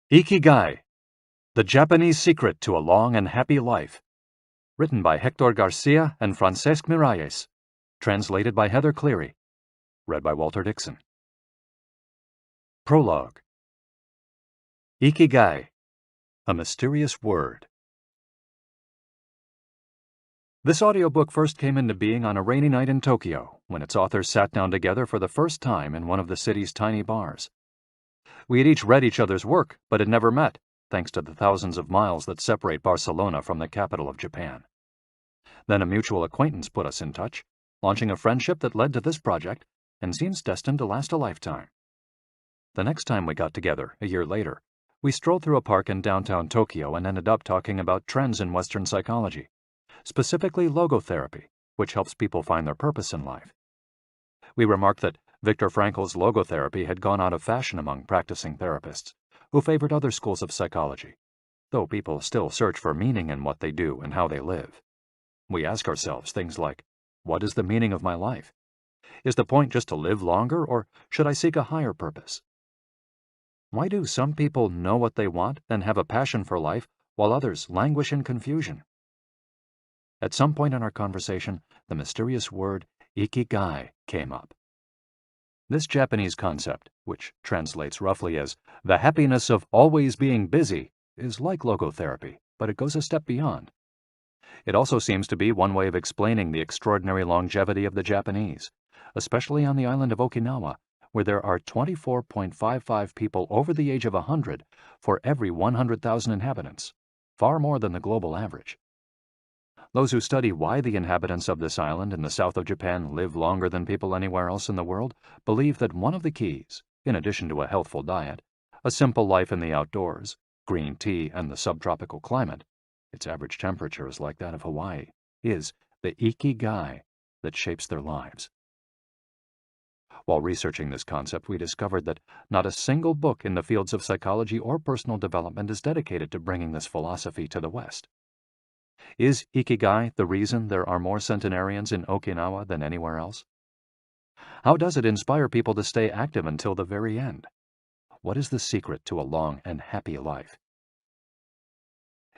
Ikigai, The Japanese Secret to a Long and Happy Life. Written by Hector Garcia and Francesc Miralles. Translated by Heather Cleary. Read by Walter Dixon. Prologue. Ikigai, a mysterious word. This audiobook first came into being on a rainy night in Tokyo, when its authors sat down together for the first time in one of the city's tiny bars. We had each read each other's work, but had never met, thanks to the thousands of miles that separate Barcelona from the capital of Japan. Then a mutual acquaintance put us in touch, launching a friendship that led to this project and seems destined to last a lifetime. The next time we got together, a year later, we strolled through a park in downtown Tokyo and ended up talking about trends in Western psychology, specifically logotherapy, which helps people find their purpose in life. We remarked that Viktor Frankl's logotherapy had gone out of fashion among practicing therapists, who favored other schools of psychology, though people still search for meaning in what they do and how they live. We ask ourselves things like, what is the meaning of my life? Is the point just to live longer, or should I seek a higher purpose? Why do some people know what they want and have a passion for life, while others languish in confusion? At some point in our conversation, the mysterious word Ikigai came up. This Japanese concept, which translates roughly as the happiness of always being busy, is like logotherapy, but it goes a step beyond. It also seems to be one way of explaining the extraordinary longevity of the Japanese, especially on the island of Okinawa, where there are 24.55 people over the age of 100 for every 100,000 inhabitants, far more than the global average. Those who study why the inhabitants of this island in the south of Japan live longer than people anywhere else in the world believe that one of the keys, in addition to a healthful diet, a simple life in the outdoors, green tea, and the subtropical climate, its average temperature is like that of Hawaii, is the Ikigai that shapes their lives. While researching this concept, we discovered that not a single book in the fields of psychology or personal development is dedicated to bringing this philosophy to the West. Is Ikigai the reason there are more centenarians in Okinawa than anywhere else? How does it inspire people to stay active until the very end? What is the secret to a long and happy life?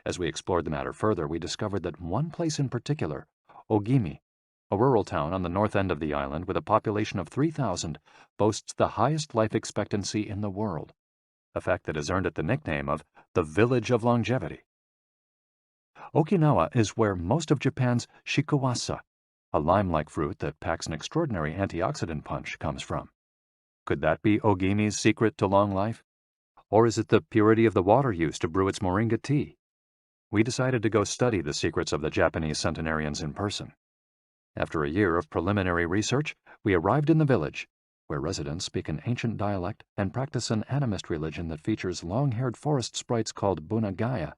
As we explored the matter further, we discovered that one place in particular, Ogimi, a rural town on the north end of the island with a population of 3,000, boasts the highest life expectancy in the world, a fact that has earned it the nickname of the Village of Longevity. Okinawa is where most of Japan's shikuwasa, a lime-like fruit that packs an extraordinary antioxidant punch, comes from. Could that be Ogimi's secret to long life? Or is it the purity of the water used to brew its moringa tea? We decided to go study the secrets of the Japanese centenarians in person. After a year of preliminary research, we arrived in the village, where residents speak an ancient dialect and practice an animist religion that features long-haired forest sprites called bunagaya,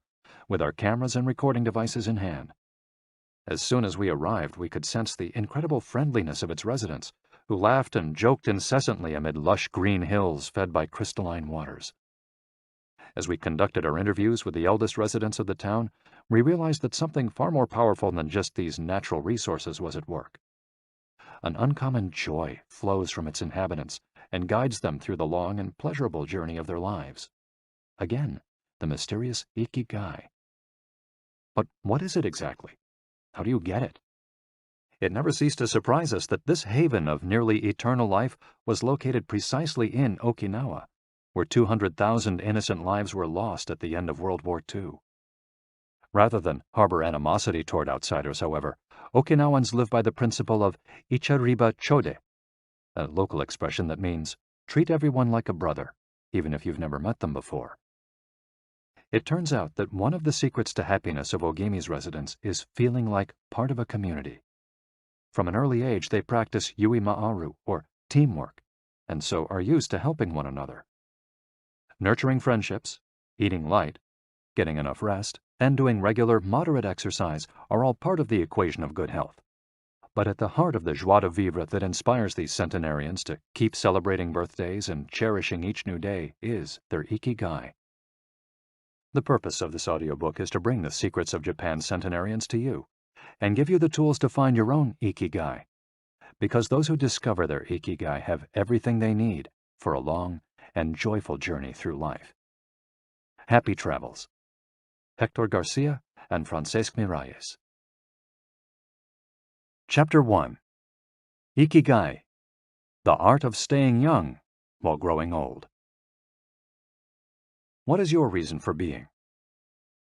with our cameras and recording devices in hand. As soon as we arrived, we could sense the incredible friendliness of its residents, who laughed and joked incessantly amid lush green hills fed by crystalline waters. As we conducted our interviews with the eldest residents of the town, we realized that something far more powerful than just these natural resources was at work. An uncommon joy flows from its inhabitants and guides them through the long and pleasurable journey of their lives. Again, the mysterious Ikigai. But what is it exactly? How do you get it? It never ceased to surprise us that this haven of nearly eternal life was located precisely in Okinawa, where 200,000 innocent lives were lost at the end of World War II. Rather than harbor animosity toward outsiders, however, Okinawans live by the principle of ichariba chode, a local expression that means treat everyone like a brother, even if you've never met them before. It turns out that one of the secrets to happiness of Ogimi's residents is feeling like part of a community. From an early age, they practice yui ma'aru, or teamwork, and so are used to helping one another. Nurturing friendships, eating light, getting enough rest, and doing regular, moderate exercise are all part of the equation of good health. But at the heart of the joie de vivre that inspires these centenarians to keep celebrating birthdays and cherishing each new day is their Ikigai. The purpose of this audiobook is to bring the secrets of Japan's centenarians to you and give you the tools to find your own Ikigai, because those who discover their Ikigai have everything they need for a long and joyful journey through life. Happy travels. Hector Garcia and Francesc Miralles. Chapter 1. Ikigai, the art of staying young while growing old. What is your reason for being?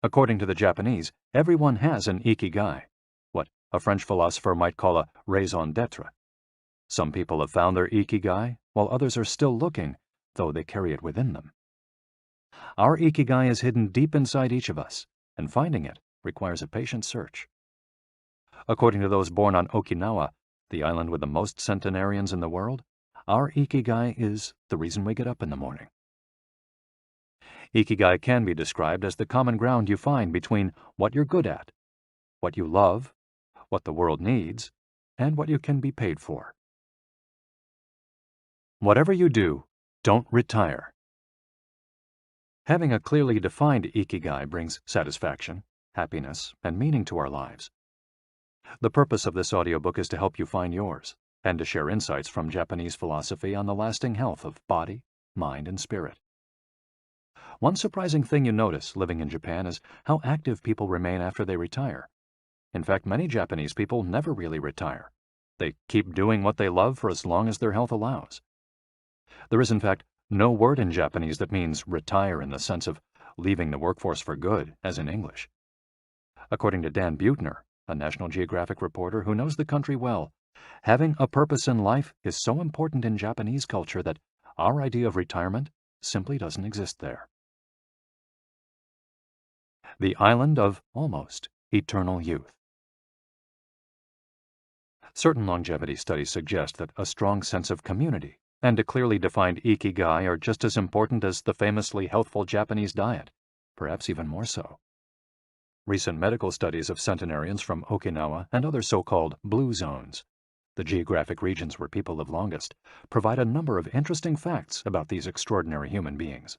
According to the Japanese, everyone has an ikigai, what a French philosopher might call a raison d'être. Some people have found their ikigai, while others are still looking, though they carry it within them. Our ikigai is hidden deep inside each of us, and finding it requires a patient search. According to those born on Okinawa, the island with the most centenarians in the world, our ikigai is the reason we get up in the morning. Ikigai can be described as the common ground you find between what you're good at, what you love, what the world needs, and what you can be paid for. Whatever you do, don't retire. Having a clearly defined ikigai brings satisfaction, happiness, and meaning to our lives. The purpose of this audiobook is to help you find yours, and to share insights from Japanese philosophy on the lasting health of body, mind, and spirit. One surprising thing you notice living in Japan is how active people remain after they retire. In fact, many Japanese people never really retire. They keep doing what they love for as long as their health allows. There is, in fact, no word in Japanese that means retire in the sense of leaving the workforce for good, as in English. According to Dan Buettner, a National Geographic reporter who knows the country well, having a purpose in life is so important in Japanese culture that our idea of retirement simply doesn't exist there. The island of almost eternal youth. Certain longevity studies suggest that a strong sense of community and a clearly defined ikigai are just as important as the famously healthful Japanese diet, perhaps even more so. Recent medical studies of centenarians from Okinawa and other so-called blue zones, the geographic regions where people live longest, provide a number of interesting facts about these extraordinary human beings.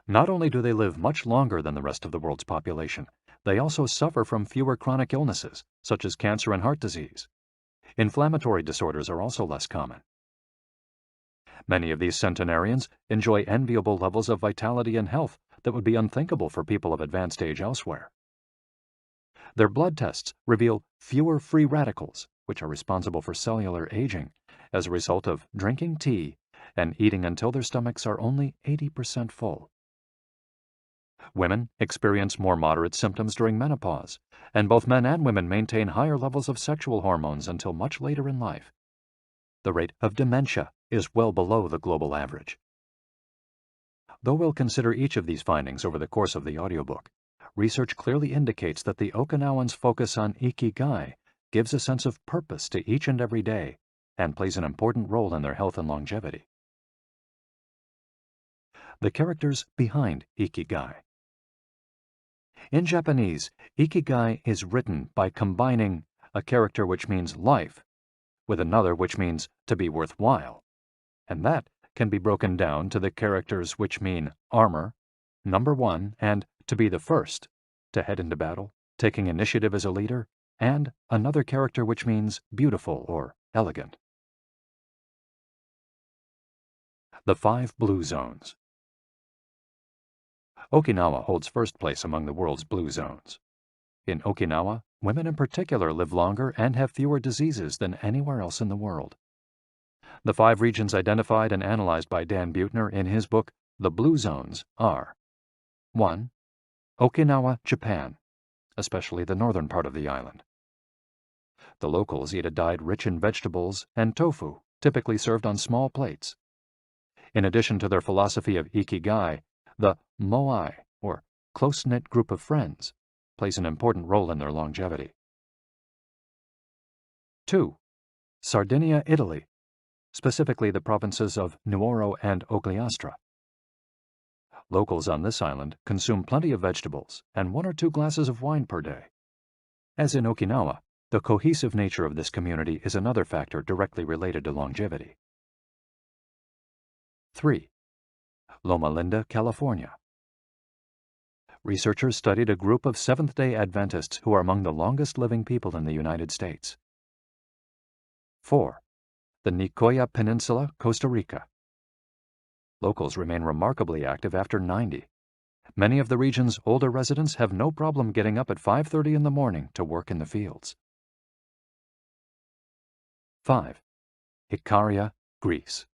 Not only do they live much longer than the rest of the world's population, they also suffer from fewer chronic illnesses, such as cancer and heart disease. Inflammatory disorders are also less common. Many of these centenarians enjoy enviable levels of vitality and health that would be unthinkable for people of advanced age elsewhere. Their blood tests reveal fewer free radicals, which are responsible for cellular aging, as a result of drinking tea and eating until their stomachs are only 80% full. Women experience more moderate symptoms during menopause, and both men and women maintain higher levels of sexual hormones until much later in life. The rate of dementia is well below the global average. Though we'll consider each of these findings over the course of the audiobook, research clearly indicates that the Okinawans' focus on ikigai gives a sense of purpose to each and every day and plays an important role in their health and longevity. The characters behind ikigai. In Japanese, ikigai is written by combining a character which means life with another which means to be worthwhile, and that can be broken down to the characters which mean armor, number one, and to be the first, to head into battle, taking initiative as a leader, and another character which means beautiful or elegant. The 5 blue zones. Okinawa holds first place among the world's blue zones. In Okinawa, women in particular live longer and have fewer diseases than anywhere else in the world. The 5 regions identified and analyzed by Dan Buettner in his book, The Blue Zones, are 1. Okinawa, Japan, especially the northern part of the island. The locals eat a diet rich in vegetables and tofu, typically served on small plates. In addition to their philosophy of ikigai, the moai, or close-knit group of friends, plays an important role in their longevity. 2. Sardinia, Italy, specifically the provinces of Nuoro and Ogliastra. Locals on this island consume plenty of vegetables and 1 or 2 glasses of wine per day. As in Okinawa, the cohesive nature of this community is another factor directly related to longevity. 3. Loma Linda, California. Researchers studied a group of Seventh-day Adventists who are among the longest living people in the United States. 4. The Nicoya Peninsula, Costa Rica. Locals remain remarkably active after 90. Many of the region's older residents have no problem getting up at 5:30 in the morning to work in the fields. 5. Ikaria, Greece.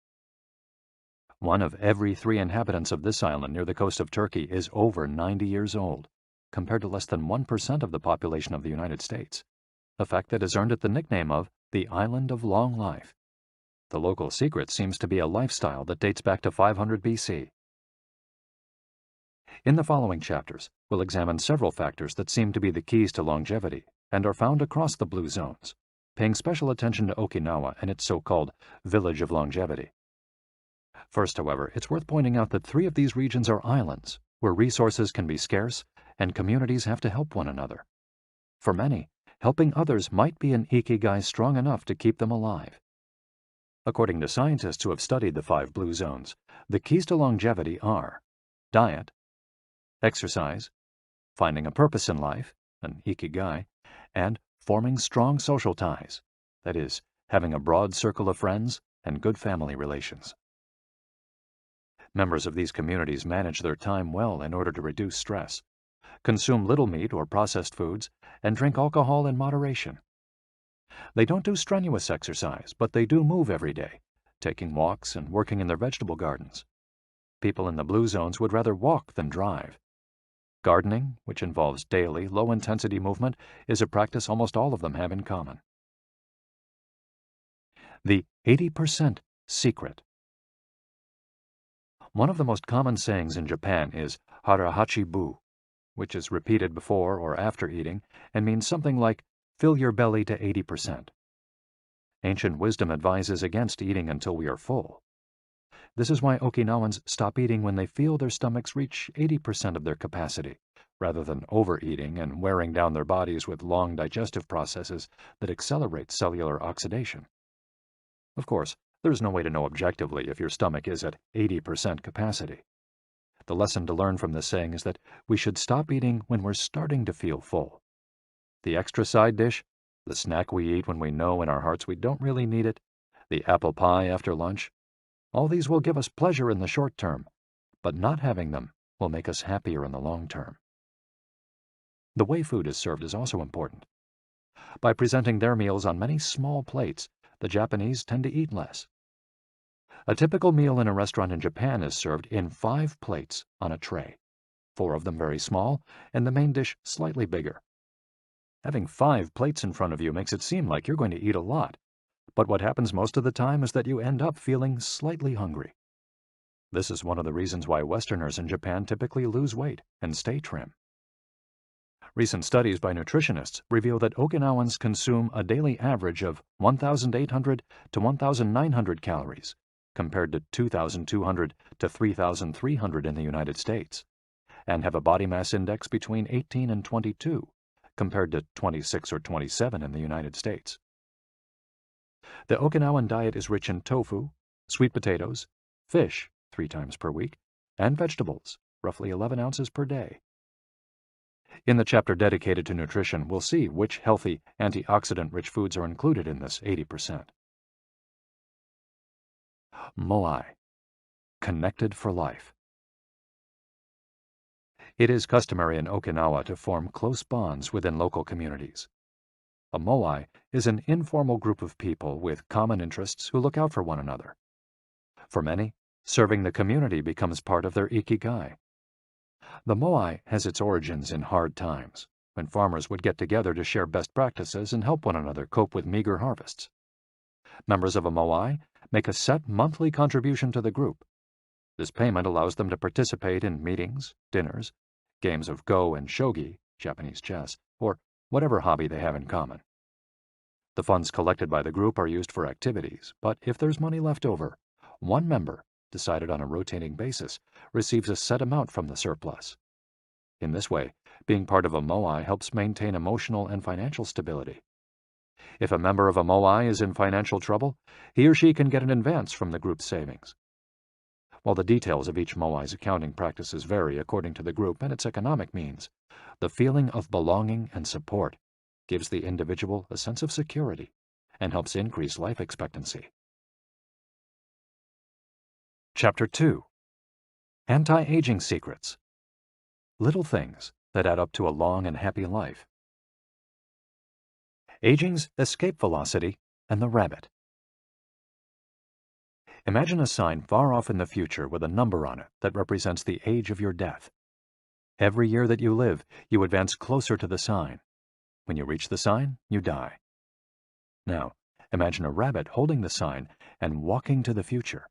One of every 3 inhabitants of this island near the coast of Turkey is over 90 years old, compared to less than 1% of the population of the United States, a fact that has earned it the nickname of the Island of Long Life. The local secret seems to be a lifestyle that dates back to 500 BC. In the following chapters, we'll examine several factors that seem to be the keys to longevity and are found across the blue zones, paying special attention to Okinawa and its so-called Village of Longevity. First, however, it's worth pointing out that 3 of these regions are islands, where resources can be scarce and communities have to help one another. For many, helping others might be an ikigai strong enough to keep them alive. According to scientists who have studied the 5 blue zones, the keys to longevity are diet, exercise, finding a purpose in life, an ikigai, and forming strong social ties, that is, having a broad circle of friends and good family relations. Members of these communities manage their time well in order to reduce stress, consume little meat or processed foods, and drink alcohol in moderation. They don't do strenuous exercise, but they do move every day, taking walks and working in their vegetable gardens. People in the blue zones would rather walk than drive. Gardening, which involves daily, low-intensity movement, is a practice almost all of them have in common. The 80% secret. One of the most common sayings in Japan is harahachi-bu, which is repeated before or after eating and means something like, fill your belly to 80%. Ancient wisdom advises against eating until we are full. This is why Okinawans stop eating when they feel their stomachs reach 80% of their capacity, rather than overeating and wearing down their bodies with long digestive processes that accelerate cellular oxidation. Of course, there's no way to know objectively if your stomach is at 80% capacity. The lesson to learn from this saying is that we should stop eating when we're starting to feel full. The extra side dish, the snack we eat when we know in our hearts we don't really need it, the apple pie after lunch, all these will give us pleasure in the short term, but not having them will make us happier in the long term. The way food is served is also important. By presenting their meals on many small plates, the Japanese tend to eat less. A typical meal in a restaurant in Japan is served in 5 plates on a tray, 4 of them very small, and the main dish slightly bigger. Having 5 plates in front of you makes it seem like you're going to eat a lot, but what happens most of the time is that you end up feeling slightly hungry. This is one of the reasons why Westerners in Japan typically lose weight and stay trim. Recent studies by nutritionists reveal that Okinawans consume a daily average of 1,800 to 1,900 calories, compared to 2,200 to 3,300 in the United States, and have a body mass index between 18 and 22, compared to 26 or 27 in the United States. The Okinawan diet is rich in tofu, sweet potatoes, fish 3 times per week, and vegetables, roughly 11 ounces per day. In the chapter dedicated to nutrition, we'll see which healthy, antioxidant-rich foods are included in this 80%. Moai, connected for life. It is customary in Okinawa to form close bonds within local communities. A moai is an informal group of people with common interests who look out for one another. For many, serving the community becomes part of their ikigai. The moai has its origins in hard times, when farmers would get together to share best practices and help one another cope with meager harvests. Members of a moai make a set monthly contribution to the group. This payment allows them to participate in meetings, dinners, games of go and shogi, Japanese chess, or whatever hobby they have in common. The funds collected by the group are used for activities, but if there's money left over, one member, decided on a rotating basis, receives a set amount from the surplus. In this way, being part of a moai helps maintain emotional and financial stability. If a member of a moai is in financial trouble, he or she can get an advance from the group's savings. While the details of each moai's accounting practices vary according to the group and its economic means, the feeling of belonging and support gives the individual a sense of security and helps increase life expectancy. Chapter 2. Anti-Aging Secrets. little things that add up to a long and happy life. Aging's escape velocity and the rabbit. Imagine a sign far off in the future with a number on it that represents the age of your death. Every year that you live, you advance closer to the sign. When you reach the sign, you die. Now, imagine a rabbit holding the sign and walking to the future.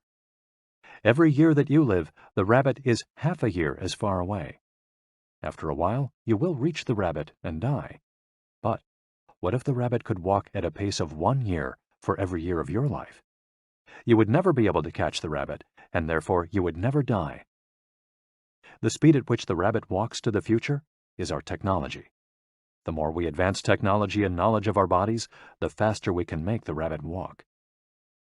Every year that you live, the rabbit is half a year as far away. After a while, you will reach the rabbit and die. But what if the rabbit could walk at a pace of 1 year for every year of your life? You would never be able to catch the rabbit, and therefore you would never die. The speed at which the rabbit walks to the future is our technology. The more we advance technology and knowledge of our bodies, the faster we can make the rabbit walk.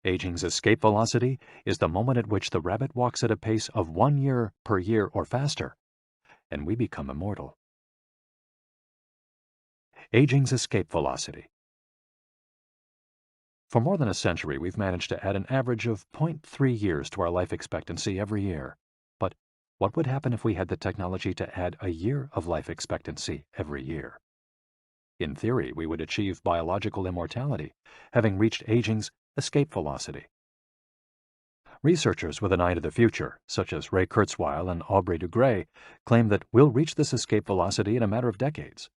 Aging's escape velocity is the moment at which the rabbit walks at a pace of 1 year per year or faster, and we become immortal. Aging's escape velocity. For more than a century, we've managed to add an average of 0.3 years to our life expectancy every year. But what would happen if we had the technology to add a year of life expectancy every year? In theory, we would achieve biological immortality, having reached aging's escape velocity. Researchers with an eye to the future, such as Ray Kurzweil and Aubrey de Grey, claim that we'll reach this escape velocity in a matter of decades.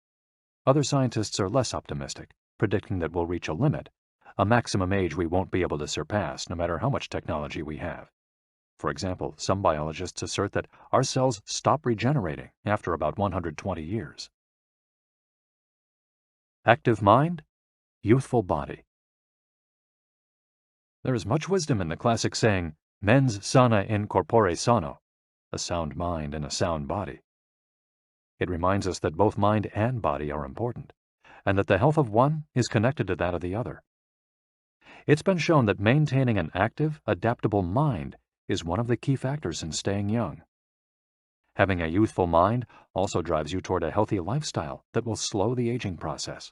Other scientists are less optimistic, predicting that we'll reach a limit, a maximum age we won't be able to surpass no matter how much technology we have. For example, some biologists assert that our cells stop regenerating after about 120 years. Active mind, youthful body. There is much wisdom in the classic saying, mens sana in corpore sano, a sound mind in a sound body. It reminds us that both mind and body are important, and that the health of one is connected to that of the other. It's been shown that maintaining an active, adaptable mind is one of the key factors in staying young. Having a youthful mind also drives you toward a healthy lifestyle that will slow the aging process.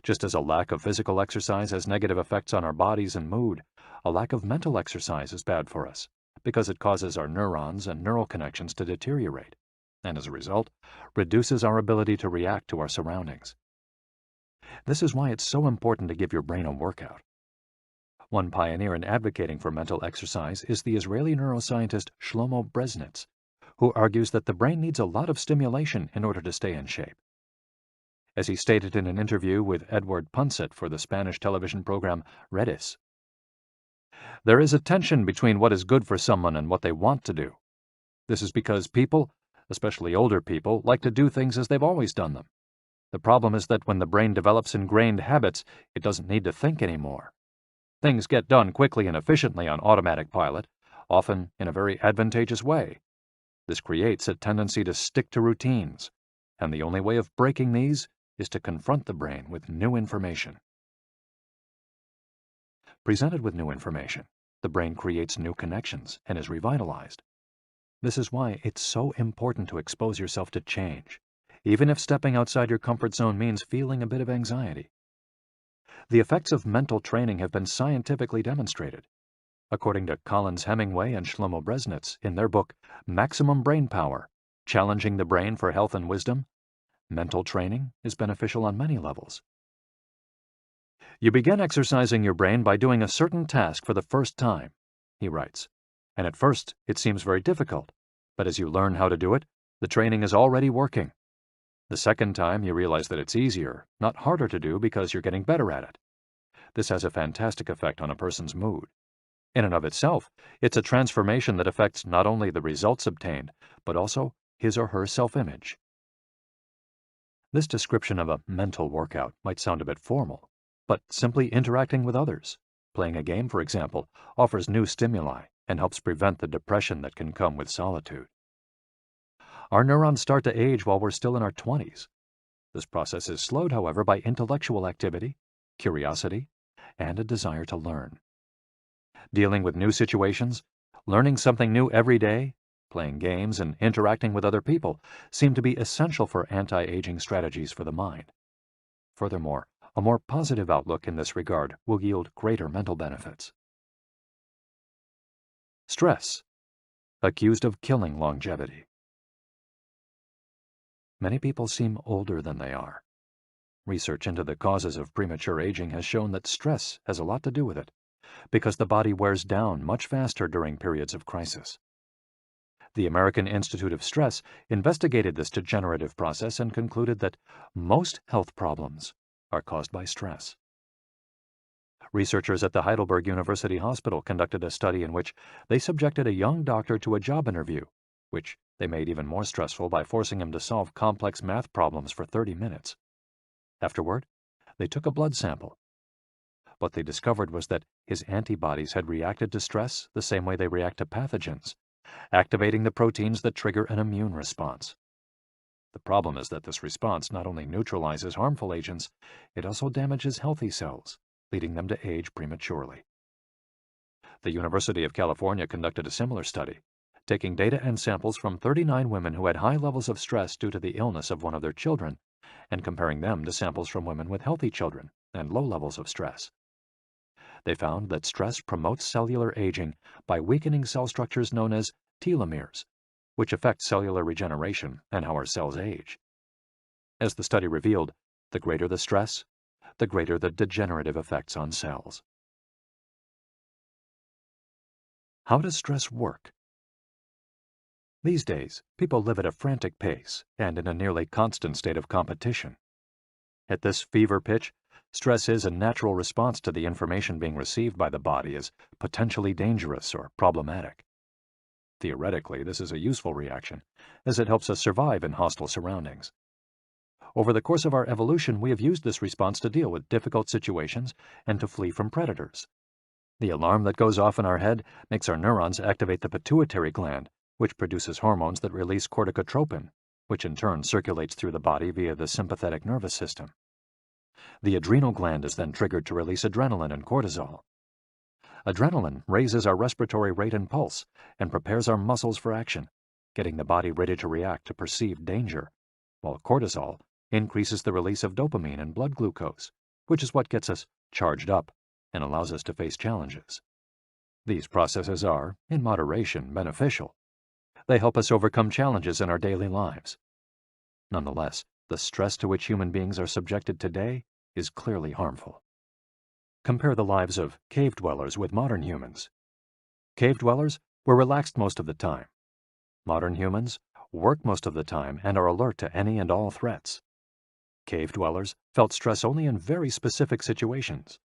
Just as a lack of physical exercise has negative effects on our bodies and mood, a lack of mental exercise is bad for us because it causes our neurons and neural connections to deteriorate, and as a result, reduces our ability to react to our surroundings. This is why it's so important to give your brain a workout. One pioneer in advocating for mental exercise is the Israeli neuroscientist Shlomo Bresnitz, who argues that the brain needs a lot of stimulation in order to stay in shape. As he stated in an interview with Edward Punset for the Spanish television program Redis, there is a tension between what is good for someone and what they want to do. This is because people, especially older people, like to do things as they've always done them. The problem is that when the brain develops ingrained habits, it doesn't need to think anymore. Things get done quickly and efficiently on automatic pilot, often in a very advantageous way. This creates a tendency to stick to routines, and the only way of breaking these is to confront the brain with new information. Presented with new information, the brain creates new connections and is revitalized. This is why it's so important to expose yourself to change, even if stepping outside your comfort zone means feeling a bit of anxiety. The effects of mental training have been scientifically demonstrated. According to Collins Hemingway and Shlomo Bresnitz in their book Maximum Brain Power, Challenging the Brain for Health and Wisdom, mental training is beneficial on many levels. You begin exercising your brain by doing a certain task for the first time, he writes, and at first it seems very difficult, but as you learn how to do it, the training is already working. The second time you realize that it's easier, not harder to do because you're getting better at it. This has a fantastic effect on a person's mood. In and of itself, it's a transformation that affects not only the results obtained, but also his or her self-image. This description of a mental workout might sound a bit formal, but simply interacting with others, playing a game, for example, offers new stimuli and helps prevent the depression that can come with solitude. Our neurons start to age while we're still in our 20s. This process is slowed, however, by intellectual activity, curiosity, and a desire to learn. Dealing with new situations, learning something new every day, playing games, and interacting with other people seem to be essential for anti-aging strategies for the mind. Furthermore, a more positive outlook in this regard will yield greater mental benefits. Stress, accused of killing longevity. many people seem older than they are. Research into the causes of premature aging has shown that stress has a lot to do with it, because the body wears down much faster during periods of crisis. The American Institute of Stress investigated this degenerative process and concluded that most health problems are caused by stress. Researchers at the Heidelberg University Hospital conducted a study in which they subjected a young doctor to a job interview, which they made even more stressful by forcing him to solve complex math problems for 30 minutes. Afterward, they took a blood sample. What they discovered was that his antibodies had reacted to stress the same way they react to pathogens, activating the proteins that trigger an immune response. The problem is that this response not only neutralizes harmful agents, it also damages healthy cells, leading them to age prematurely. The University of California conducted a similar study, taking data and samples from 39 women who had high levels of stress due to the illness of one of their children, and comparing them to samples from women with healthy children and low levels of stress. They found that stress promotes cellular aging by weakening cell structures known as telomeres, which affect cellular regeneration and how our cells age. As the study revealed, the greater the stress, the greater the degenerative effects on cells. How does stress work? These days, people live at a frantic pace and in a nearly constant state of competition. At this fever pitch, stress is a natural response to the information being received by the body as potentially dangerous or problematic. Theoretically, this is a useful reaction, as it helps us survive in hostile surroundings. Over the course of our evolution, we have used this response to deal with difficult situations and to flee from predators. The alarm that goes off in our head makes our neurons activate the pituitary gland, which produces hormones that release corticotropin, which in turn circulates through the body via the sympathetic nervous system. The adrenal gland is then triggered to release adrenaline and cortisol. Adrenaline raises our respiratory rate and pulse and prepares our muscles for action, getting the body ready to react to perceived danger, while cortisol increases the release of dopamine and blood glucose, which is what gets us charged up and allows us to face challenges. These processes are, in moderation, beneficial. They help us overcome challenges in our daily lives. Nonetheless, the stress to which human beings are subjected today is clearly harmful. Compare the lives of cave dwellers with modern humans. Cave dwellers were relaxed most of the time. Modern humans work most of the time and are alert to any and all threats. Cave dwellers felt stress only in very specific situations.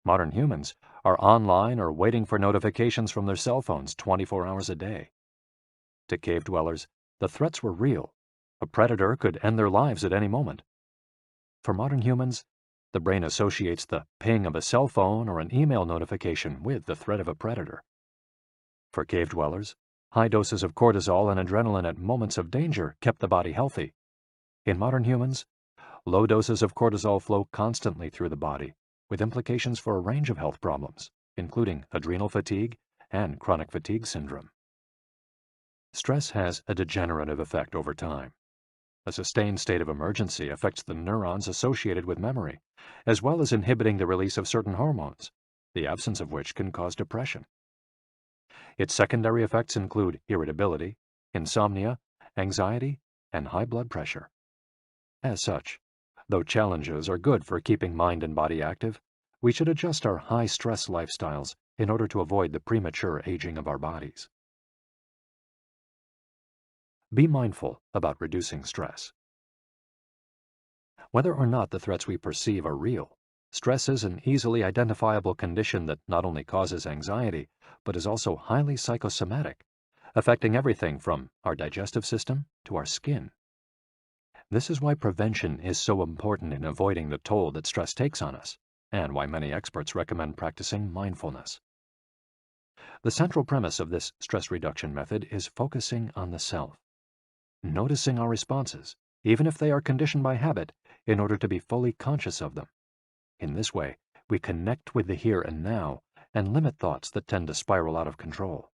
Modern humans are online or waiting for notifications from their cell phones 24 hours a day. To cave dwellers, the threats were real. A predator could end their lives at any moment. For modern humans, the brain associates the ping of a cell phone or an email notification with the threat of a predator. For cave dwellers, high doses of cortisol and adrenaline at moments of danger kept the body healthy. In modern humans, low doses of cortisol flow constantly through the body, with implications for a range of health problems, including adrenal fatigue and chronic fatigue syndrome. Stress has a degenerative effect over time. A sustained state of emergency affects the neurons associated with memory, as well as inhibiting the release of certain hormones, the absence of which can cause depression. Its secondary effects include irritability, insomnia, anxiety, and high blood pressure. As such, though challenges are good for keeping mind and body active, we should adjust our high-stress lifestyles in order to avoid the premature aging of our bodies. Be mindful about reducing stress. Whether or not the threats we perceive are real, stress is an easily identifiable condition that not only causes anxiety, but is also highly psychosomatic, affecting everything from our digestive system to our skin. This is why prevention is so important in avoiding the toll that stress takes on us, and why many experts recommend practicing mindfulness. The central premise of this stress reduction method is focusing on the self, noticing our responses, even if they are conditioned by habit, in order to be fully conscious of them. In this way, we connect with the here and now and limit thoughts that tend to spiral out of control.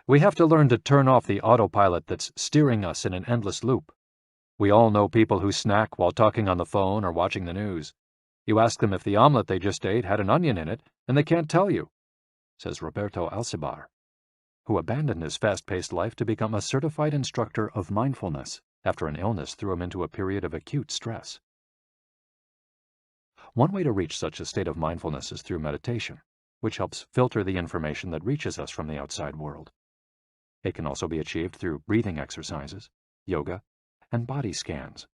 We have to learn to turn off the autopilot that's steering us in an endless loop. We all know people who snack while talking on the phone or watching the news. You ask them if the omelet they just ate had an onion in it, and they can't tell you, says Roberto Alcibar, who abandoned his fast-paced life to become a certified instructor of mindfulness after an illness threw him into a period of acute stress. One way to reach such a state of mindfulness is through meditation, which helps filter the information that reaches us from the outside world. It can also be achieved through breathing exercises, yoga, and body scans.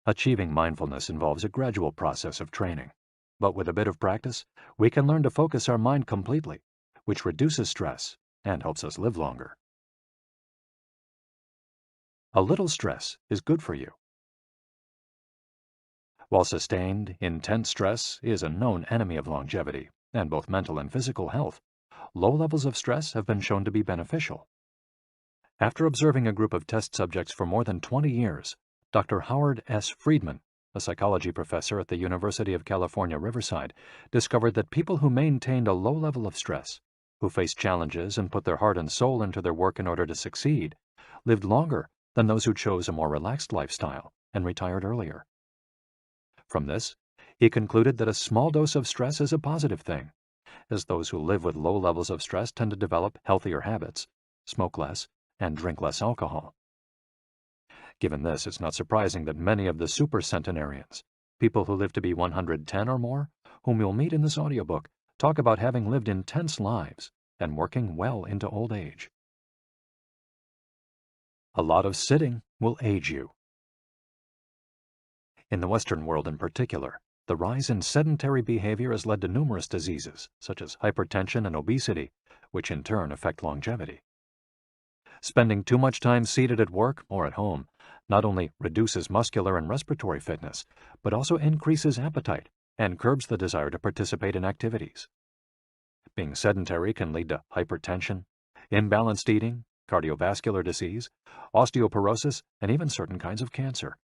Achieving mindfulness involves a gradual process of training, but with a bit of practice, we can learn to focus our mind completely, which reduces stress and helps us live longer. A little stress is good for you. While sustained, intense stress is a known enemy of longevity and both mental and physical health, low levels of stress have been shown to be beneficial. After observing a group of test subjects for more than 20 years, Dr. Howard S. Friedman, a psychology professor at the University of California, Riverside, discovered that people who maintained a low level of stress, who faced challenges and put their heart and soul into their work in order to succeed, lived longer than those who chose a more relaxed lifestyle and retired earlier. From this, he concluded that a small dose of stress is a positive thing, as those who live with low levels of stress tend to develop healthier habits, smoke less, and drink less alcohol. Given this, it's not surprising that many of the supercentenarians, people who live to be 110 or more, whom you'll meet in this audiobook, talk about having lived intense lives and working well into old age. A lot of sitting will age you. In the Western world in particular, the rise in sedentary behavior has led to numerous diseases, such as hypertension and obesity, which in turn affect longevity. Spending too much time seated at work or at home not only reduces muscular and respiratory fitness, but also increases appetite and curbs the desire to participate in activities. Being sedentary can lead to hypertension, imbalanced eating, cardiovascular disease, osteoporosis, and even certain kinds of cancer.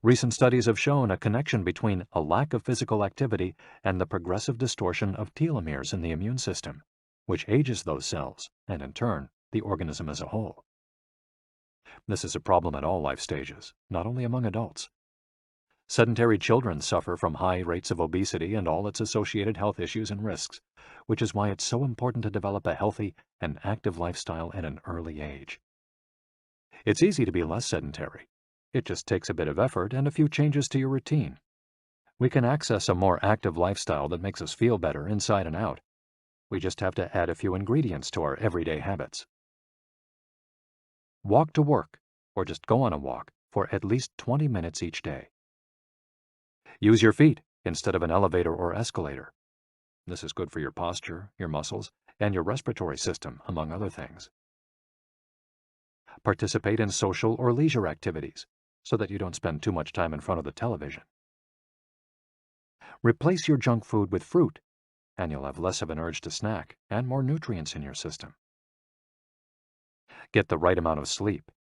Recent studies have shown a connection between a lack of physical activity and the progressive distortion of telomeres in the immune system, which ages those cells and, in turn, the organism as a whole. This is a problem at all life stages, not only among adults. Sedentary children suffer from high rates of obesity and all its associated health issues and risks, which is why it's so important to develop a healthy and active lifestyle at an early age. It's easy to be less sedentary. It just takes a bit of effort and a few changes to your routine. We can access a more active lifestyle that makes us feel better inside and out. We just have to add a few ingredients to our everyday habits. Walk to work, or just go on a walk, for at least 20 minutes each day. Use your feet instead of an elevator or escalator. This is good for your posture, your muscles, and your respiratory system, among other things. Participate in social or leisure activities, so that you don't spend too much time in front of the television. Replace your junk food with fruit, and you'll have less of an urge to snack and more nutrients in your system. Get the right amount of sleep.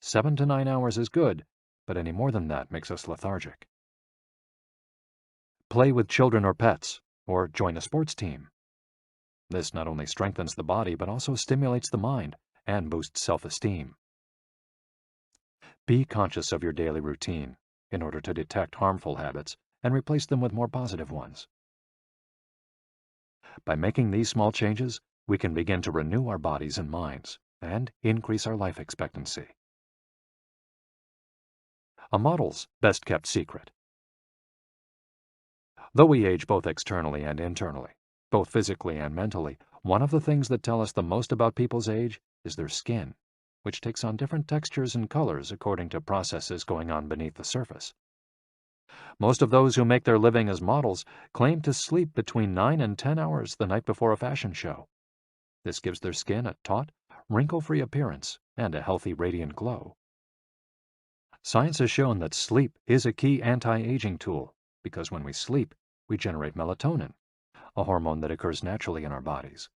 7 to 9 hours is good, but any more than that makes us lethargic. Play with children or pets, or join a sports team. This not only strengthens the body, but also stimulates the mind and boosts self-esteem. Be conscious of your daily routine in order to detect harmful habits and replace them with more positive ones. By making these small changes, we can begin to renew our bodies and minds and increase our life expectancy. A model's best-kept secret. Though we age both externally and internally, both physically and mentally, one of the things that tell us the most about people's age is their skin, which takes on different textures and colors according to processes going on beneath the surface. Most of those who make their living as models claim to sleep between 9 and 10 hours the night before a fashion show. This gives their skin a taut, wrinkle-free appearance and a healthy, radiant glow. Science has shown that sleep is a key anti-aging tool because when we sleep, we generate melatonin, a hormone that occurs naturally in our bodies.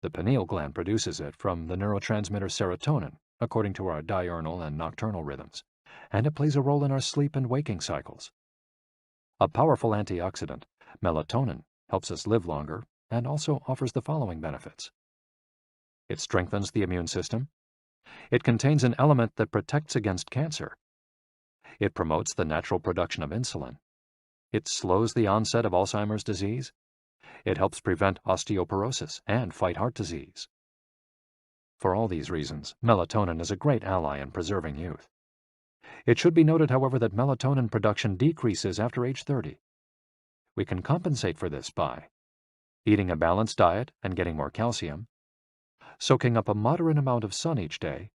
The pineal gland produces it from the neurotransmitter serotonin, according to our diurnal and nocturnal rhythms, and it plays a role in our sleep and waking cycles. A powerful antioxidant, melatonin helps us live longer and also offers the following benefits. It strengthens the immune system. It contains an element that protects against cancer. It promotes the natural production of insulin. It slows the onset of Alzheimer's disease. It helps prevent osteoporosis and fight heart disease. For all these reasons, melatonin is a great ally in preserving youth. It should be noted, however, that melatonin production decreases after age 30. We can compensate for this by eating a balanced diet and getting more calcium, soaking up a moderate amount of sun each day,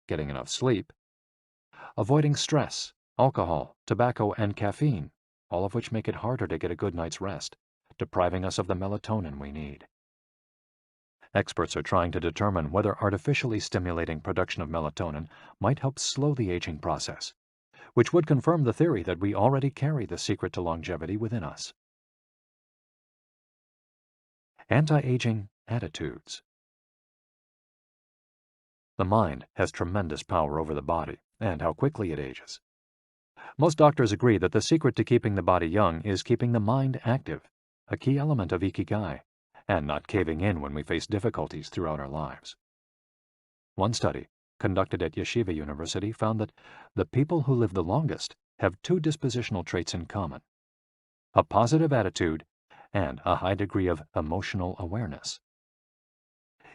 getting enough sleep, avoiding stress, alcohol, tobacco, and caffeine, all of which make it harder to get a good night's rest, depriving us of the melatonin we need. Experts are trying to determine whether artificially stimulating production of melatonin might help slow the aging process, which would confirm the theory that we already carry the secret to longevity within us. Anti-aging attitudes. The mind has tremendous power over the body and how quickly it ages. Most doctors agree that the secret to keeping the body young is keeping the mind active, a key element of Ikigai, and not caving in when we face difficulties throughout our lives. One study, conducted at Yeshiva University, found that the people who live the longest have two dispositional traits in common: a positive attitude and a high degree of emotional awareness.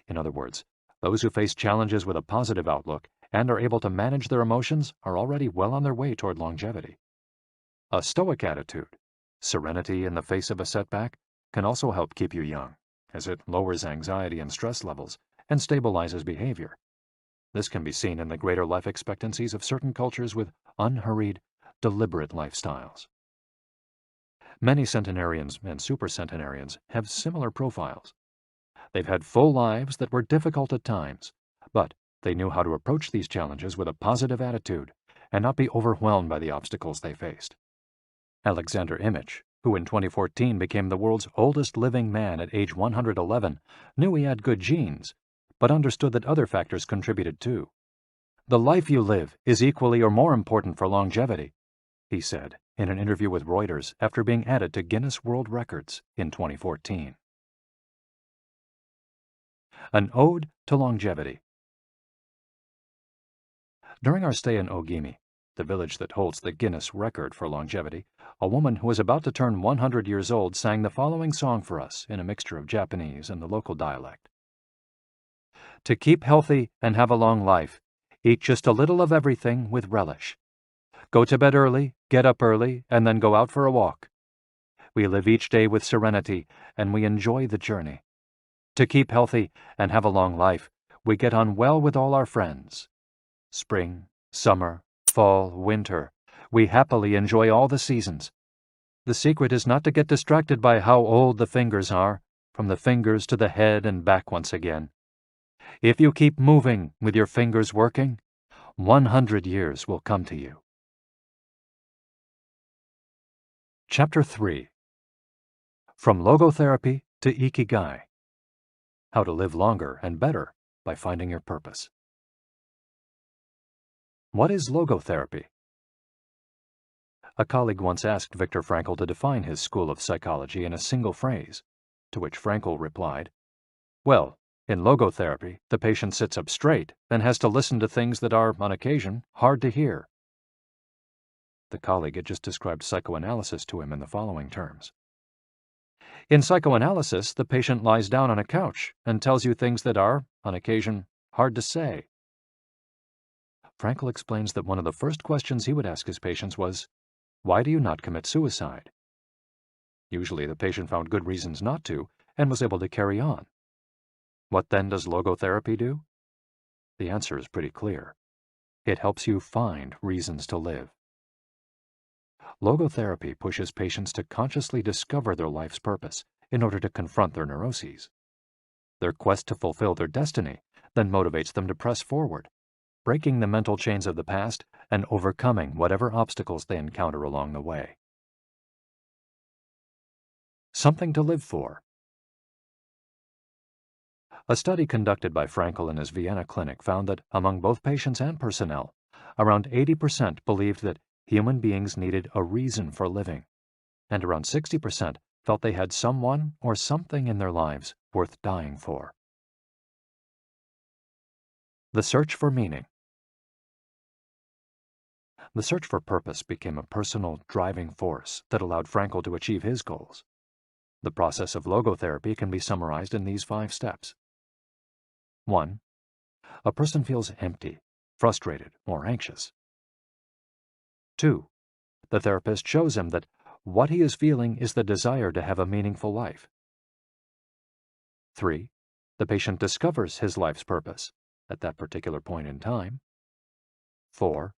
In other words, those who face challenges with a positive outlook and are able to manage their emotions are already well on their way toward longevity. A stoic attitude, serenity in the face of a setback, can also help keep you young, as it lowers anxiety and stress levels and stabilizes behavior. This can be seen in the greater life expectancies of certain cultures with unhurried, deliberate lifestyles. Many centenarians and supercentenarians have similar profiles. They've had full lives that were difficult at times, but they knew how to approach these challenges with a positive attitude and not be overwhelmed by the obstacles they faced. Alexander Imich, who in 2014 became the world's oldest living man at age 111, knew he had good genes, but understood that other factors contributed too. "The life you live is equally or more important for longevity," he said in an interview with Reuters after being added to Guinness World Records in 2014. An Ode to Longevity. During our stay in Ogimi, the village that holds the Guinness record for longevity, a woman who was about to turn 100 years old sang the following song for us in a mixture of Japanese and the local dialect. "To keep healthy and have a long life, eat just a little of everything with relish. Go to bed early, get up early, and then go out for a walk. We live each day with serenity, and we enjoy the journey. To keep healthy and have a long life, we get on well with all our friends. Spring, summer, fall, winter, we happily enjoy all the seasons. The secret is not to get distracted by how old the fingers are, from the fingers to the head and back once again. If you keep moving with your fingers working, 100 years will come to you." Chapter 3. From Logotherapy to Ikigai. How to live longer and better by finding your purpose. What is logotherapy? A colleague once asked Viktor Frankl to define his school of psychology in a single phrase, to which Frankl replied, "Well, in logotherapy, the patient sits up straight and has to listen to things that are, on occasion, hard to hear." The colleague had just described psychoanalysis to him in the following terms. "In psychoanalysis, the patient lies down on a couch and tells you things that are, on occasion, hard to say." Frankl explains that one of the first questions he would ask his patients was, "Why do you not commit suicide?" Usually the patient found good reasons not to and was able to carry on. What then does logotherapy do? The answer is pretty clear. It helps you find reasons to live. Logotherapy pushes patients to consciously discover their life's purpose in order to confront their neuroses. Their quest to fulfill their destiny then motivates them to press forward, breaking the mental chains of the past and overcoming whatever obstacles they encounter along the way. Something to live for. A study conducted by Frankl in his Vienna clinic found that among both patients and personnel, around 80% believed that human beings needed a reason for living, and around 60% felt they had someone or something in their lives worth dying for. The search for meaning. The search for purpose became a personal driving force that allowed Frankl to achieve his goals. The process of logotherapy can be summarized in these 5 steps. 1. A person feels empty, frustrated, or anxious. 2. The therapist shows him that what he is feeling is the desire to have a meaningful life. 3. The patient discovers his life's purpose at that particular point in time. 4.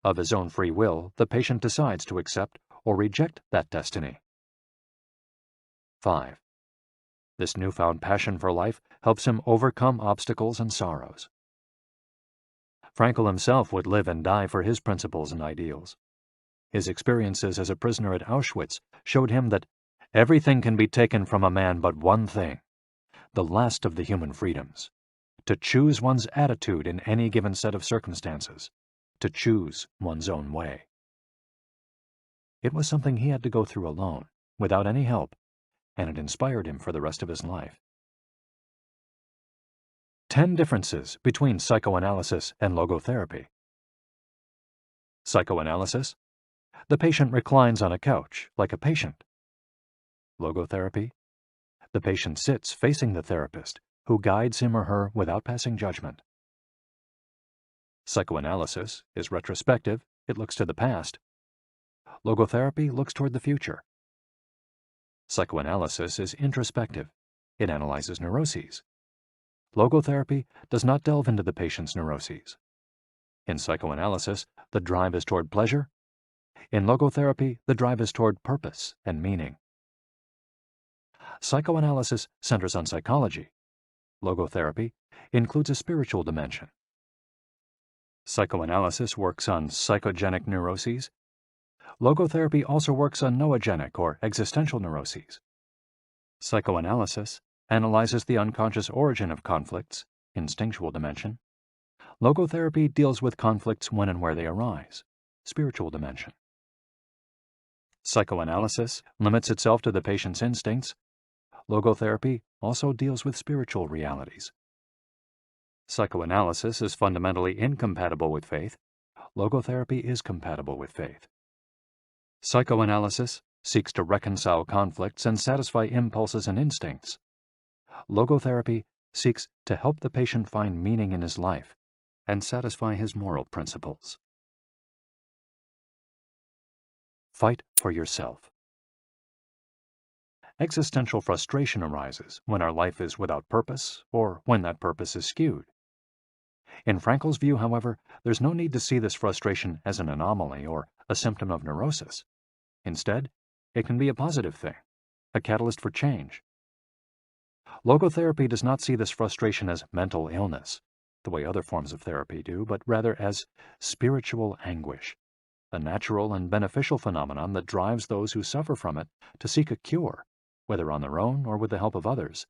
Of his own free will, the patient decides to accept or reject that destiny. 5. This newfound passion for life helps him overcome obstacles and sorrows. Frankl himself would live and die for his principles and ideals. His experiences as a prisoner at Auschwitz showed him that everything can be taken from a man but one thing, the last of the human freedoms: to choose one's attitude in any given set of circumstances, to choose one's own way. It was something he had to go through alone, without any help, and it inspired him for the rest of his life. 10 differences between psychoanalysis and logotherapy. Psychoanalysis: the patient reclines on a couch like a patient. Logotherapy: the patient sits facing the therapist, who guides him or her without passing judgment. Psychoanalysis is retrospective, it looks to the past. Logotherapy looks toward the future. Psychoanalysis is introspective, it analyzes neuroses. Logotherapy does not delve into the patient's neuroses. In psychoanalysis, the drive is toward pleasure. In logotherapy, the drive is toward purpose and meaning. Psychoanalysis centers on psychology. Logotherapy includes a spiritual dimension. Psychoanalysis works on psychogenic neuroses. Logotherapy also works on noogenic or existential neuroses. Psychoanalysis analyzes the unconscious origin of conflicts, instinctual dimension. Logotherapy deals with conflicts when and where they arise, spiritual dimension. Psychoanalysis limits itself to the patient's instincts. Logotherapy also deals with spiritual realities. Psychoanalysis is fundamentally incompatible with faith. Logotherapy is compatible with faith. Psychoanalysis seeks to reconcile conflicts and satisfy impulses and instincts. Logotherapy seeks to help the patient find meaning in his life and satisfy his moral principles. Fight for yourself. Existential frustration arises when our life is without purpose or when that purpose is skewed. In Frankl's view, however, there's no need to see this frustration as an anomaly or a symptom of neurosis. Instead, it can be a positive thing, a catalyst for change. Logotherapy does not see this frustration as mental illness, the way other forms of therapy do, but rather as spiritual anguish, a natural and beneficial phenomenon that drives those who suffer from it to seek a cure, whether on their own or with the help of others,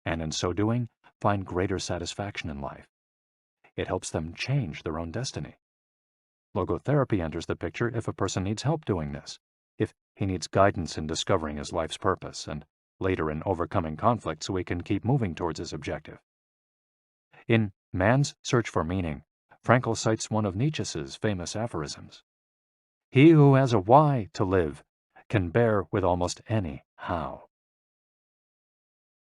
and in so doing, find greater satisfaction in life. It helps them change their own destiny. Logotherapy enters the picture if a person needs help doing this, if he needs guidance in discovering his life's purpose, and later in overcoming conflict so he can keep moving towards his objective. In Man's Search for Meaning, Frankl cites one of Nietzsche's famous aphorisms: "He who has a why to live can bear with almost any how."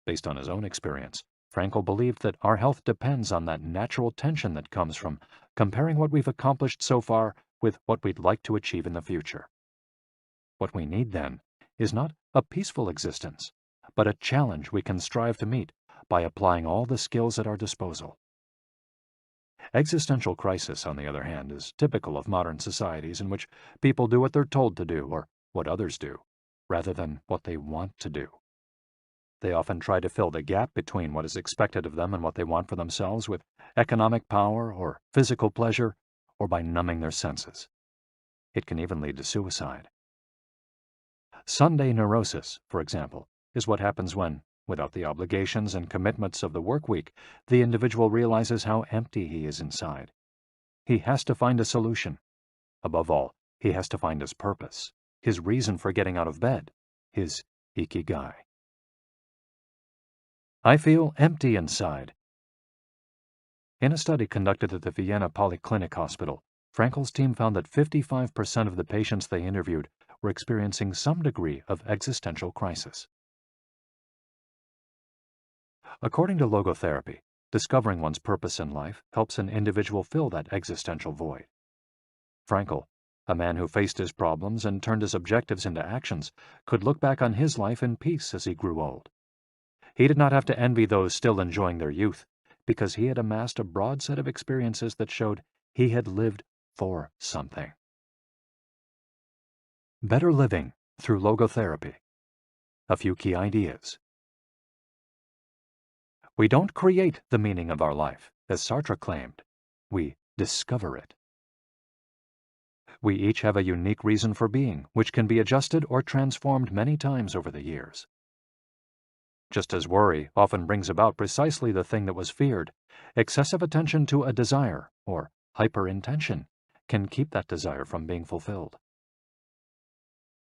Based on his own experience, Frankl believed that our health depends on that natural tension that comes from comparing what we've accomplished so far with what we'd like to achieve in the future. What we need, then, is not a peaceful existence, but a challenge we can strive to meet by applying all the skills at our disposal. Existential crisis, on the other hand, is typical of modern societies in which people do what they're told to do or what others do, rather than what they want to do. They often try to fill the gap between what is expected of them and what they want for themselves with economic power or physical pleasure, or by numbing their senses. It can even lead to suicide. Sunday neurosis, for example, is what happens when, without the obligations and commitments of the work week, the individual realizes how empty he is inside. He has to find a solution. Above all, he has to find his purpose, his reason for getting out of bed, his Ikigai. I feel empty inside. In a study conducted at the Vienna Polyclinic Hospital, Frankl's team found that 55% of the patients they interviewed were experiencing some degree of existential crisis. According to logotherapy, discovering one's purpose in life helps an individual fill that existential void. Frankl, a man who faced his problems and turned his objectives into actions, could look back on his life in peace as he grew old. He did not have to envy those still enjoying their youth, because he had amassed a broad set of experiences that showed he had lived for something. Better living through logotherapy. A few key ideas. We don't create the meaning of our life, as Sartre claimed. We discover it. We each have a unique reason for being, which can be adjusted or transformed many times over the years. Just as worry often brings about precisely the thing that was feared, excessive attention to a desire, or hyperintention, can keep that desire from being fulfilled.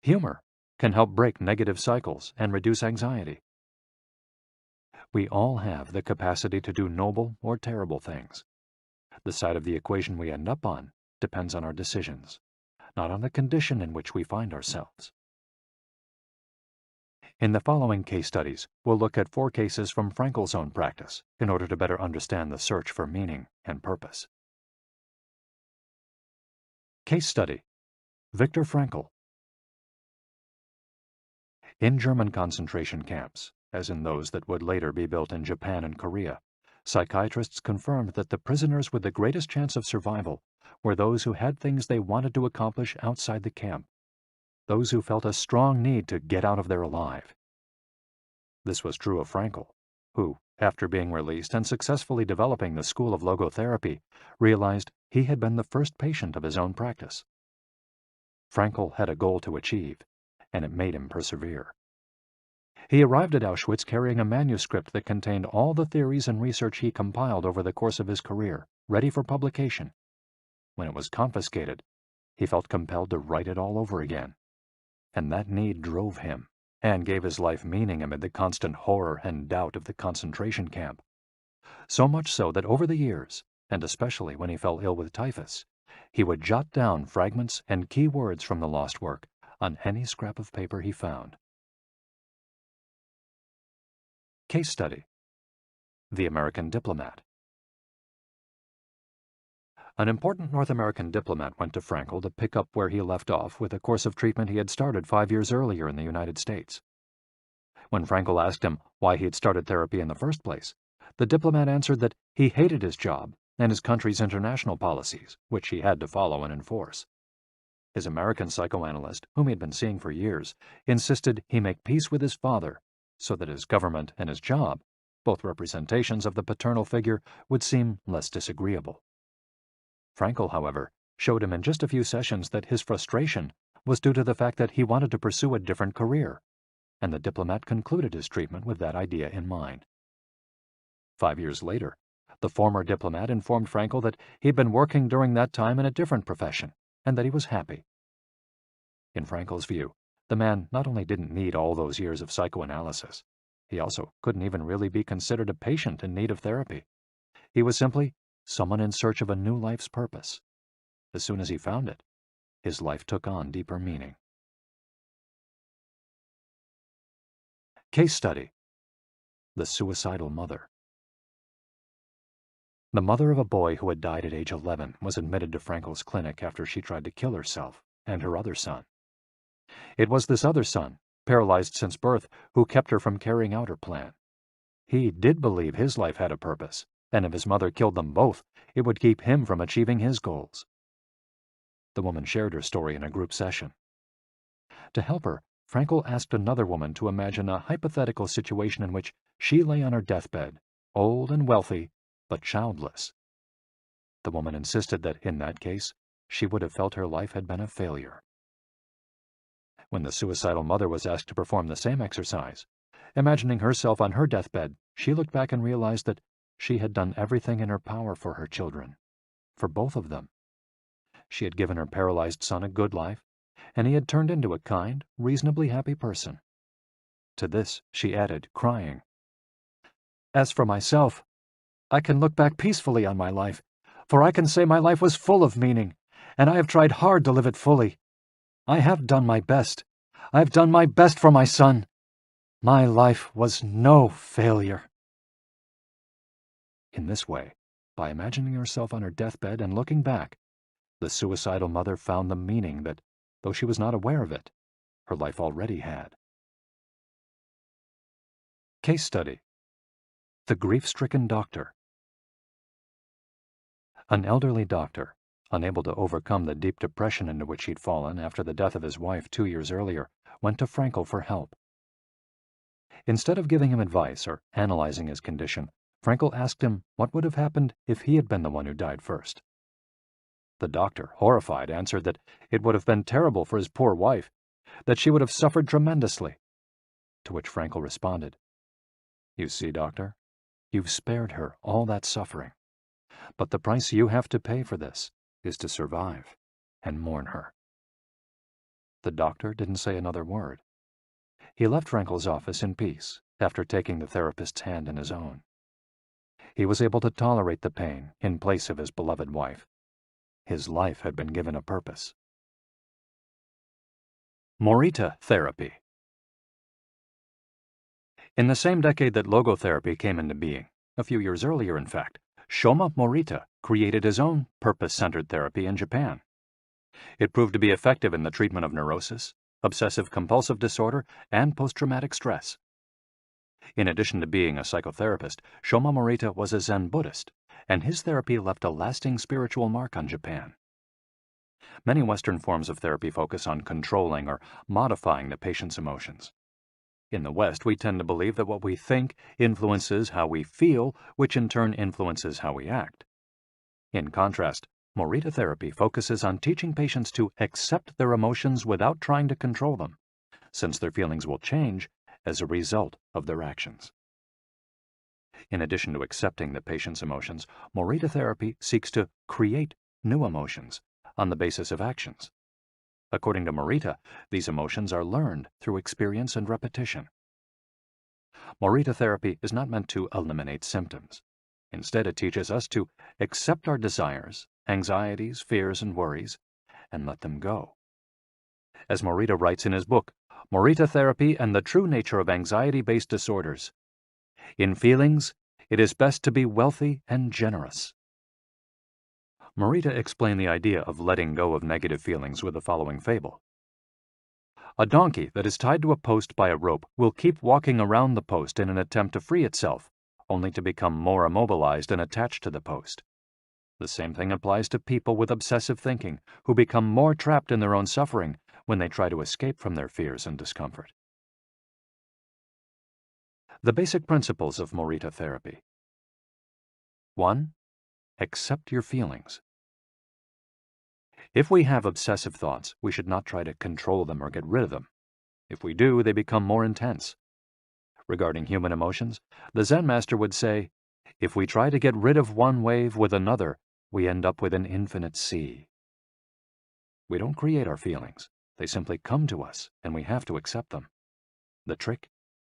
Humor can help break negative cycles and reduce anxiety. We all have the capacity to do noble or terrible things. The side of the equation we end up on depends on our decisions, not on the condition in which we find ourselves. In the following case studies, we'll look at 4 cases from Frankl's own practice in order to better understand the search for meaning and purpose. Case study: Viktor Frankl. In German concentration camps, as in those that would later be built in Japan and Korea, psychiatrists confirmed that the prisoners with the greatest chance of survival were those who had things they wanted to accomplish outside the camp, those who felt a strong need to get out of there alive. This was true of Frankl, who, after being released and successfully developing the school of logotherapy, realized he had been the first patient of his own practice. Frankl had a goal to achieve, and it made him persevere. He arrived at Auschwitz carrying a manuscript that contained all the theories and research he compiled over the course of his career, ready for publication. When it was confiscated, he felt compelled to write it all over again. And that need drove him, and gave his life meaning amid the constant horror and doubt of the concentration camp. So much so that over the years, and especially when he fell ill with typhus, he would jot down fragments and key words from the lost work on any scrap of paper he found. Case study: The American Diplomat. An important North American diplomat went to Frankl to pick up where he left off with a course of treatment he had started 5 years earlier in the United States. When Frankl asked him why he had started therapy in the first place, the diplomat answered that he hated his job and his country's international policies, which he had to follow and enforce. His American psychoanalyst, whom he had been seeing for years, insisted he make peace with his father so that his government and his job, both representations of the paternal figure, would seem less disagreeable. Frankl, however, showed him in just a few sessions that his frustration was due to the fact that he wanted to pursue a different career, and the diplomat concluded his treatment with that idea in mind. 5 years later, the former diplomat informed Frankl that he had been working during that time in a different profession, and that he was happy. In Frankl's view, the man not only didn't need all those years of psychoanalysis, he also couldn't even really be considered a patient in need of therapy. He was simply someone in search of a new life's purpose. As soon as he found it, his life took on deeper meaning. Case study: The Suicidal Mother. The mother of a boy who had died at age 11 was admitted to Frankl's clinic after she tried to kill herself and her other son. It was this other son, paralyzed since birth, who kept her from carrying out her plan. He did believe his life had a purpose, and if his mother killed them both, it would keep him from achieving his goals. The woman shared her story in a group session. To help her, Frankl asked another woman to imagine a hypothetical situation in which she lay on her deathbed, old and wealthy, but childless. The woman insisted that, in that case, she would have felt her life had been a failure. When the suicidal mother was asked to perform the same exercise, imagining herself on her deathbed, she looked back and realized that she had done everything in her power for her children, for both of them. She had given her paralyzed son a good life, and he had turned into a kind, reasonably happy person. To this she added, crying, "As for myself, I can look back peacefully on my life, for I can say my life was full of meaning, and I have tried hard to live it fully. I have done my best. I have done my best for my son. My life was no failure." In this way, by imagining herself on her deathbed and looking back, the suicidal mother found the meaning that, though she was not aware of it, her life already had. Case study: The grief-stricken doctor. An elderly doctor, unable to overcome the deep depression into which he'd fallen after the death of his wife 2 years earlier, went to Frankel for help. Instead of giving him advice or analyzing his condition, Frankel asked him what would have happened if he had been the one who died first. The doctor, horrified, answered that it would have been terrible for his poor wife, that she would have suffered tremendously. To which Frankel responded, "You see, doctor, you've spared her all that suffering, but the price you have to pay for this is to survive and mourn her." The doctor didn't say another word. He left Frankel's office in peace after taking the therapist's hand in his own. He was able to tolerate the pain in place of his beloved wife. His life had been given a purpose. Morita therapy. In the same decade that logotherapy came into being, a few years earlier in fact, Shoma Morita created his own purpose-centered therapy in Japan. It proved to be effective in the treatment of neurosis, obsessive-compulsive disorder, and post-traumatic stress. In addition to being a psychotherapist, Shoma Morita was a Zen Buddhist, and his therapy left a lasting spiritual mark on Japan. Many Western forms of therapy focus on controlling or modifying the patient's emotions. In the West, we tend to believe that what we think influences how we feel, which in turn influences how we act. In contrast, Morita therapy focuses on teaching patients to accept their emotions without trying to control them, since their feelings will change as a result of their actions. In addition to accepting the patient's emotions, Morita therapy seeks to create new emotions on the basis of actions. According to Morita, these emotions are learned through experience and repetition. Morita therapy is not meant to eliminate symptoms. Instead, it teaches us to accept our desires, anxieties, fears, and worries, and let them go. As Morita writes in his book, Morita Therapy and the True Nature of Anxiety-Based Disorders, "In feelings, it is best to be wealthy and generous." Morita explained the idea of letting go of negative feelings with the following fable. A donkey that is tied to a post by a rope will keep walking around the post in an attempt to free itself, only to become more immobilized and attached to the post. The same thing applies to people with obsessive thinking, who become more trapped in their own suffering when they try to escape from their fears and discomfort. The basic principles of Morita therapy. 1. Accept your feelings. If we have obsessive thoughts, we should not try to control them or get rid of them. If we do, they become more intense. Regarding human emotions, the Zen master would say, if we try to get rid of one wave with another, we end up with an infinite sea. We don't create our feelings. They simply come to us, and we have to accept them. The trick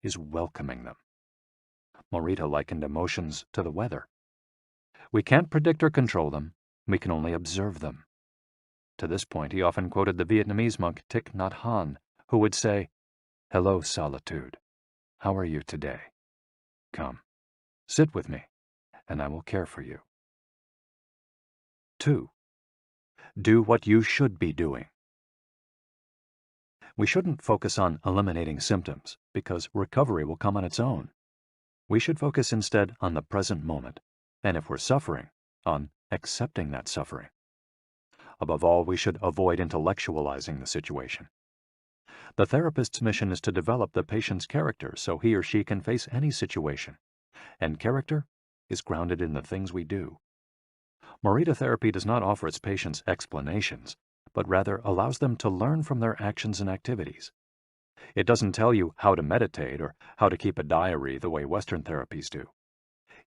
is welcoming them. Morita likened emotions to the weather. We can't predict or control them. We can only observe them. To this point, he often quoted the Vietnamese monk Thich Nhat Hanh, who would say, "Hello, solitude. How are you today? Come, sit with me, and I will care for you." 2. Do what you should be doing. We shouldn't focus on eliminating symptoms, because recovery will come on its own. We should focus instead on the present moment, and if we're suffering, on accepting that suffering. Above all, we should avoid intellectualizing the situation. The therapist's mission is to develop the patient's character so he or she can face any situation, and character is grounded in the things we do. Morita therapy does not offer its patients explanations, but rather allows them to learn from their actions and activities. It doesn't tell you how to meditate or how to keep a diary the way Western therapies do.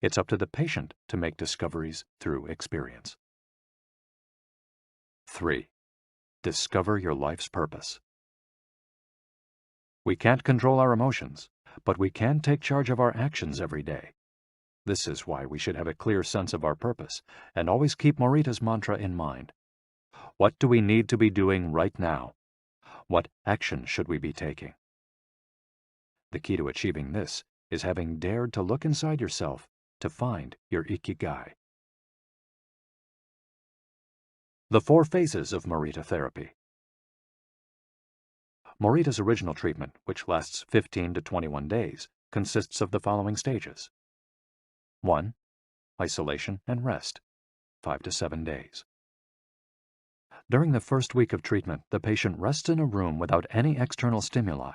It's up to the patient to make discoveries through experience. 3. Discover your life's purpose. We can't control our emotions, but we can take charge of our actions every day. This is why we should have a clear sense of our purpose and always keep Morita's mantra in mind. What do we need to be doing right now? What action should we be taking? The key to achieving this is having dared to look inside yourself to find your Ikigai. The 4 phases of Morita therapy. Morita's original treatment, which lasts 15 to 21 days, consists of the following stages. 1. Isolation and rest, 5 to 7 days. During the first week of treatment, the patient rests in a room without any external stimuli.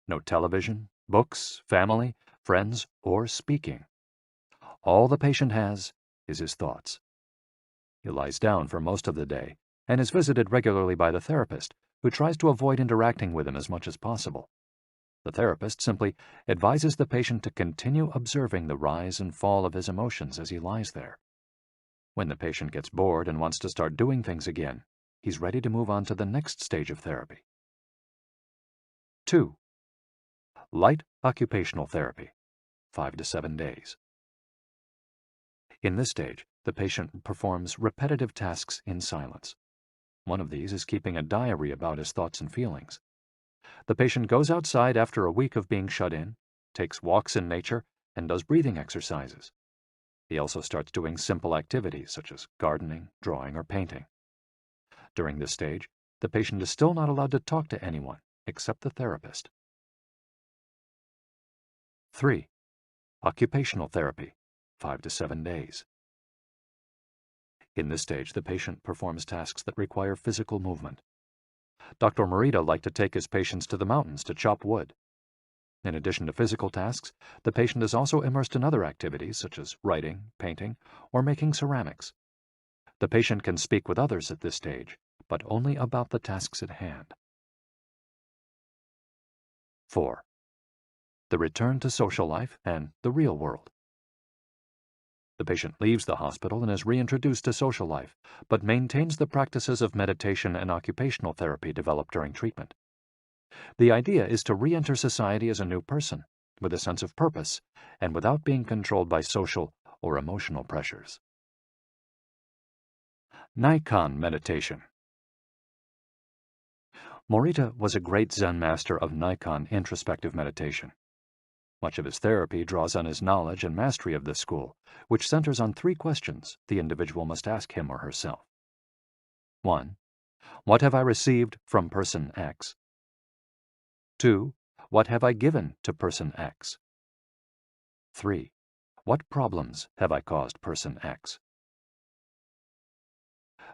No television, books, family, friends, or speaking. All the patient has is his thoughts. He lies down for most of the day and is visited regularly by the therapist, who tries to avoid interacting with him as much as possible. The therapist simply advises the patient to continue observing the rise and fall of his emotions as he lies there. When the patient gets bored and wants to start doing things again, he's ready to move on to the next stage of therapy. 2. Light occupational therapy, 5 to 7 days. In this stage, the patient performs repetitive tasks in silence. One of these is keeping a diary about his thoughts and feelings. The patient goes outside after a week of being shut in, takes walks in nature, and does breathing exercises. He also starts doing simple activities such as gardening, drawing, or painting. During this stage, the patient is still not allowed to talk to anyone except the therapist. 3. Occupational therapy, 5 to 7 days. In this stage, the patient performs tasks that require physical movement. Dr. Morita liked to take his patients to the mountains to chop wood. In addition to physical tasks, the patient is also immersed in other activities such as writing, painting, or making ceramics. The patient can speak with others at this stage, but only about the tasks at hand. 4. The return to social life and the real world. The patient leaves the hospital and is reintroduced to social life, but maintains the practices of meditation and occupational therapy developed during treatment. The idea is to re-enter society as a new person, with a sense of purpose, and without being controlled by social or emotional pressures. Nikon meditation. Morita was a great Zen master of Nikon introspective meditation. Much of his therapy draws on his knowledge and mastery of this school, which centers on 3 questions the individual must ask him or herself. 1. What have I received from person X? 2. What have I given to person X? 3. What problems have I caused person X?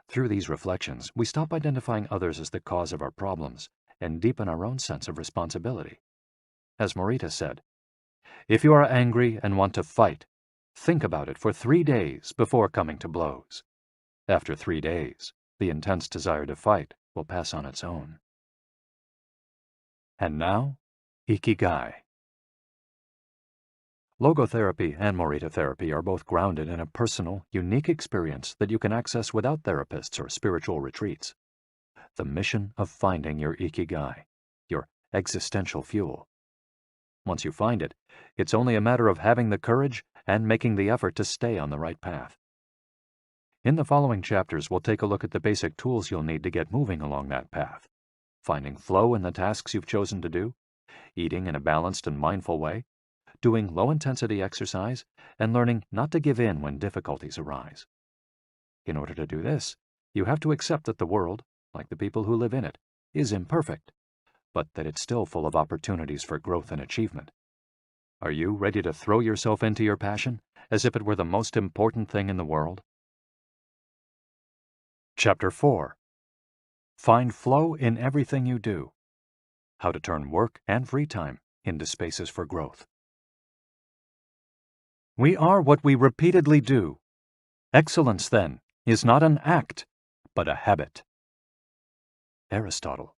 Through these reflections, we stop identifying others as the cause of our problems and deepen our own sense of responsibility. As Morita said, if you are angry and want to fight, think about it for 3 days before coming to blows. After 3 days, the intense desire to fight will pass on its own. And now, Ikigai. Logotherapy and Morita therapy are both grounded in a personal, unique experience that you can access without therapists or spiritual retreats. The mission of finding your Ikigai, your existential fuel. Once you find it, it's only a matter of having the courage and making the effort to stay on the right path. In the following chapters, we'll take a look at the basic tools you'll need to get moving along that path. Finding flow in the tasks you've chosen to do, eating in a balanced and mindful way, doing low-intensity exercise, and learning not to give in when difficulties arise. In order to do this, you have to accept that the world, like the people who live in it, is imperfect, but that it's still full of opportunities for growth and achievement. Are you ready to throw yourself into your passion as if it were the most important thing in the world? Chapter 4. Find flow in everything you do. How to turn work and free time into spaces for growth. We are what we repeatedly do. Excellence, then, is not an act, but a habit. Aristotle.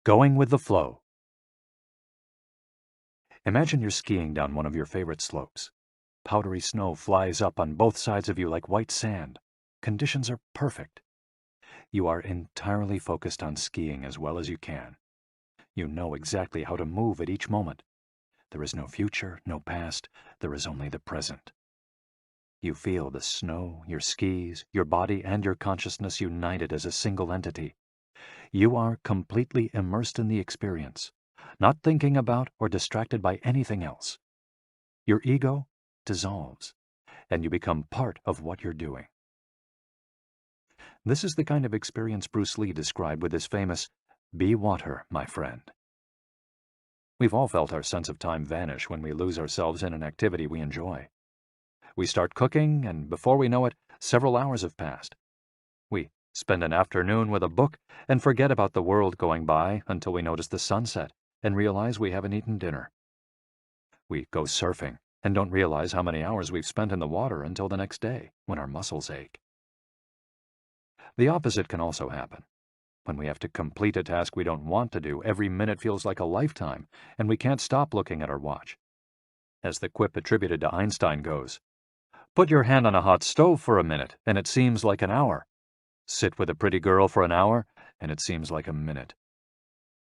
Going with the flow. Imagine you're skiing down one of your favorite slopes. Powdery snow flies up on both sides of you like white sand. Conditions are perfect. You are entirely focused on skiing as well as you can. You know exactly how to move at each moment. There is no future, no past. There is only the present. You feel the snow, your skis, your body, and your consciousness united as a single entity. You are completely immersed in the experience, not thinking about or distracted by anything else. your ego dissolves, and you become part of what you're doing. This is the kind of experience Bruce Lee described with his famous, "Be water, my friend." We've all felt our sense of time vanish when we lose ourselves in an activity we enjoy. We start cooking, and before we know it, several hours have passed. We spend an afternoon with a book and forget about the world going by until we notice the sunset and realize we haven't eaten dinner. We go surfing and don't realize how many hours we've spent in the water until the next day when our muscles ache. The opposite can also happen. When we have to complete a task we don't want to do, every minute feels like a lifetime, and we can't stop looking at our watch. As the quip attributed to Einstein goes, "Put your hand on a hot stove for a minute, and it seems like an hour. Sit with a pretty girl for an hour, and it seems like a minute."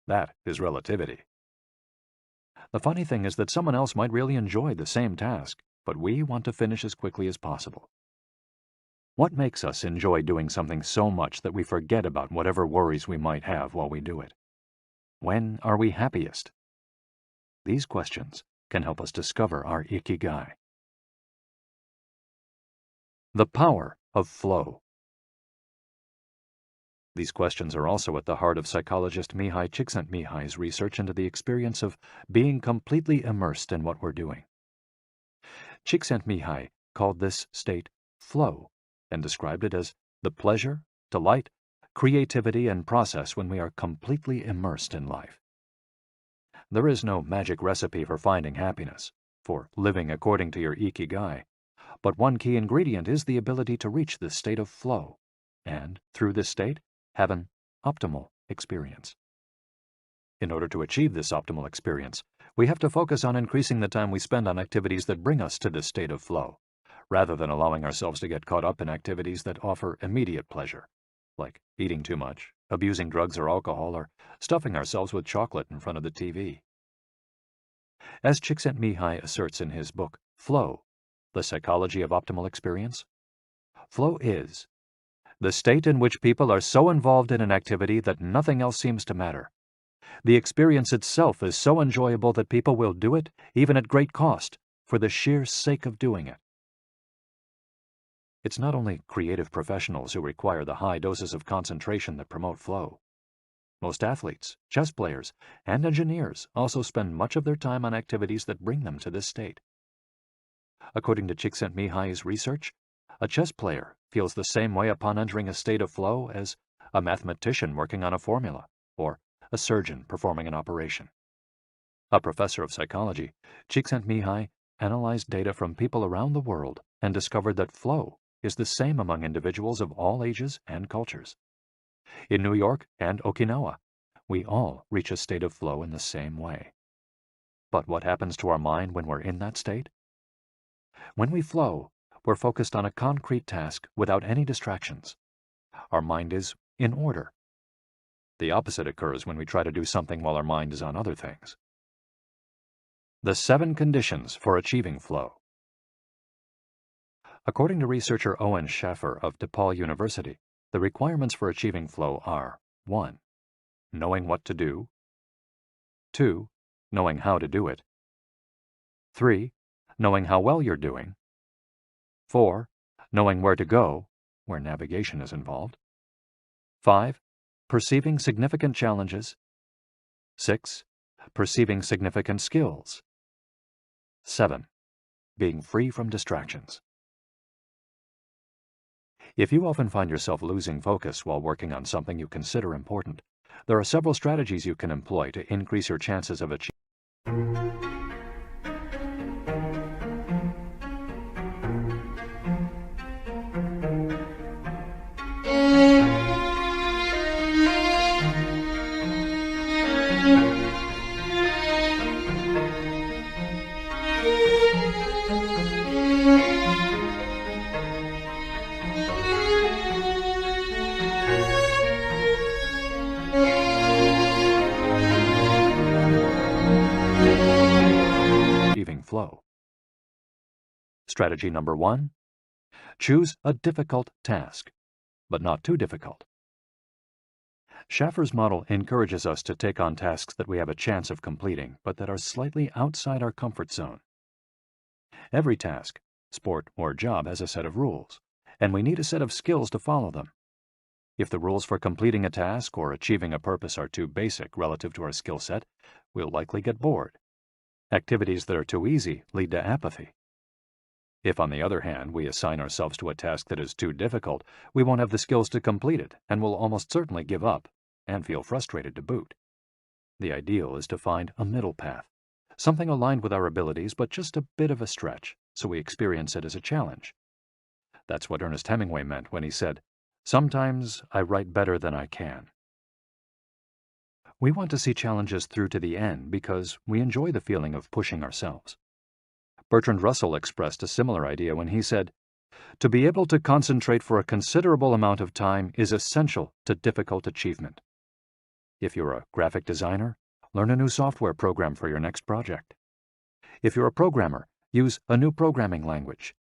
That is relativity. The funny thing is that someone else might really enjoy the same task, but we want to finish as quickly as possible. What makes us enjoy doing something so much that we forget about whatever worries we might have while we do it? When are we happiest? These questions can help us discover our Ikigai. The power of flow. These questions are also at the heart of psychologist Mihai Csikszentmihalyi's research into the experience of being completely immersed in what we're doing. Csikszentmihalyi called this state flow and described it as the pleasure, delight, creativity, and process when we are completely immersed in life. There is no magic recipe for finding happiness, for living according to your Ikigai, but one key ingredient is the ability to reach this state of flow, and, through this state, have an optimal experience. In order to achieve this optimal experience, we have to focus on increasing the time we spend on activities that bring us to this state of flow, rather than allowing ourselves to get caught up in activities that offer immediate pleasure, like eating too much, abusing drugs or alcohol, or stuffing ourselves with chocolate in front of the TV. As Csikszentmihalyi asserts in his book, Flow, The Psychology of Optimal Experience, flow is the state in which people are so involved in an activity that nothing else seems to matter. The experience itself is so enjoyable that people will do it, even at great cost, for the sheer sake of doing it. It's not only creative professionals who require the high doses of concentration that promote flow. Most athletes, chess players, and engineers also spend much of their time on activities that bring them to this state. According to Csikszentmihalyi's research, a chess player feels the same way upon entering a state of flow as a mathematician working on a formula, or a surgeon performing an operation. A professor of psychology, Csikszentmihalyi analyzed data from people around the world and discovered that flow is the same among individuals of all ages and cultures. In New York and Okinawa, we all reach a state of flow in the same way. But what happens to our mind when we're in that state? When we flow, we're focused on a concrete task without any distractions. Our mind is in order. The opposite occurs when we try to do something while our mind is on other things. The 7 conditions for achieving flow. According to researcher Owen Schaffer of DePaul University, the requirements for achieving flow are 1. Knowing what to do. 2. Knowing how to do it. 3. Knowing how well you're doing. 4. Knowing where to go, where navigation is involved. 5. Perceiving significant challenges. 6. Perceiving significant skills. 7. Being free from distractions. If you often find yourself losing focus while working on something you consider important, there are several strategies you can employ to increase your chances of achieving. Flow. Strategy number 1. Choose a difficult task, but not too difficult. Schaffer's model encourages us to take on tasks that we have a chance of completing, but that are slightly outside our comfort zone. Every task, sport, or job has a set of rules, and we need a set of skills to follow them. If the rules for completing a task or achieving a purpose are too basic relative to our skill set, we'll likely get bored. Activities that are too easy lead to apathy. If, on the other hand, we assign ourselves to a task that is too difficult, we won't have the skills to complete it and will almost certainly give up and feel frustrated to boot. The ideal is to find a middle path, something aligned with our abilities but just a bit of a stretch, so we experience it as a challenge. That's what Ernest Hemingway meant when he said, "Sometimes I write better than I can." We want to see challenges through to the end because we enjoy the feeling of pushing ourselves. Bertrand Russell expressed a similar idea when he said, "To be able to concentrate for a considerable amount of time is essential to difficult achievement." If you're a graphic designer, learn a new software program for your next project. If you're a programmer, use a new programming language.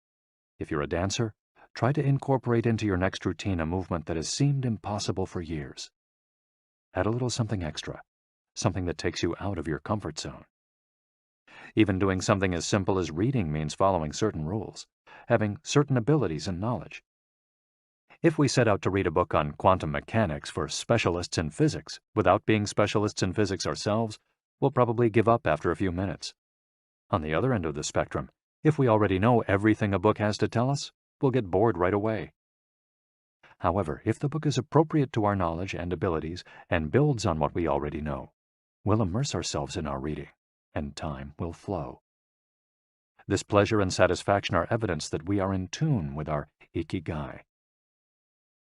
If you're a dancer, try to incorporate into your next routine a movement that has seemed impossible for years. Add a little something extra, something that takes you out of your comfort zone. Even doing something as simple as reading means following certain rules, having certain abilities and knowledge. If we set out to read a book on quantum mechanics for specialists in physics without being specialists in physics ourselves, we'll probably give up after a few minutes. On the other end of the spectrum, if we already know everything a book has to tell us, we'll get bored right away. However, if the book is appropriate to our knowledge and abilities and builds on what we already know, we'll immerse ourselves in our reading, and time will flow. This pleasure and satisfaction are evidence that we are in tune with our Ikigai.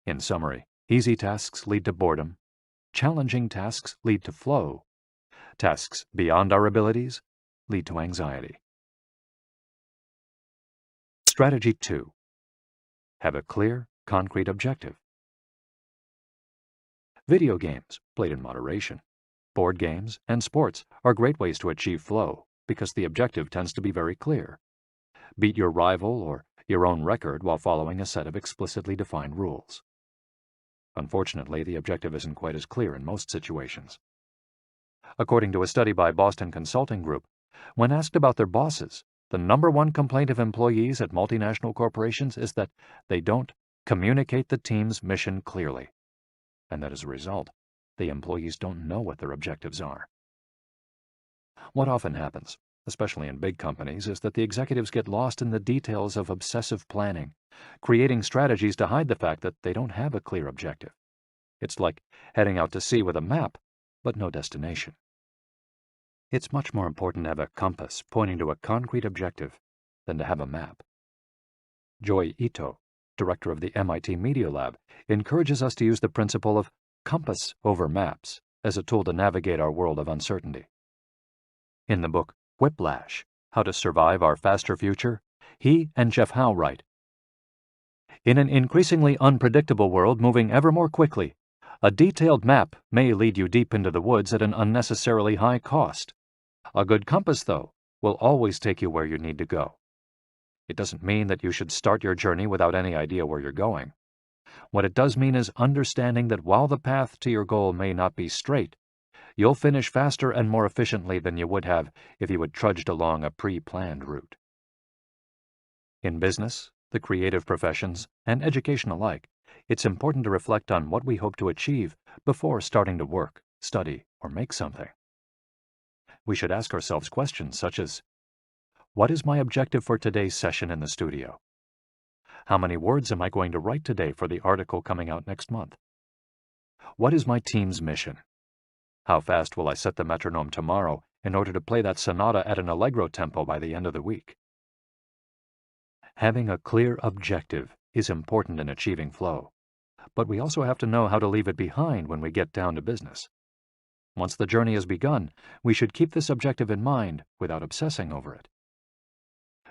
In summary, easy tasks lead to boredom, challenging tasks lead to flow, tasks beyond our abilities lead to anxiety. Strategy 2. Have a clear, concrete objective. Video games, played in moderation, board games, and sports are great ways to achieve flow because the objective tends to be very clear. Beat your rival or your own record while following a set of explicitly defined rules. Unfortunately, the objective isn't quite as clear in most situations. According to a study by Boston Consulting Group, when asked about their bosses, the #1 complaint of employees at multinational corporations is that they don't communicate the team's mission clearly, and that as a result, the employees don't know what their objectives are. What often happens, especially in big companies, is that the executives get lost in the details of obsessive planning, creating strategies to hide the fact that they don't have a clear objective. It's like heading out to sea with a map, but no destination. It's much more important to have a compass pointing to a concrete objective than to have a map. Joy Ito, director of the MIT Media Lab, encourages us to use the principle of compass over maps as a tool to navigate our world of uncertainty. In the book Whiplash, How to Survive Our Faster Future, he and Jeff Howe write, "In an increasingly unpredictable world moving ever more quickly, a detailed map may lead you deep into the woods at an unnecessarily high cost. A good compass, though, will always take you where you need to go. It doesn't mean that you should start your journey without any idea where you're going. What it does mean is understanding that while the path to your goal may not be straight, you'll finish faster and more efficiently than you would have if you had trudged along a pre-planned route." In business, the creative professions, and education alike, it's important to reflect on what we hope to achieve before starting to work, study, or make something. We should ask ourselves questions such as, what is my objective for today's session in the studio? How many words am I going to write today for the article coming out next month? What is my team's mission? How fast will I set the metronome tomorrow in order to play that sonata at an allegro tempo by the end of the week? Having a clear objective is important in achieving flow, but we also have to know how to leave it behind when we get down to business. Once the journey has begun, we should keep this objective in mind without obsessing over it.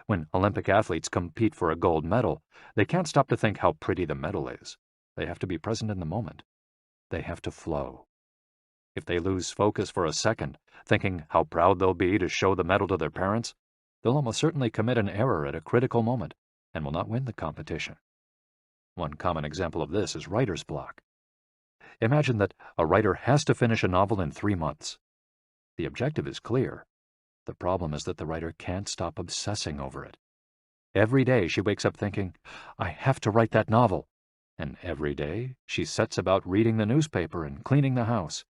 When Olympic athletes compete for a gold medal, they can't stop to think how pretty the medal is. They have to be present in the moment. They have to flow. If they lose focus for a second, thinking how proud they'll be to show the medal to their parents, they'll almost certainly commit an error at a critical moment and will not win the competition. One common example of this is writer's block. Imagine that a writer has to finish a novel in 3 months. The objective is clear. The problem is that the writer can't stop obsessing over it. Every day she wakes up thinking, I have to write that novel. And every day she sets about reading the newspaper and cleaning the house.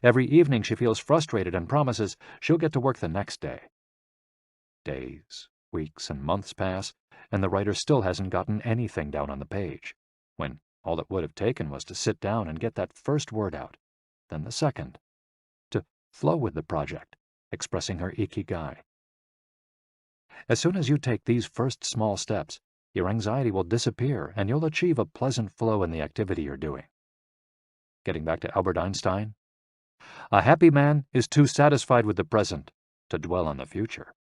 Every evening she feels frustrated and promises she'll get to work the next day. Days, weeks, and months pass, and the writer still hasn't gotten anything down on the page, when all it would have taken was to sit down and get that first word out, then the second, to flow with the project, expressing her Ikigai. As soon as you take these first small steps, your anxiety will disappear and you'll achieve a pleasant flow in the activity you're doing. Getting back to Albert Einstein, a happy man is too satisfied with the present to dwell on the future.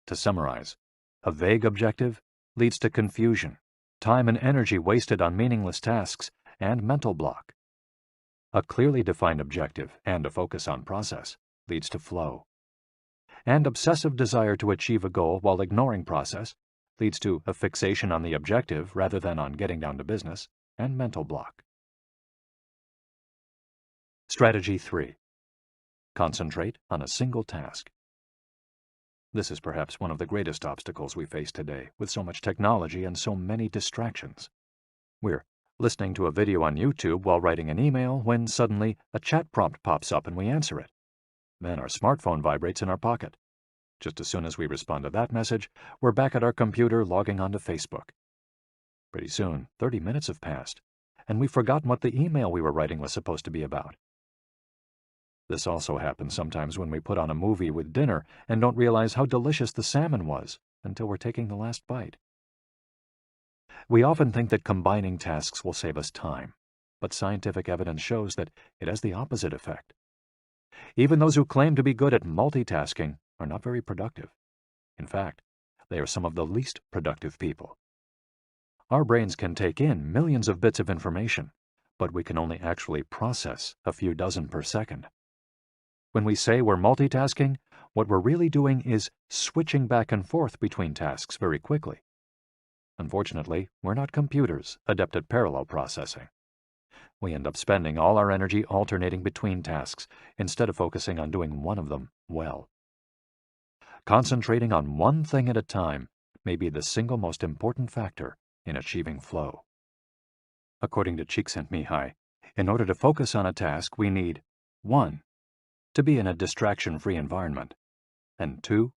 To summarize, a vague objective leads to confusion, time and energy wasted on meaningless tasks, and mental block. A clearly defined objective and a focus on process leads to flow. And obsessive desire to achieve a goal while ignoring process leads to a fixation on the objective rather than on getting down to business, and mental block. Strategy 3. Concentrate on a single task. This is perhaps one of the greatest obstacles we face today, with so much technology and so many distractions. We're listening to a video on YouTube while writing an email when suddenly a chat prompt pops up and we answer it. Then our smartphone vibrates in our pocket. Just as soon as we respond to that message, we're back at our computer logging onto Facebook. Pretty soon, 30 minutes have passed, and we've forgotten what the email we were writing was supposed to be about. This also happens sometimes when we put on a movie with dinner and don't realize how delicious the salmon was until we're taking the last bite. We often think that combining tasks will save us time, but scientific evidence shows that it has the opposite effect. Even those who claim to be good at multitasking are not very productive. In fact, they are some of the least productive people. Our brains can take in millions of bits of information, but we can only actually process a few dozen per second. When we say we're multitasking, what we're really doing is switching back and forth between tasks very quickly. Unfortunately, we're not computers adept at parallel processing. We end up spending all our energy alternating between tasks instead of focusing on doing one of them well. Concentrating on one thing at a time may be the single most important factor in achieving flow. According to Csikszentmihalyi, in order to focus on a task, we need 1. To be in a distraction-free environment, and 2.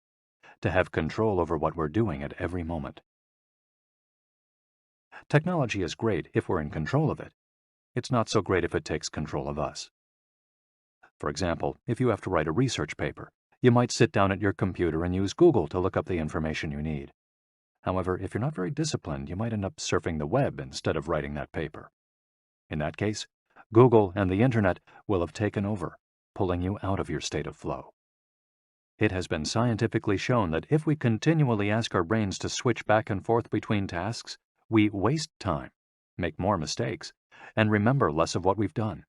To have control over what we're doing at every moment. Technology is great if we're in control of it. It's not so great if it takes control of us. For example, if you have to write a research paper, you might sit down at your computer and use Google to look up the information you need. However, if you're not very disciplined, you might end up surfing the web instead of writing that paper. In that case, Google and the Internet will have taken over, pulling you out of your state of flow. It has been scientifically shown that if we continually ask our brains to switch back and forth between tasks, we waste time, make more mistakes, and remember less of what we've done.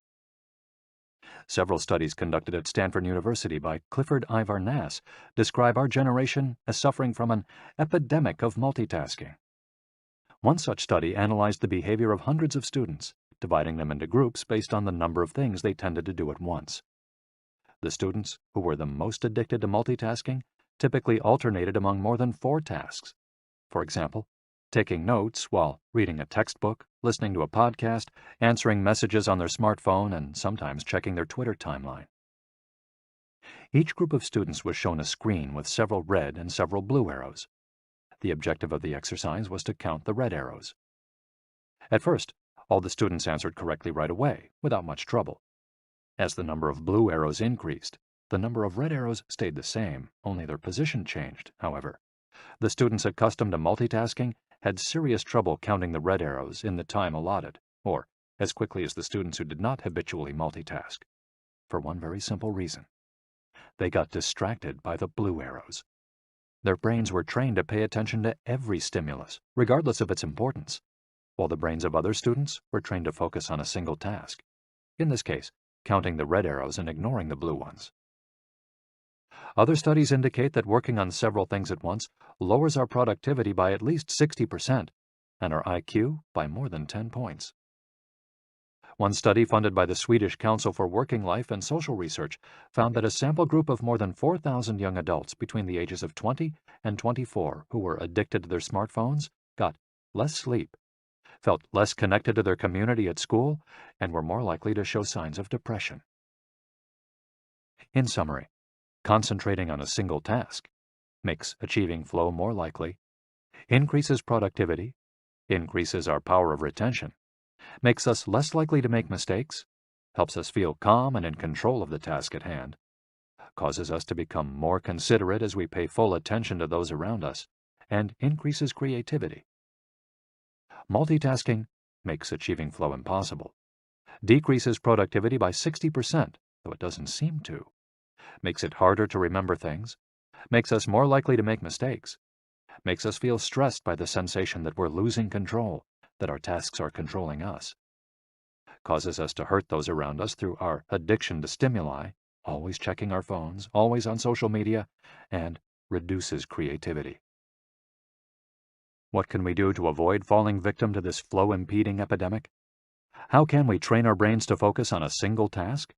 Several studies conducted at Stanford University by Clifford Ivar Nass describe our generation as suffering from an epidemic of multitasking. One such study analyzed the behavior of hundreds of students, dividing them into groups based on the number of things they tended to do at once. The students who were the most addicted to multitasking typically alternated among more than 4 tasks. For example, taking notes while reading a textbook, listening to a podcast, answering messages on their smartphone, and sometimes checking their Twitter timeline. Each group of students was shown a screen with several red and several blue arrows. The objective of the exercise was to count the red arrows. At first, all the students answered correctly right away, without much trouble. As the number of blue arrows increased, the number of red arrows stayed the same, only their position changed, however. The students accustomed to multitasking had serious trouble counting the red arrows in the time allotted, or as quickly as the students who did not habitually multitask, for one very simple reason. They got distracted by the blue arrows. Their brains were trained to pay attention to every stimulus, regardless of its importance, while the brains of other students were trained to focus on a single task, in this case, counting the red arrows and ignoring the blue ones. Other studies indicate that working on several things at once lowers our productivity by at least 60% and our IQ by more than 10 points. One study funded by the Swedish Council for Working Life and Social Research found that a sample group of more than 4,000 young adults between the ages of 20 and 24 who were addicted to their smartphones got less sleep, felt less connected to their community at school, and were more likely to show signs of depression. In summary, concentrating on a single task makes achieving flow more likely, increases productivity, increases our power of retention, makes us less likely to make mistakes, helps us feel calm and in control of the task at hand, causes us to become more considerate as we pay full attention to those around us, and increases creativity. Multitasking makes achieving flow impossible, decreases productivity by 60%, though it doesn't seem to, makes it harder to remember things, makes us more likely to make mistakes, makes us feel stressed by the sensation that we're losing control, that our tasks are controlling us, causes us to hurt those around us through our addiction to stimuli, always checking our phones, always on social media, and reduces creativity. What can we do to avoid falling victim to this flow-impeding epidemic? How can we train our brains to focus on a single task?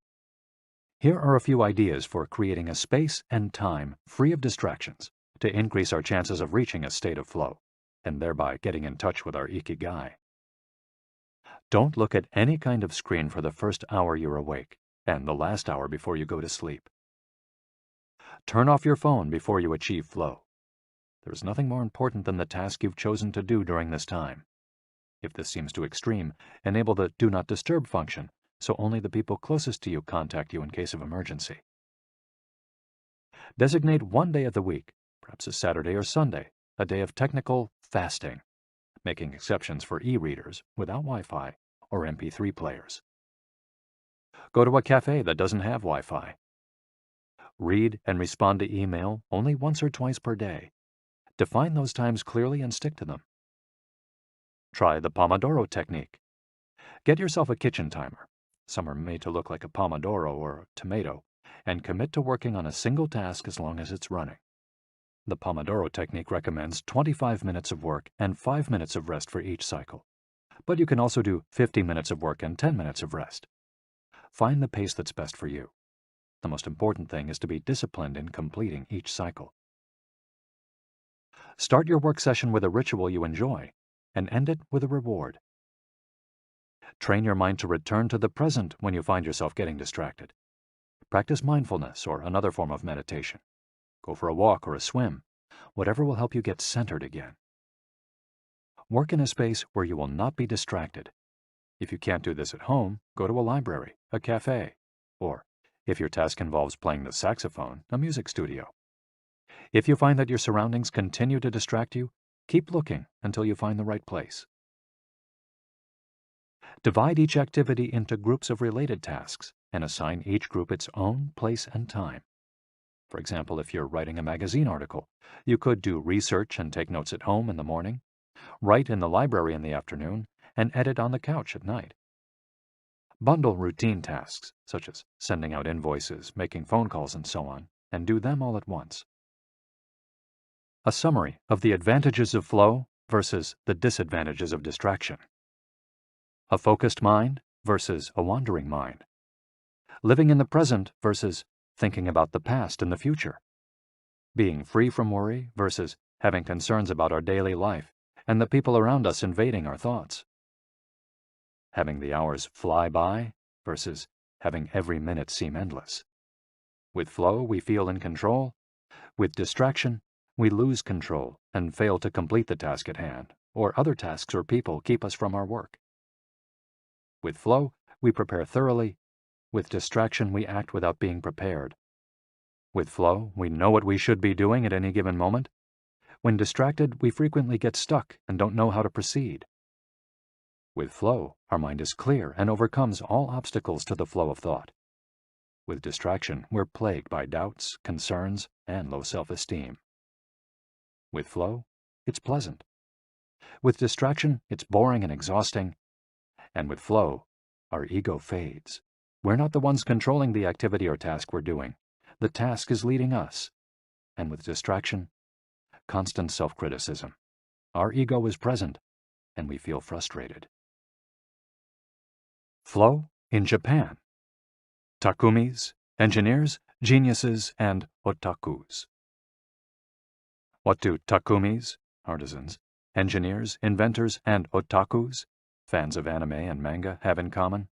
Here are a few ideas for creating a space and time free of distractions to increase our chances of reaching a state of flow, and thereby getting in touch with our Ikigai. Don't look at any kind of screen for the first hour you're awake, and the last hour before you go to sleep. Turn off your phone before you achieve flow. There is nothing more important than the task you've chosen to do during this time. If this seems too extreme, enable the Do Not Disturb function, so only the people closest to you contact you in case of emergency. Designate one day of the week, perhaps a Saturday or Sunday, a day of technical fasting, making exceptions for e-readers without Wi-Fi or MP3 players. Go to a cafe that doesn't have Wi-Fi. Read and respond to email only once or twice per day. Define those times clearly and stick to them. Try the Pomodoro technique. Get yourself a kitchen timer. Some are made to look like a pomodoro or a tomato, and commit to working on a single task as long as it's running. The Pomodoro technique recommends 25 minutes of work and 5 minutes of rest for each cycle, but you can also do 50 minutes of work and 10 minutes of rest. Find the pace that's best for you. The most important thing is to be disciplined in completing each cycle. Start your work session with a ritual you enjoy, and end it with a reward. Train your mind to return to the present when you find yourself getting distracted. Practice mindfulness or another form of meditation. Go for a walk or a swim, whatever will help you get centered again. Work in a space where you will not be distracted. If you can't do this at home, go to a library, a cafe, or, if your task involves playing the saxophone, a music studio. If you find that your surroundings continue to distract you, keep looking until you find the right place. Divide each activity into groups of related tasks and assign each group its own place and time. For example, if you're writing a magazine article, you could do research and take notes at home in the morning, write in the library in the afternoon, and edit on the couch at night. Bundle routine tasks, such as sending out invoices, making phone calls, and so on, and do them all at once. A summary of the advantages of flow versus the disadvantages of distraction. A focused mind versus a wandering mind. Living in the present versus thinking about the past and the future. Being free from worry versus having concerns about our daily life and the people around us invading our thoughts. Having the hours fly by versus having every minute seem endless. With flow, we feel in control. With distraction, we lose control and fail to complete the task at hand, or other tasks or people keep us from our work. With flow, we prepare thoroughly. With distraction, we act without being prepared. With flow, we know what we should be doing at any given moment. When distracted, we frequently get stuck and don't know how to proceed. With flow, our mind is clear and overcomes all obstacles to the flow of thought. With distraction, we're plagued by doubts, concerns, and low self-esteem. With flow, it's pleasant. With distraction, it's boring and exhausting. And with flow, our ego fades. We're not the ones controlling the activity or task we're doing. The task is leading us. And with distraction, constant self-criticism. Our ego is present, and we feel frustrated. Flow in Japan. Takumis, engineers, geniuses, and otakus. What do takumis, artisans, engineers, inventors, and otakus, fans of anime and manga, have in common?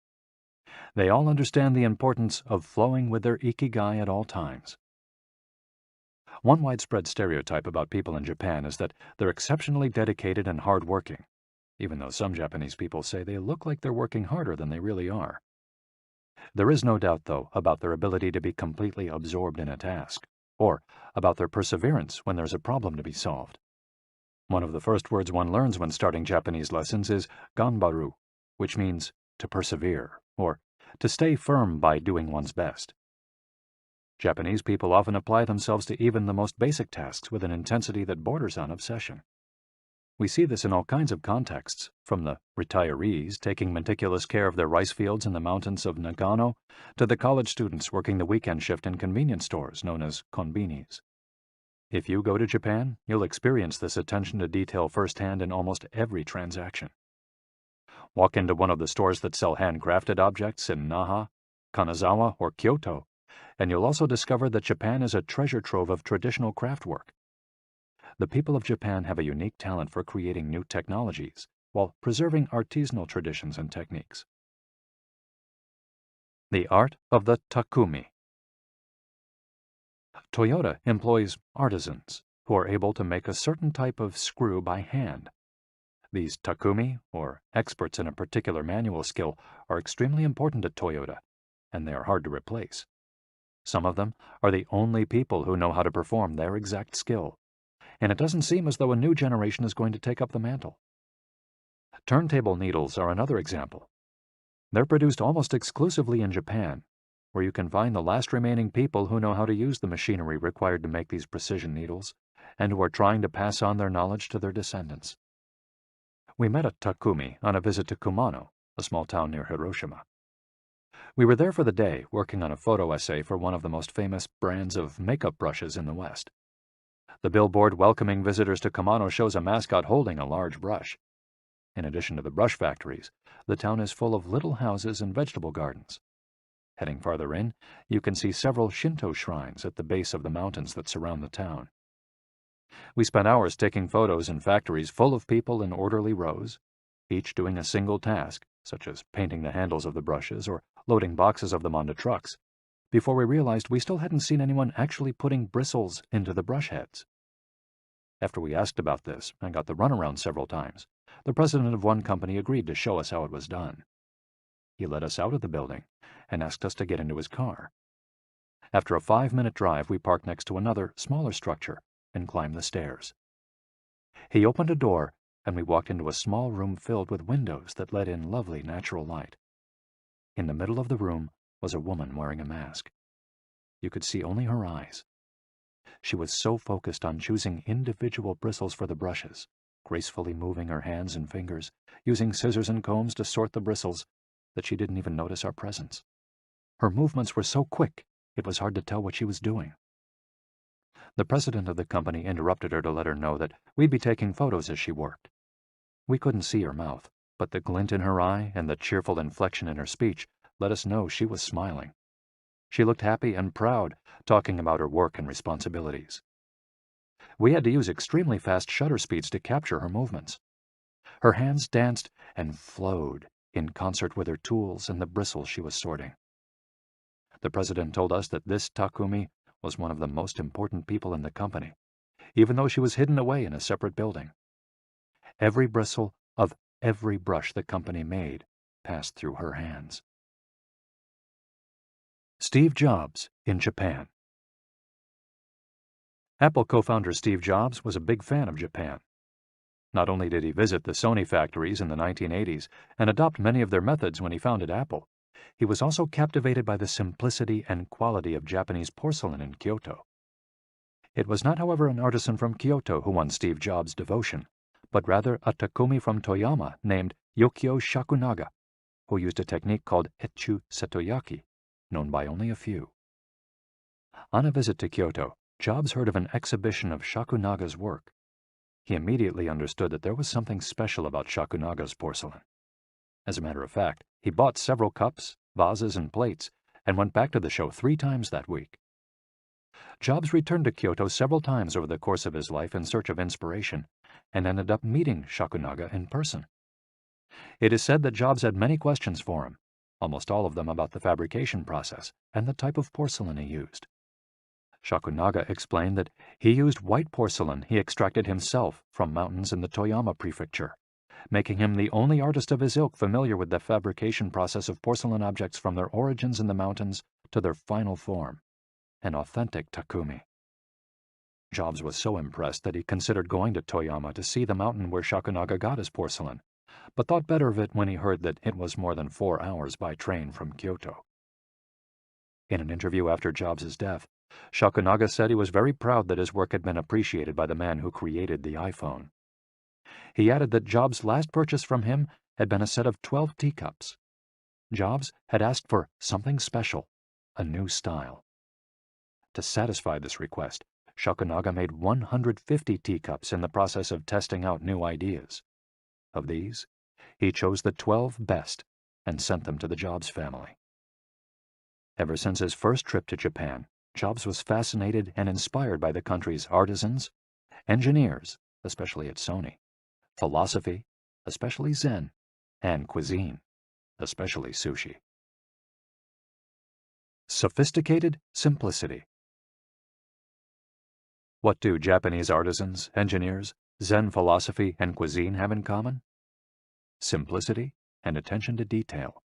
They all understand the importance of flowing with their ikigai at all times. One widespread stereotype about people in Japan is that they're exceptionally dedicated and hardworking, even though some Japanese people say they look like they're working harder than they really are. There is no doubt, though, about their ability to be completely absorbed in a task, or about their perseverance when there's a problem to be solved. One of the first words one learns when starting Japanese lessons is ganbaru, which means to persevere, or to stay firm by doing one's best. Japanese people often apply themselves to even the most basic tasks with an intensity that borders on obsession. We see this in all kinds of contexts, from the retirees taking meticulous care of their rice fields in the mountains of Nagano to the college students working the weekend shift in convenience stores known as konbinis. If you go to Japan, you'll experience this attention to detail firsthand in almost every transaction. Walk into one of the stores that sell handcrafted objects in Naha, Kanazawa, or Kyoto, and you'll also discover that Japan is a treasure trove of traditional craftwork. The people of Japan have a unique talent for creating new technologies while preserving artisanal traditions and techniques. The art of the takumi. Toyota employs artisans who are able to make a certain type of screw by hand. These takumi, or experts in a particular manual skill, are extremely important at Toyota, and they are hard to replace. Some of them are the only people who know how to perform their exact skill, and it doesn't seem as though a new generation is going to take up the mantle. Turntable needles are another example. They're produced almost exclusively in Japan, where you can find the last remaining people who know how to use the machinery required to make these precision needles, and who are trying to pass on their knowledge to their descendants. We met a takumi on a visit to Kumano, a small town near Hiroshima. We were there for the day, working on a photo essay for one of the most famous brands of makeup brushes in the West. The billboard welcoming visitors to Kumano shows a mascot holding a large brush. In addition to the brush factories, the town is full of little houses and vegetable gardens. Heading farther in, you can see several Shinto shrines at the base of the mountains that surround the town. We spent hours taking photos in factories full of people in orderly rows, each doing a single task, such as painting the handles of the brushes or loading boxes of them onto trucks, before we realized we still hadn't seen anyone actually putting bristles into the brush heads. After we asked about this and got the runaround several times, the president of one company agreed to show us how it was done. He led us out of the building and asked us to get into his car. After a 5-minute drive, we parked next to another, smaller structure and climbed the stairs. He opened a door, and we walked into a small room filled with windows that let in lovely natural light. In the middle of the room was a woman wearing a mask. You could see only her eyes. She was so focused on choosing individual bristles for the brushes, gracefully moving her hands and fingers, using scissors and combs to sort the bristles, that she didn't even notice our presence. Her movements were so quick, it was hard to tell what she was doing. The president of the company interrupted her to let her know that we'd be taking photos as she worked. We couldn't see her mouth, but the glint in her eye and the cheerful inflection in her speech let us know she was smiling. She looked happy and proud, talking about her work and responsibilities. We had to use extremely fast shutter speeds to capture her movements. Her hands danced and flowed in concert with her tools and the bristles she was sorting. The president told us that this takumi was one of the most important people in the company, even though she was hidden away in a separate building. Every bristle of every brush the company made passed through her hands. Steve Jobs in Japan. Apple co-founder Steve Jobs was a big fan of Japan. Not only did he visit the Sony factories in the 1980s and adopt many of their methods when he founded Apple, he was also captivated by the simplicity and quality of Japanese porcelain in Kyoto. It was not, however, an artisan from Kyoto who won Steve Jobs' devotion, but rather a takumi from Toyama named Yokio Shakunaga, who used a technique called Etchu Setoyaki, known by only a few. On a visit to Kyoto, Jobs heard of an exhibition of Shakunaga's work. He immediately understood that there was something special about Shakunaga's porcelain. As a matter of fact, he bought several cups, vases, and plates, and went back to the show 3 times that week. Jobs returned to Kyoto several times over the course of his life in search of inspiration, and ended up meeting Shakunaga in person. It is said that Jobs had many questions for him, almost all of them about the fabrication process and the type of porcelain he used. Shakunaga explained that he used white porcelain he extracted himself from mountains in the Toyama prefecture, making him the only artist of his ilk familiar with the fabrication process of porcelain objects from their origins in the mountains to their final form, an authentic takumi. Jobs was so impressed that he considered going to Toyama to see the mountain where Shakunaga got his porcelain, but thought better of it when he heard that it was more than 4 hours by train from Kyoto. In an interview after Jobs' death, Shakunaga said he was very proud that his work had been appreciated by the man who created the iPhone. He added that Jobs' last purchase from him had been a set of 12 teacups. Jobs had asked for something special, a new style. To satisfy this request, Shakunaga made 150 teacups in the process of testing out new ideas. Of these, he chose the 12 best and sent them to the Jobs family. Ever since his first trip to Japan, Jobs was fascinated and inspired by the country's artisans, engineers, especially at Sony, philosophy, especially Zen, and cuisine, especially sushi. Sophisticated simplicity. What do Japanese artisans, engineers, Zen philosophy, and cuisine have in common? Simplicity and attention to detail.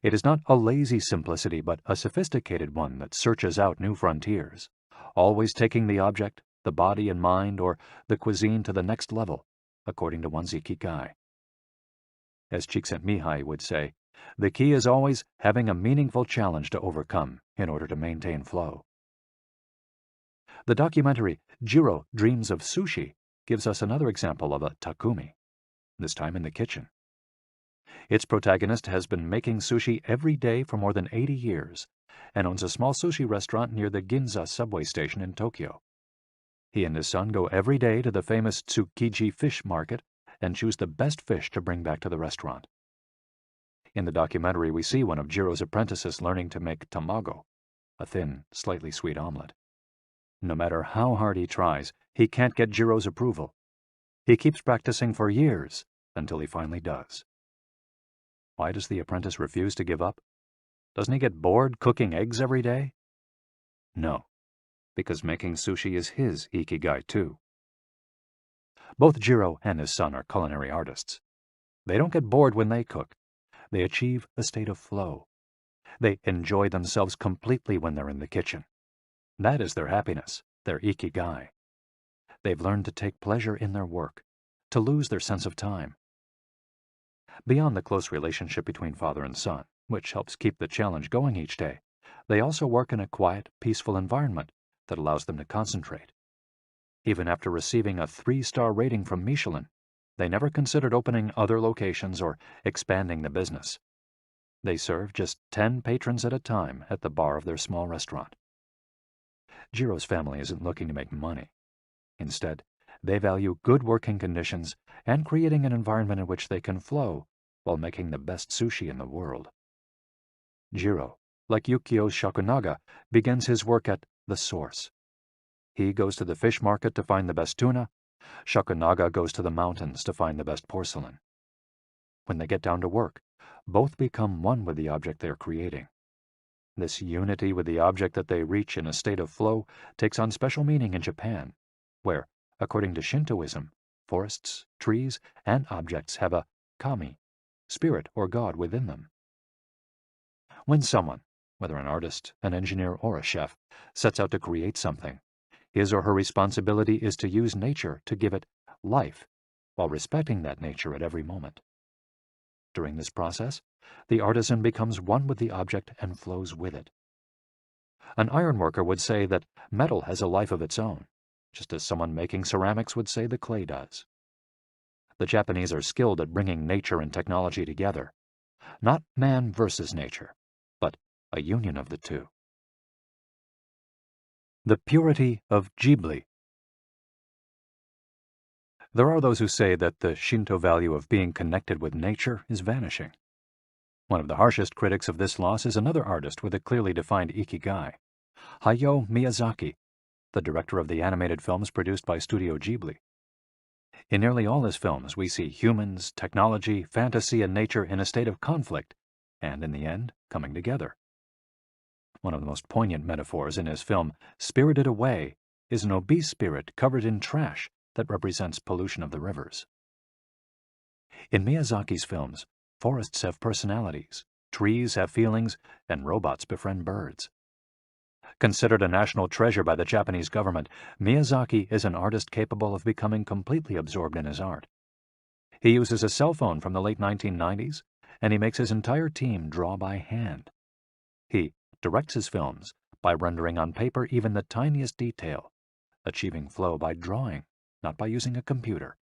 It is not a lazy simplicity, but a sophisticated one that searches out new frontiers, always taking the object, the body and mind, or the cuisine to the next level, according to one's Ikigai. As Csikszentmihalyi would say, the key is always having a meaningful challenge to overcome in order to maintain flow. The documentary Jiro Dreams of Sushi gives us another example of a takumi, this time in the kitchen. Its protagonist has been making sushi every day for more than 80 years and owns a small sushi restaurant near the Ginza subway station in Tokyo. He and his son go every day to the famous Tsukiji fish market and choose the best fish to bring back to the restaurant. In the documentary, we see one of Jiro's apprentices learning to make tamago, a thin, slightly sweet omelet. No matter how hard he tries, he can't get Jiro's approval. He keeps practicing for years until he finally does. Why does the apprentice refuse to give up? Doesn't he get bored cooking eggs every day? No, because making sushi is his Ikigai too. Both Jiro and his son are culinary artists. They don't get bored when they cook. They achieve a state of flow. They enjoy themselves completely when they're in the kitchen. That is their happiness, their Ikigai. They've learned to take pleasure in their work, to lose their sense of time. Beyond the close relationship between father and son, which helps keep the challenge going each day, they also work in a quiet, peaceful environment that allows them to concentrate. Even after receiving a 3-star rating from Michelin, they never considered opening other locations or expanding the business. They serve just 10 patrons at a time at the bar of their small restaurant. Jiro's family isn't looking to make money. Instead, they value good working conditions and creating an environment in which they can flow while making the best sushi in the world. Jiro, like Yukio Shakunaga, begins his work at the source. He goes to the fish market to find the best tuna. Shakunaga goes to the mountains to find the best porcelain. When they get down to work, both become one with the object they're creating. This unity with the object that they reach in a state of flow takes on special meaning in Japan, where, according to Shintoism, forests, trees, and objects have a kami, spirit or god within them. When someone, whether an artist, an engineer, or a chef, sets out to create something, his or her responsibility is to use nature to give it life, while respecting that nature at every moment. During this process, the artisan becomes one with the object and flows with it. An ironworker would say that metal has a life of its own, just as someone making ceramics would say the clay does. The Japanese are skilled at bringing nature and technology together, not man versus nature, but a union of the two. The purity of Ghibli. There are those who say that the Shinto value of being connected with nature is vanishing. One of the harshest critics of this loss is another artist with a clearly defined Ikigai, Hayao Miyazaki, the director of the animated films produced by Studio Ghibli. In nearly all his films, we see humans, technology, fantasy, and nature in a state of conflict, and in the end, coming together. One of the most poignant metaphors in his film, Spirited Away, is an obese spirit covered in trash that represents pollution of the rivers. In Miyazaki's films, forests have personalities, trees have feelings, and robots befriend birds. Considered a national treasure by the Japanese government, Miyazaki is an artist capable of becoming completely absorbed in his art. He uses a cell phone from the late 1990s, and he makes his entire team draw by hand. He directs his films by rendering on paper even the tiniest detail, achieving flow by drawing, not by using a computer.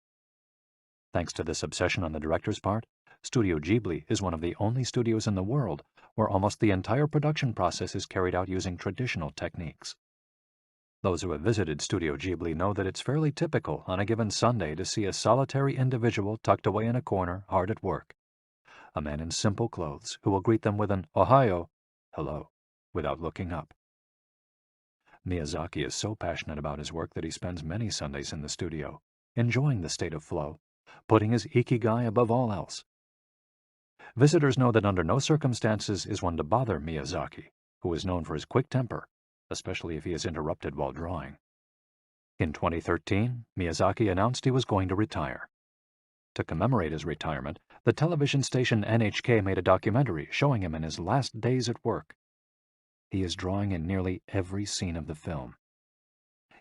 Thanks to this obsession on the director's part, Studio Ghibli is one of the only studios in the world where almost the entire production process is carried out using traditional techniques. Those who have visited Studio Ghibli know that it's fairly typical on a given Sunday to see a solitary individual tucked away in a corner, hard at work. A man in simple clothes who will greet them with an "Ohayo," hello, without looking up. Miyazaki is so passionate about his work that he spends many Sundays in the studio, enjoying the state of flow, putting his Ikigai above all else. Visitors know that under no circumstances is one to bother Miyazaki, who is known for his quick temper, especially if he is interrupted while drawing. In 2013, Miyazaki announced he was going to retire. To commemorate his retirement, the television station NHK made a documentary showing him in his last days at work. He is drawing in nearly every scene of the film.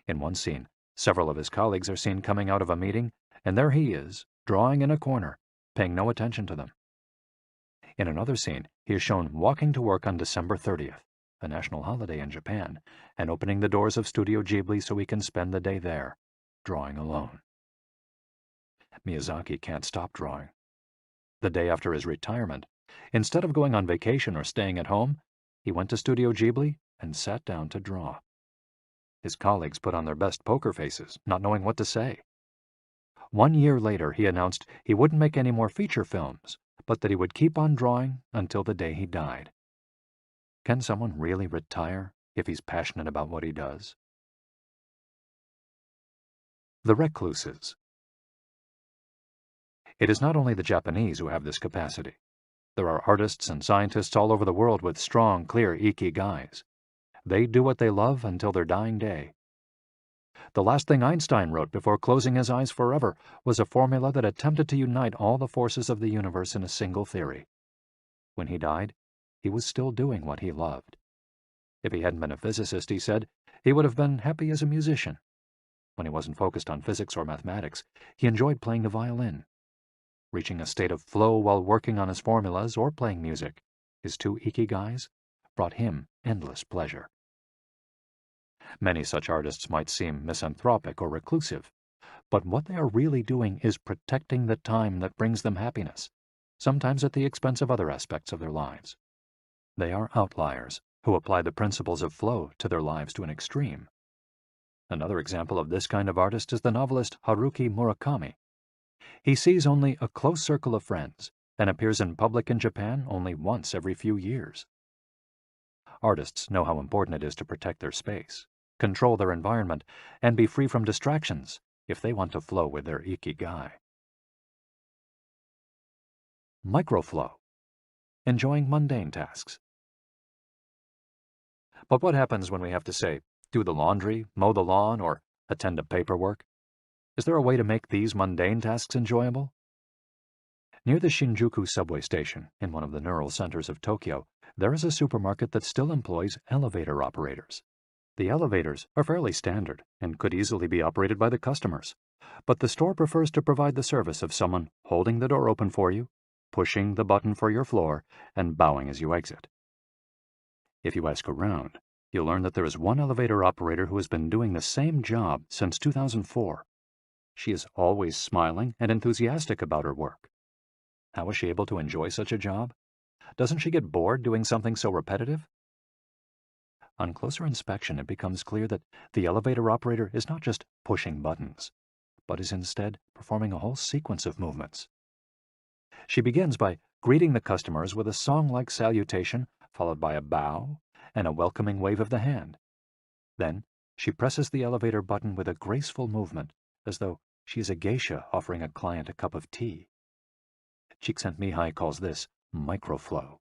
In one scene, several of his colleagues are seen coming out of a meeting, and there he is, drawing in a corner, paying no attention to them. In another scene, he is shown walking to work on December 30th, a national holiday in Japan, and opening the doors of Studio Ghibli so he can spend the day there, drawing alone. Miyazaki can't stop drawing. The day after his retirement, instead of going on vacation or staying at home, he went to Studio Ghibli and sat down to draw. His colleagues put on their best poker faces, not knowing what to say. 1 year later, he announced he wouldn't make any more feature films, but that he would keep on drawing until the day he died. Can someone really retire if he's passionate about what he does? The Recluses. It is not only the Japanese who have this capacity. There are artists and scientists all over the world with strong, clear ikigais. They do what they love until their dying day. The last thing Einstein wrote before closing his eyes forever was a formula that attempted to unite all the forces of the universe in a single theory. When he died, he was still doing what he loved. If he hadn't been a physicist, he said, he would have been happy as a musician. When he wasn't focused on physics or mathematics, he enjoyed playing the violin. Reaching a state of flow while working on his formulas or playing music, his two ikigais, brought him endless pleasure. Many such artists might seem misanthropic or reclusive, but what they are really doing is protecting the time that brings them happiness, sometimes at the expense of other aspects of their lives. They are outliers who apply the principles of flow to their lives to an extreme. Another example of this kind of artist is the novelist Haruki Murakami. He sees only a close circle of friends and appears in public in Japan only once every few years. Artists know how important it is to protect their space, control their environment, and be free from distractions if they want to flow with their ikigai. Microflow. Enjoying mundane tasks. But what happens when we have to, say, do the laundry, mow the lawn, or attend to paperwork? Is there a way to make these mundane tasks enjoyable? Near the Shinjuku subway station, in one of the neural centers of Tokyo, there is a supermarket that still employs elevator operators. The elevators are fairly standard and could easily be operated by the customers, but the store prefers to provide the service of someone holding the door open for you, pushing the button for your floor, and bowing as you exit. If you ask around, you'll learn that there is one elevator operator who has been doing the same job since 2004. She is always smiling and enthusiastic about her work. How is she able to enjoy such a job? Doesn't she get bored doing something so repetitive? On closer inspection, it becomes clear that the elevator operator is not just pushing buttons, but is instead performing a whole sequence of movements. She begins by greeting the customers with a song-like salutation, followed by a bow and a welcoming wave of the hand. Then she presses the elevator button with a graceful movement, as though she is a geisha offering a client a cup of tea. Csikszentmihalyi calls this microflow.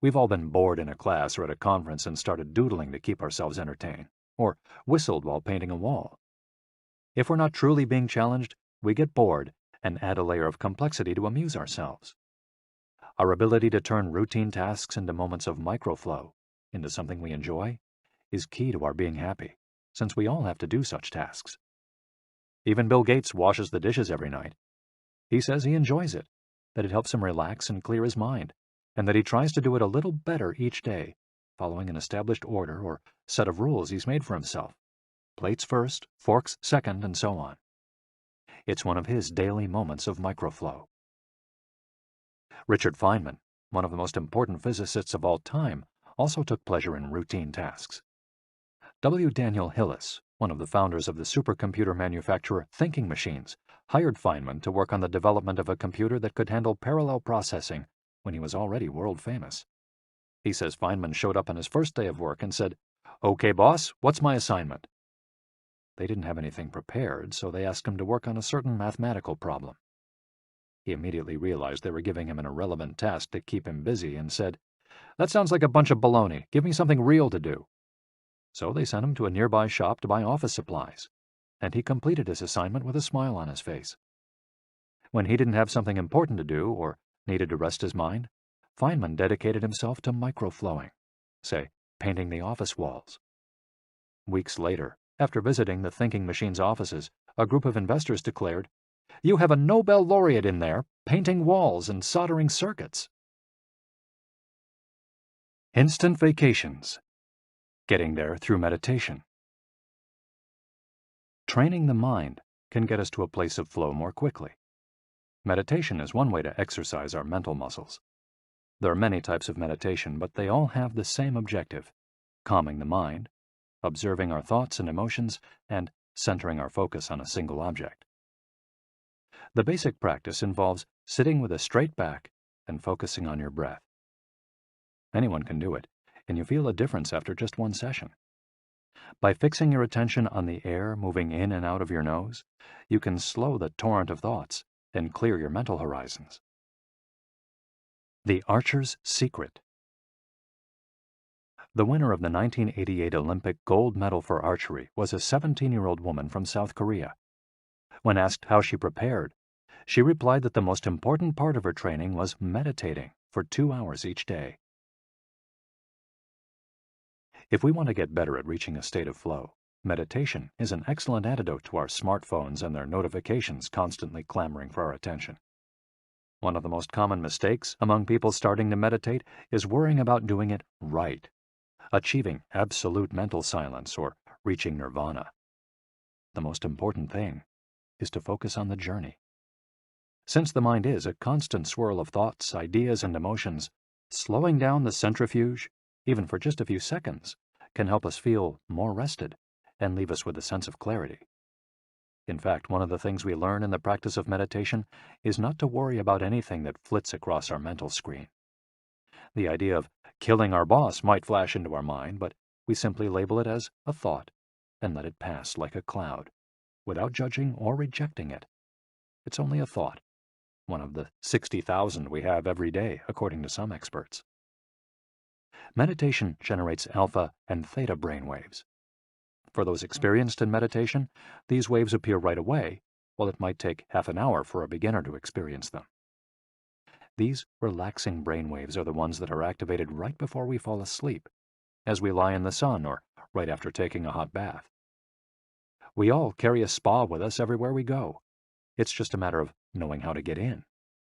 We've all been bored in a class or at a conference and started doodling to keep ourselves entertained, or whistled while painting a wall. If we're not truly being challenged, we get bored and add a layer of complexity to amuse ourselves. Our ability to turn routine tasks into moments of microflow, into something we enjoy, is key to our being happy, since we all have to do such tasks. Even Bill Gates washes the dishes every night. He says he enjoys it, that it helps him relax and clear his mind, and that he tries to do it a little better each day, following an established order or set of rules he's made for himself. Plates first, forks second, and so on. It's one of his daily moments of microflow. Richard Feynman, one of the most important physicists of all time, also took pleasure in routine tasks. W. Daniel Hillis, one of the founders of the supercomputer manufacturer Thinking Machines, hired Feynman to work on the development of a computer that could handle parallel processing when he was already world famous. He says Feynman showed up on his first day of work and said, "Okay, boss, what's my assignment?" They didn't have anything prepared, so they asked him to work on a certain mathematical problem. He immediately realized they were giving him an irrelevant task to keep him busy and said, "That sounds like a bunch of baloney. Give me something real to do." So they sent him to a nearby shop to buy office supplies, and he completed his assignment with a smile on his face. When he didn't have something important to do or needed to rest his mind, Feynman dedicated himself to microflowing, say, painting the office walls. Weeks later, after visiting the Thinking Machines offices, a group of investors declared, "You have a Nobel laureate in there, painting walls and soldering circuits." Instant vacations. Getting there through meditation. Training the mind can get us to a place of flow more quickly. Meditation is one way to exercise our mental muscles. There are many types of meditation, but they all have the same objective: calming the mind, observing our thoughts and emotions, and centering our focus on a single object. The basic practice involves sitting with a straight back and focusing on your breath. Anyone can do it, and you feel a difference after just one session. By fixing your attention on the air moving in and out of your nose, you can slow the torrent of thoughts and clear your mental horizons. The Archer's Secret. The winner of the 1988 Olympic gold medal for archery was a 17-year-old woman from South Korea. When asked how she prepared, she replied that the most important part of her training was meditating for 2 hours each day. If we want to get better at reaching a state of flow, meditation is an excellent antidote to our smartphones and their notifications constantly clamoring for our attention. One of the most common mistakes among people starting to meditate is worrying about doing it right, achieving absolute mental silence or reaching nirvana. The most important thing is to focus on the journey. Since the mind is a constant swirl of thoughts, ideas, and emotions, slowing down the centrifuge, even for just a few seconds, can help us feel more rested and leave us with a sense of clarity. In fact, one of the things we learn in the practice of meditation is not to worry about anything that flits across our mental screen. The idea of killing our boss might flash into our mind, but we simply label it as a thought and let it pass like a cloud, without judging or rejecting it. It's only a thought, one of the 60,000 we have every day, according to some experts. Meditation generates alpha and theta brainwaves. For those experienced in meditation, these waves appear right away, while it might take half an hour for a beginner to experience them. These relaxing brainwaves are the ones that are activated right before we fall asleep, as we lie in the sun or right after taking a hot bath. We all carry a spa with us everywhere we go. It's just a matter of knowing how to get in,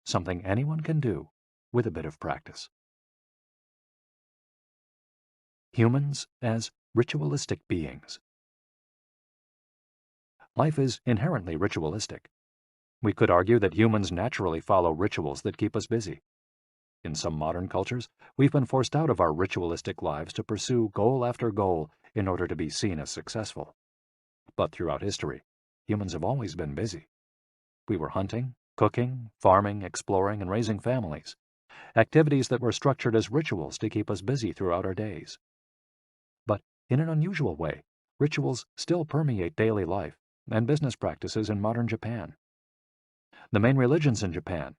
something anyone can do with a bit of practice. Humans as ritualistic beings. Life is inherently ritualistic. We could argue that humans naturally follow rituals that keep us busy. In some modern cultures, we've been forced out of our ritualistic lives to pursue goal after goal in order to be seen as successful. But throughout history, humans have always been busy. We were hunting, cooking, farming, exploring, and raising families, activities that were structured as rituals to keep us busy throughout our days. But In an unusual way, rituals still permeate daily life and business practices in modern Japan. The main religions in Japan,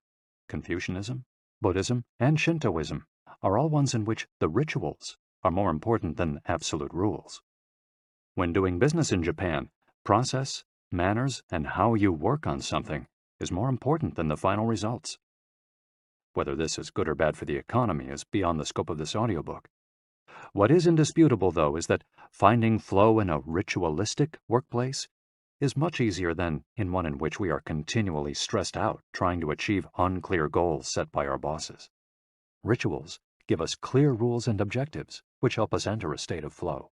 Confucianism, Buddhism, and Shintoism, are all ones in which the rituals are more important than absolute rules. When doing business in Japan, process, manners, and how you work on something is more important than the final results. Whether this is good or bad for the economy is beyond the scope of this audiobook. What is indisputable, though, is that finding flow in a ritualistic workplace is much easier than in one in which we are continually stressed out trying to achieve unclear goals set by our bosses. Rituals give us clear rules and objectives, which help us enter a state of flow.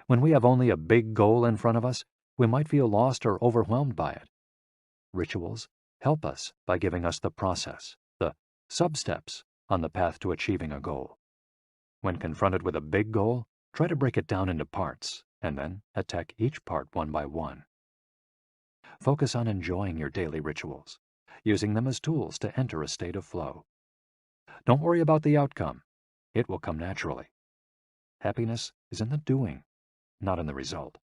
When we have only a big goal in front of us, we might feel lost or overwhelmed by it. Rituals help us by giving us the process, the sub-steps on the path to achieving a goal. When confronted with a big goal, try to break it down into parts, and then attack each part one by one. Focus on enjoying your daily rituals, using them as tools to enter a state of flow. Don't worry about the outcome. It will come naturally. Happiness is in the doing, not in the result.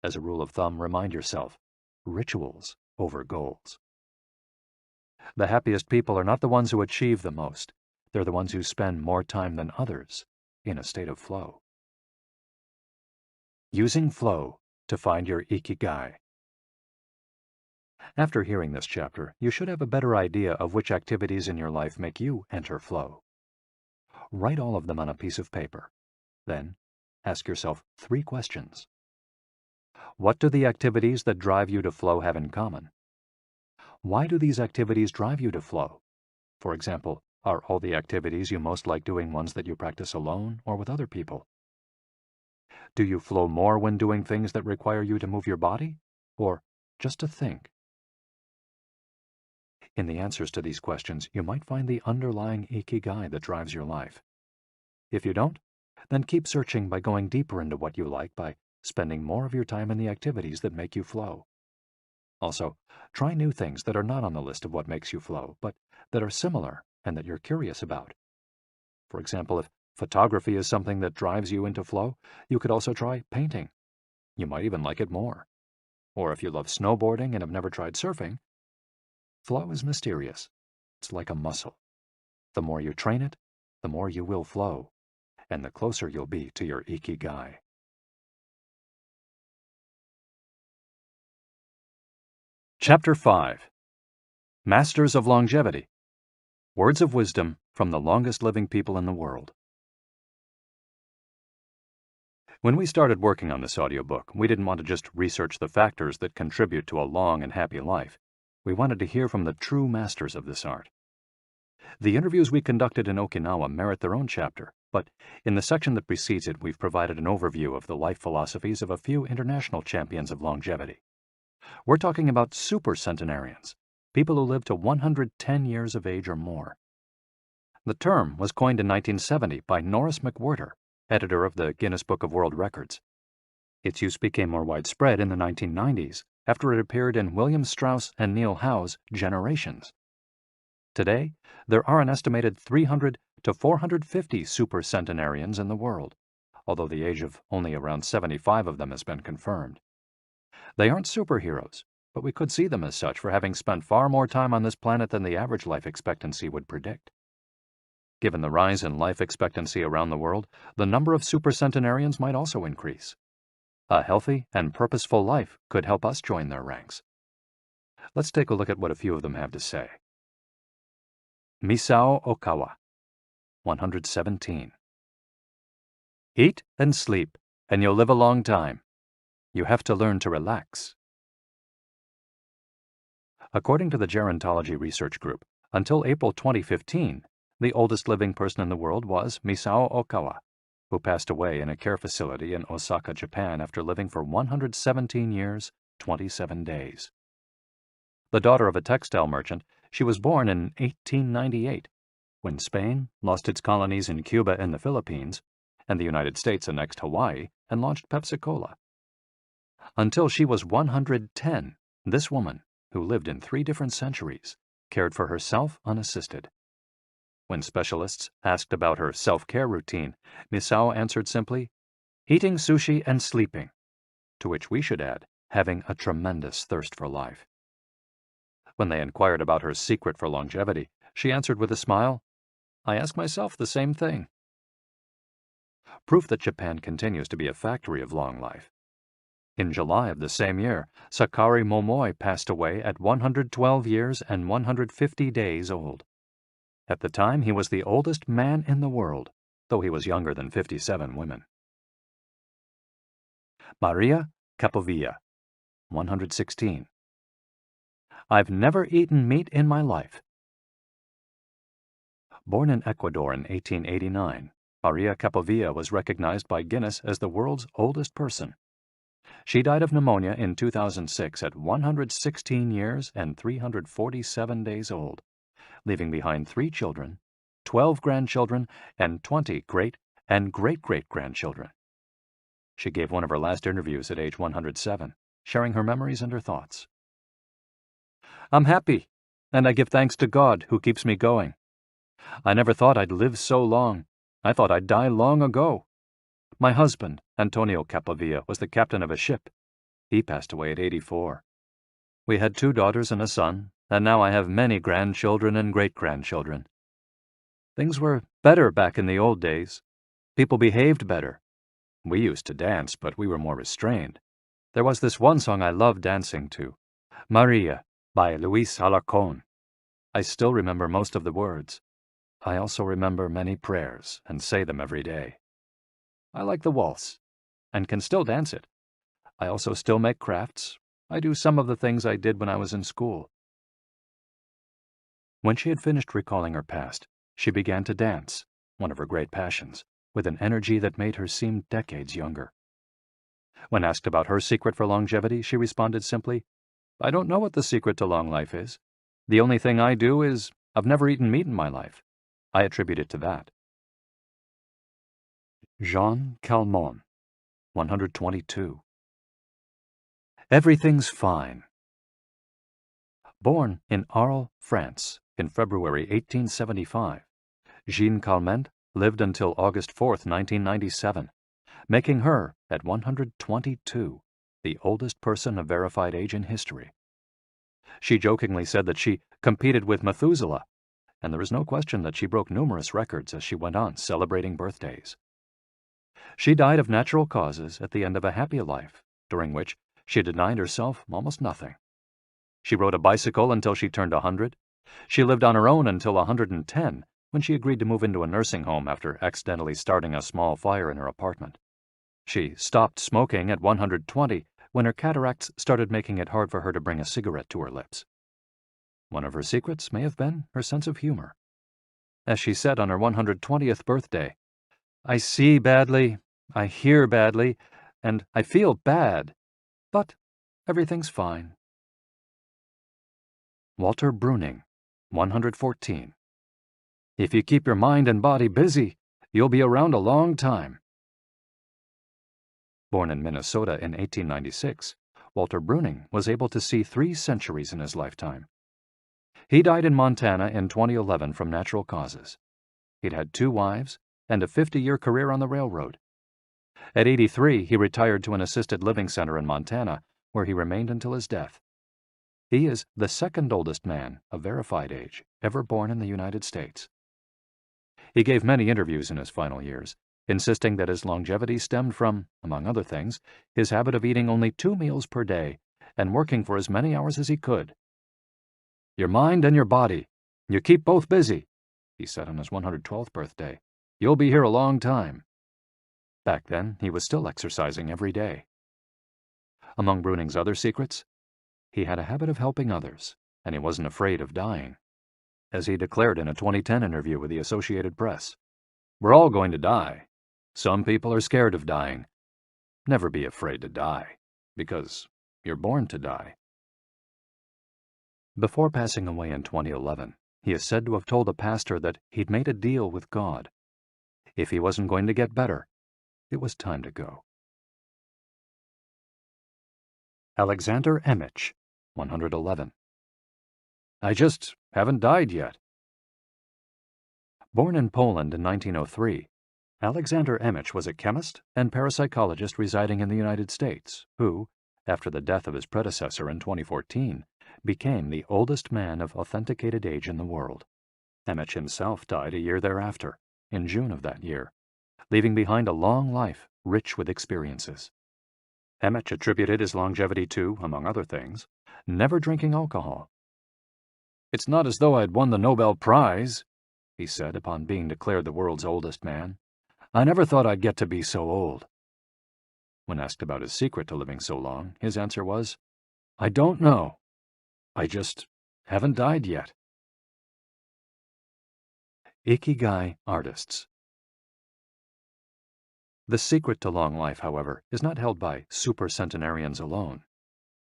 As a rule of thumb, remind yourself, rituals over goals. The happiest people are not the ones who achieve the most. They're the ones who spend more time than others in a state of flow. Using flow to find your Ikigai. After hearing this chapter, you should have a better idea of which activities in your life make you enter flow. Write all of them on a piece of paper. Then, ask yourself 3 questions. What do the activities that drive you to flow have in common? Why do these activities drive you to flow? For example, are all the activities you most like doing ones that you practice alone or with other people? Do you flow more when doing things that require you to move your body, or just to think? In the answers to these questions, you might find the underlying Ikigai that drives your life. If you don't, then keep searching by going deeper into what you like by spending more of your time in the activities that make you flow. Also, try new things that are not on the list of what makes you flow, but that are similar and that you're curious about. For example, if photography is something that drives you into flow, you could also try painting. You might even like it more. Or if you love snowboarding and have never tried surfing, flow is mysterious. It's like a muscle. The more you train it, the more you will flow, and the closer you'll be to your Ikigai. Chapter 5. Masters of Longevity. Words of wisdom from the longest living people in the world. When we started working on this audiobook, we didn't want to just research the factors that contribute to a long and happy life. We wanted to hear from the true masters of this art. The interviews we conducted in Okinawa merit their own chapter, but in the section that precedes it, we've provided an overview of the life philosophies of a few international champions of longevity. We're talking about super centenarians, people who live to 110 years of age or more. The term was coined in 1970 by Norris McWhirter, editor of the Guinness Book of World Records. Its use became more widespread in the 1990s after it appeared in William Strauss and Neil Howe's Generations. Today, there are an estimated 300 to 450 super centenarians in the world, although the age of only around 75 of them has been confirmed. They aren't superheroes, but we could see them as such for having spent far more time on this planet than the average life expectancy would predict. Given the rise in life expectancy around the world, the number of supercentenarians might also increase. A healthy and purposeful life could help us join their ranks. Let's take a look at what a few of them have to say. Misao Okawa, 117. Eat and sleep, and you'll live a long time. You have to learn to relax. According to the Gerontology Research Group, until April 2015, the oldest living person in the world was Misao Okawa, who passed away in a care facility in Osaka, Japan after living for 117 years, 27 days. The daughter of a textile merchant, she was born in 1898, when Spain lost its colonies in Cuba and the Philippines, and the United States annexed Hawaii and launched Pepsi-Cola. Until she was 110, this woman, who lived in 3 different centuries, cared for herself unassisted. When specialists asked about her self-care routine, Misao answered simply, eating sushi and sleeping, to which we should add having a tremendous thirst for life. When they inquired about her secret for longevity, she answered with a smile, "I ask myself the same thing." Proof that Japan continues to be a factory of long life. In July of the same year, Sakari Momoi passed away at 112 years and 150 days old. At the time, he was the oldest man in the world, though he was younger than 57 women. Maria Capovilla, 116. I've never eaten meat in my life. Born in Ecuador in 1889, Maria Capovilla was recognized by Guinness as the world's oldest person. She died of pneumonia in 2006 at 116 years and 347 days old, leaving behind 3 children, 12 grandchildren, and 20 great and great-great-grandchildren. She gave one of her last interviews at age 107, sharing her memories and her thoughts. I'm happy, and I give thanks to God who keeps me going. I never thought I'd live so long. I thought I'd die long ago. My husband, Antonio Capovilla, was the captain of a ship. He passed away at 84. We had 2 daughters and a son, and now I have many grandchildren and great-grandchildren. Things were better back in the old days. People behaved better. We used to dance, but we were more restrained. There was this one song I loved dancing to, Maria, by Luis Alarcón. I still remember most of the words. I also remember many prayers and say them every day. I like the waltz, and can still dance it. I also still make crafts. I do some of the things I did when I was in school. When she had finished recalling her past, she began to dance, one of her great passions, with an energy that made her seem decades younger. When asked about her secret for longevity, she responded simply, I don't know what the secret to long life is. The only thing I do is, I've never eaten meat in my life. I attribute it to that. Jean Calment, 122. Everything's fine. Born in Arles, France, in February 1875, Jean Calment lived until August 4, 1997, making her, at 122, the oldest person of verified age in history. She jokingly said that she competed with Methuselah, and there is no question that she broke numerous records as she went on celebrating birthdays. She died of natural causes at the end of a happy life, during which she denied herself almost nothing. She rode a bicycle until she turned 100. She lived on her own until 110, when she agreed to move into a nursing home after accidentally starting a small fire in her apartment. She stopped smoking at 120 when her cataracts started making it hard for her to bring a cigarette to her lips. One of her secrets may have been her sense of humor. As she said on her 120th birthday, I see badly, I hear badly, and I feel bad, but everything's fine. Walter Bruning, 114. If you keep your mind and body busy, you'll be around a long time. Born in Minnesota in 1896, Walter Bruning was able to see 3 centuries in his lifetime. He died in Montana in 2011 from natural causes. He'd had 2 wives and a 50-year career on the railroad. At 83, he retired to an assisted living center in Montana, where he remained until his death. He is the 2nd oldest man of verified age ever born in the United States. He gave many interviews in his final years, insisting that his longevity stemmed from, among other things, his habit of eating only 2 meals per day and working for as many hours as he could. Your mind and your body, you keep both busy, he said on his 112th birthday. You'll be here a long time. Back then, he was still exercising every day. Among Bruning's other secrets, he had a habit of helping others, and he wasn't afraid of dying. As he declared in a 2010 interview with the Associated Press, we're all going to die. Some people are scared of dying. Never be afraid to die, because you're born to die. Before passing away in 2011, he is said to have told a pastor that he'd made a deal with God. If he wasn't going to get better, it was time to go. Alexander Emich, 111. I just haven't died yet. Born in Poland in 1903, Alexander Emich was a chemist and parapsychologist residing in the United States who, after the death of his predecessor in 2014, became the oldest man of authenticated age in the world. Emich himself died a year thereafter, in June of that year, leaving behind a long life rich with experiences. Emich attributed his longevity to, among other things, never drinking alcohol. "It's not as though I'd won the Nobel Prize," he said upon being declared the world's oldest man. "I never thought I'd get to be so old." When asked about his secret to living so long, his answer was, "I don't know. I just haven't died yet." Ikigai artists. The secret to long life, however, is not held by supercentenarians alone.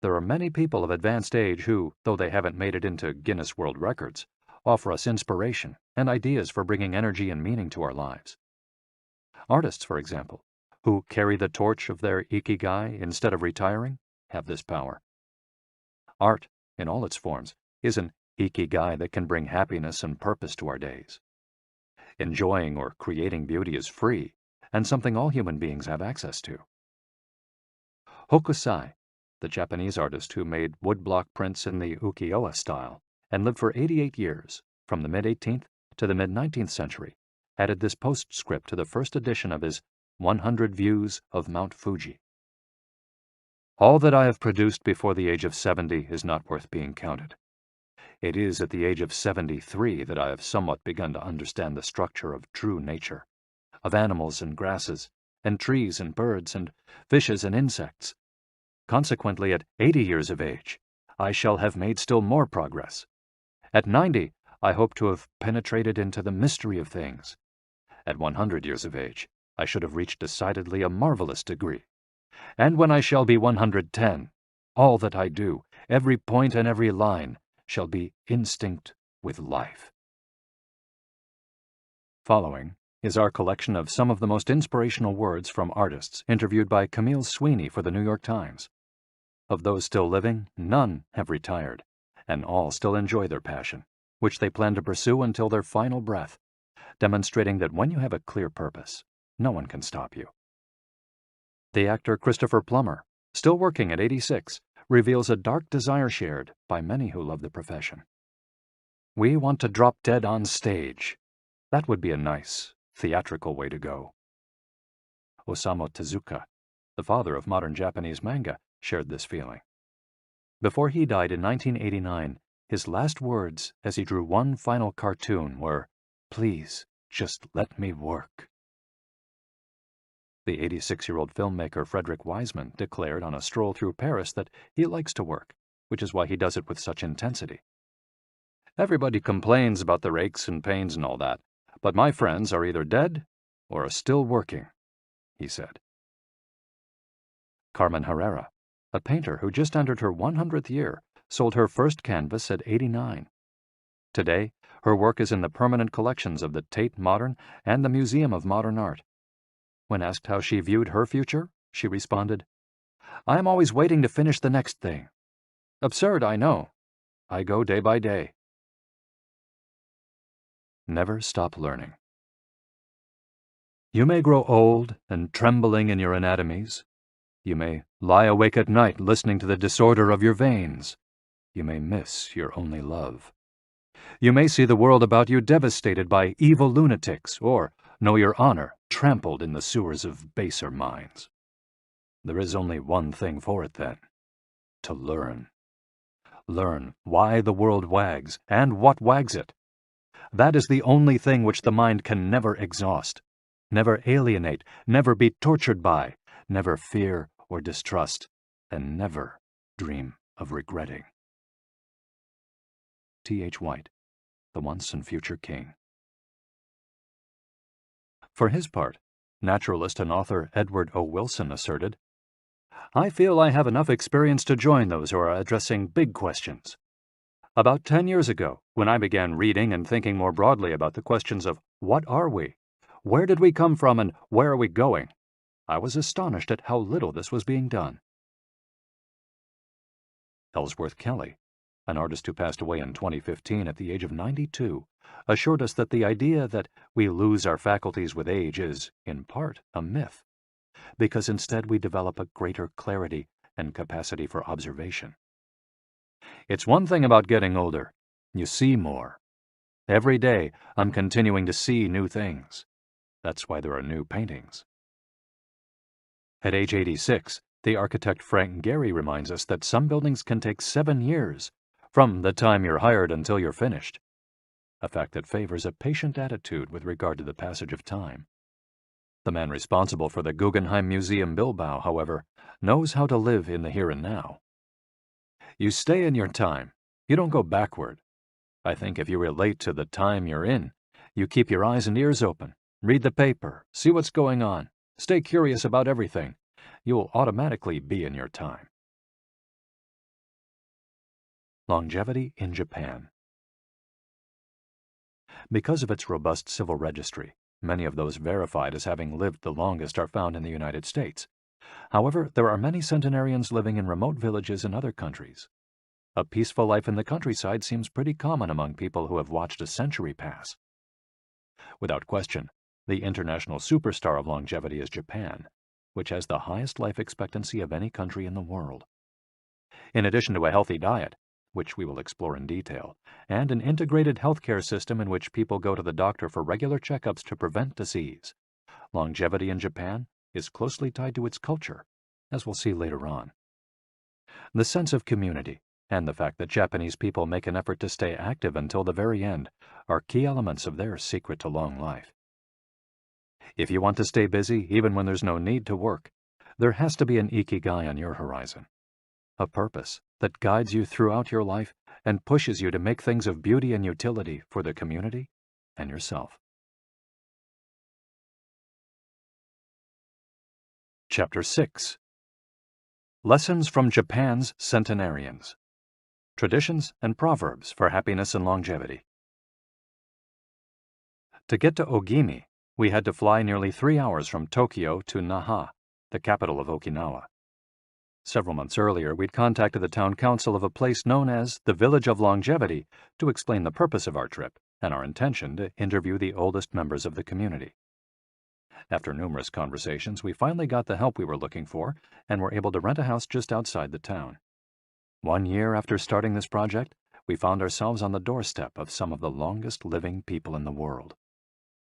There are many people of advanced age who, though they haven't made it into Guinness World Records, offer us inspiration and ideas for bringing energy and meaning to our lives. Artists, for example, who carry the torch of their Ikigai instead of retiring, have this power. Art, in all its forms, is an Ikigai that can bring happiness and purpose to our days. Enjoying or creating beauty is free, and something all human beings have access to. Hokusai, the Japanese artist who made woodblock prints in the ukiyo-e style and lived for 88 years, from the mid-18th to the mid-19th century, added this postscript to the first edition of his 100 Views of Mount Fuji. "All that I have produced before the age of 70 is not worth being counted. It is at the age of 73 that I have somewhat begun to understand the structure of true nature, of animals and grasses, and trees and birds, and fishes and insects. Consequently, at 80 years of age, I shall have made still more progress. At 90, I hope to have penetrated into the mystery of things. At 100 years of age, I should have reached decidedly a marvelous degree. And when I shall be 110, all that I do, every point and every line, shall be instinct with life." Following is our collection of some of the most inspirational words from artists interviewed by Camille Sweeney for the New York Times. Of those still living, none have retired, and all still enjoy their passion, which they plan to pursue until their final breath, demonstrating that when you have a clear purpose, no one can stop you. The actor Christopher Plummer, still working at 86, reveals a dark desire shared by many who love the profession. "We want to drop dead on stage. That would be a nice, theatrical way to go." Osamu Tezuka, the father of modern Japanese manga, shared this feeling. Before he died in 1989, his last words as he drew one final cartoon were, "Please, just let me work." The 86-year-old filmmaker Frederick Wiseman declared on a stroll through Paris that he likes to work, which is why he does it with such intensity. "Everybody complains about their aches and pains and all that, but my friends are either dead or are still working," he said. Carmen Herrera, a painter who just entered her 100th year, sold her first canvas at 89. Today, her work is in the permanent collections of the Tate Modern and the Museum of Modern Art. When asked how she viewed her future, she responded, "I am always waiting to finish the next thing. Absurd, I know. I go day by day." Never stop learning. You may grow old and trembling in your anatomies. You may lie awake at night listening to the disorder of your veins. You may miss your only love. You may see the world about you devastated by evil lunatics, or know your honor trampled in the sewers of baser minds. There is only one thing for it then: to learn. Learn why the world wags and what wags it. That is the only thing which the mind can never exhaust, never alienate, never be tortured by, never fear or distrust, and never dream of regretting. T.H. White, the once and future king. For his part, naturalist and author Edward O. Wilson asserted, "I feel I have enough experience to join those who are addressing big questions. About 10 years ago, when I began reading and thinking more broadly about the questions of what are we, where did we come from, and where are we going, I was astonished at how little this was being done." Ellsworth Kelly, an artist who passed away in 2015 at the age of 92, assured us that the idea that we lose our faculties with age is, in part, a myth, because instead we develop a greater clarity and capacity for observation. It's one thing about getting older. You see more. Every day, I'm continuing to see new things. That's why there are new paintings. At age 86, the architect Frank Gehry reminds us that some buildings can take 7 years, from the time you're hired until you're finished, a fact that favors a patient attitude with regard to the passage of time. The man responsible for the Guggenheim Museum Bilbao, however, knows how to live in the here and now. You stay in your time. You don't go backward. I think if you relate to the time you're in, you keep your eyes and ears open, read the paper, see what's going on, stay curious about everything, you'll automatically be in your time. Longevity in Japan. Because of its robust civil registry, many of those verified as having lived the longest are found in the United States. However, there are many centenarians living in remote villages in other countries. A peaceful life in the countryside seems pretty common among people who have watched a century pass. Without question, the international superstar of longevity is Japan, which has the highest life expectancy of any country in the world. In addition to a healthy diet, which we will explore in detail, and an integrated healthcare system in which people go to the doctor for regular checkups to prevent disease, longevity in Japan is closely tied to its culture, as we'll see later on. The sense of community and the fact that Japanese people make an effort to stay active until the very end are key elements of their secret to long life. If you want to stay busy even when there's no need to work, there has to be an Ikigai on your horizon, a purpose that guides you throughout your life and pushes you to make things of beauty and utility for the community and yourself. Chapter 6. Lessons from Japan's Centenarians. Traditions and Proverbs for Happiness and Longevity. To get to Ogimi, we had to fly nearly 3 hours from Tokyo to Naha, the capital of Okinawa. Several months earlier, we'd contacted the town council of a place known as the Village of Longevity to explain the purpose of our trip and our intention to interview the oldest members of the community. After numerous conversations, we finally got the help we were looking for and were able to rent a house just outside the town. 1 year after starting this project, we found ourselves on the doorstep of some of the longest living people in the world.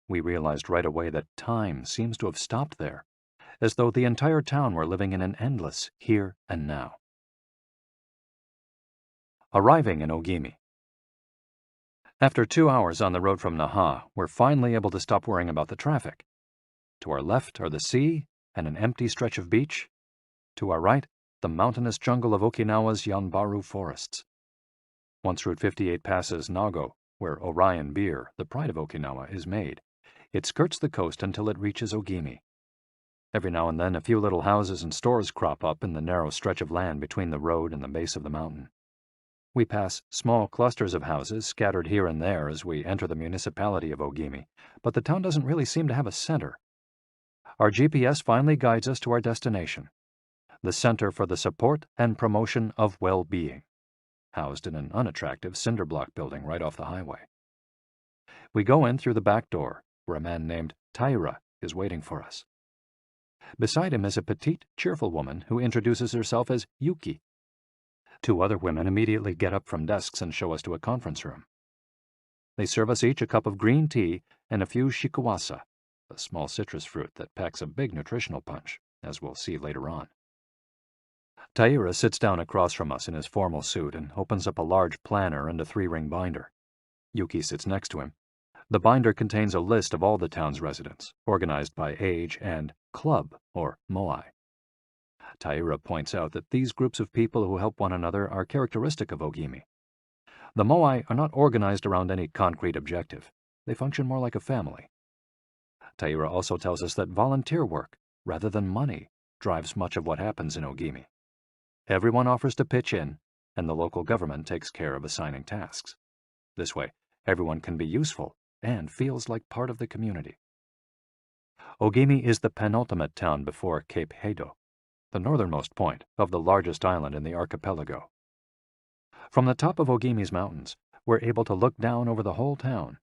We realized right away that time seems to have stopped there, as though the entire town were living in an endless here and now. Arriving in Ogimi. After 2 hours on the road from Naha, we're finally able to stop worrying about the traffic. To our left are the sea and an empty stretch of beach. To our right, the mountainous jungle of Okinawa's Yanbaru forests. Once Route 58 passes Nago, where Orion beer, the pride of Okinawa, is made, it skirts the coast until it reaches Ogimi. Every now and then a few little houses and stores crop up in the narrow stretch of land between the road and the base of the mountain. We pass small clusters of houses scattered here and there as we enter the municipality of Ogimi, but the town doesn't really seem to have a center. Our GPS finally guides us to our destination, the Center for the Support and Promotion of Well-Being, housed in an unattractive cinder block building right off the highway. We go in through the back door, where a man named Taira is waiting for us. Beside him is a petite, cheerful woman who introduces herself as Yuki. 2 other women immediately get up from desks and show us to a conference room. They serve us each a cup of green tea and a few shikuwasa, a small citrus fruit that packs a big nutritional punch, as we'll see later on. Taira sits down across from us in his formal suit and opens up a large planner and a 3-ring binder. Yuki sits next to him. The binder contains a list of all the town's residents, organized by age and club, or moai. Taira points out that these groups of people who help one another are characteristic of Ogimi. The moai are not organized around any concrete objective. They function more like a family. Taira also tells us that volunteer work, rather than money, drives much of what happens in Ogimi. Everyone offers to pitch in, and the local government takes care of assigning tasks. This way, everyone can be useful and feels like part of the community. Ogimi is the penultimate town before Cape Hedo, the northernmost point of the largest island in the archipelago. From the top of Ogimi's mountains, we're able to look down over the whole town.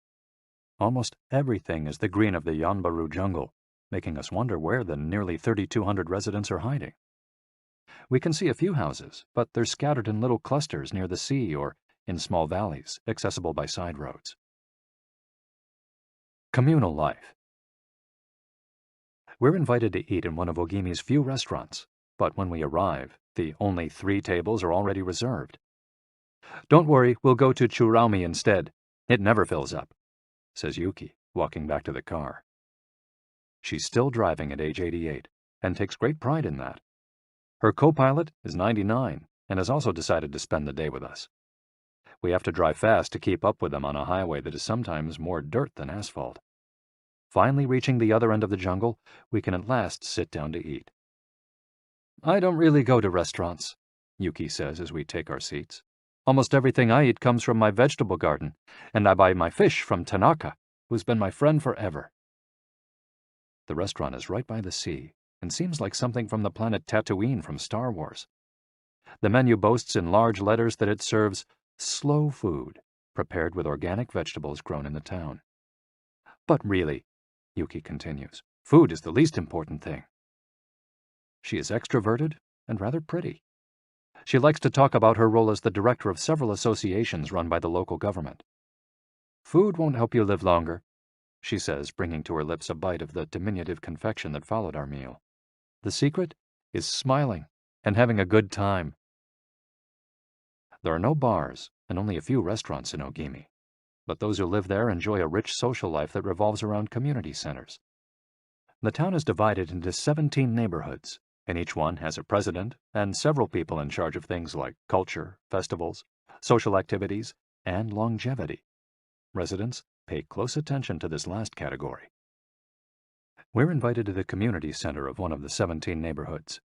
Almost everything is the green of the Yanbaru jungle, making us wonder where the nearly 3,200 residents are hiding. We can see a few houses, but they're scattered in little clusters near the sea or in small valleys, accessible by side roads. Communal life. We're invited to eat in one of Ogimi's few restaurants, but when we arrive, the only 3 tables are already reserved. "Don't worry, we'll go to Churaumi instead. It never fills up," says Yuki, walking back to the car. She's still driving at age 88, and takes great pride in that. Her co-pilot is 99, and has also decided to spend the day with us. We have to drive fast to keep up with them on a highway that is sometimes more dirt than asphalt. Finally reaching the other end of the jungle, we can at last sit down to eat. "I don't really go to restaurants," Yuki says as we take our seats. "Almost everything I eat comes from my vegetable garden, and I buy my fish from Tanaka, who's been my friend forever." The restaurant is right by the sea, and seems like something from the planet Tatooine from Star Wars. The menu boasts in large letters that it serves slow food, prepared with organic vegetables grown in the town. "But really," Yuki continues, "food is the least important thing." She is extroverted and rather pretty. She likes to talk about her role as the director of several associations run by the local government. "Food won't help you live longer," she says, bringing to her lips a bite of the diminutive confection that followed our meal. "The secret is smiling and having a good time." There are no bars and only a few restaurants in Ogimi, but those who live there enjoy a rich social life that revolves around community centers. The town is divided into 17 neighborhoods, and each one has a president and several people in charge of things like culture, festivals, social activities, and longevity. Residents pay close attention to this last category. We're invited to the community center of one of the 17 neighborhoods.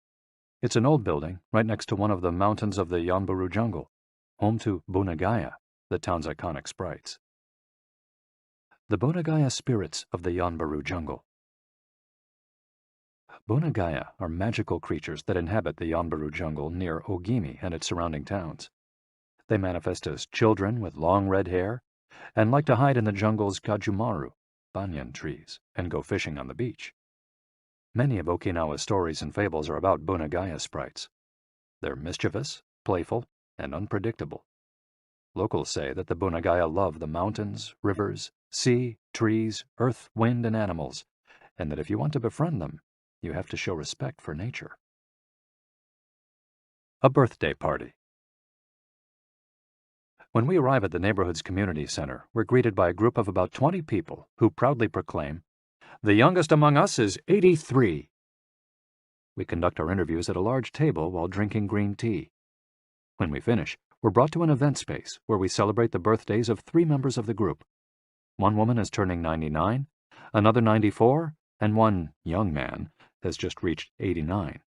It's an old building right next to one of the mountains of the Yanbaru jungle, home to Bunagaya, the town's iconic sprites. The Bunagaya spirits of the Yanbaru jungle. Bunagaya are magical creatures that inhabit the Yanbaru jungle near Ogimi and its surrounding towns. They manifest as children with long red hair and like to hide in the jungle's kajumaru, banyan trees, and go fishing on the beach. Many of Okinawa's stories and fables are about Bunagaya sprites. They're mischievous, playful, and unpredictable. Locals say that the Bunagaya love the mountains, rivers, sea, trees, earth, wind, and animals, and that if you want to befriend them, you have to show respect for nature. A birthday party. When we arrive at the neighborhood's community center, we're greeted by a group of about 20 people who proudly proclaim, "The youngest among us is 83. We conduct our interviews at a large table while drinking green tea. When we finish, we're brought to an event space where we celebrate the birthdays of 3 members of the group. One woman is turning 99, another 94, and one young man has just reached 89.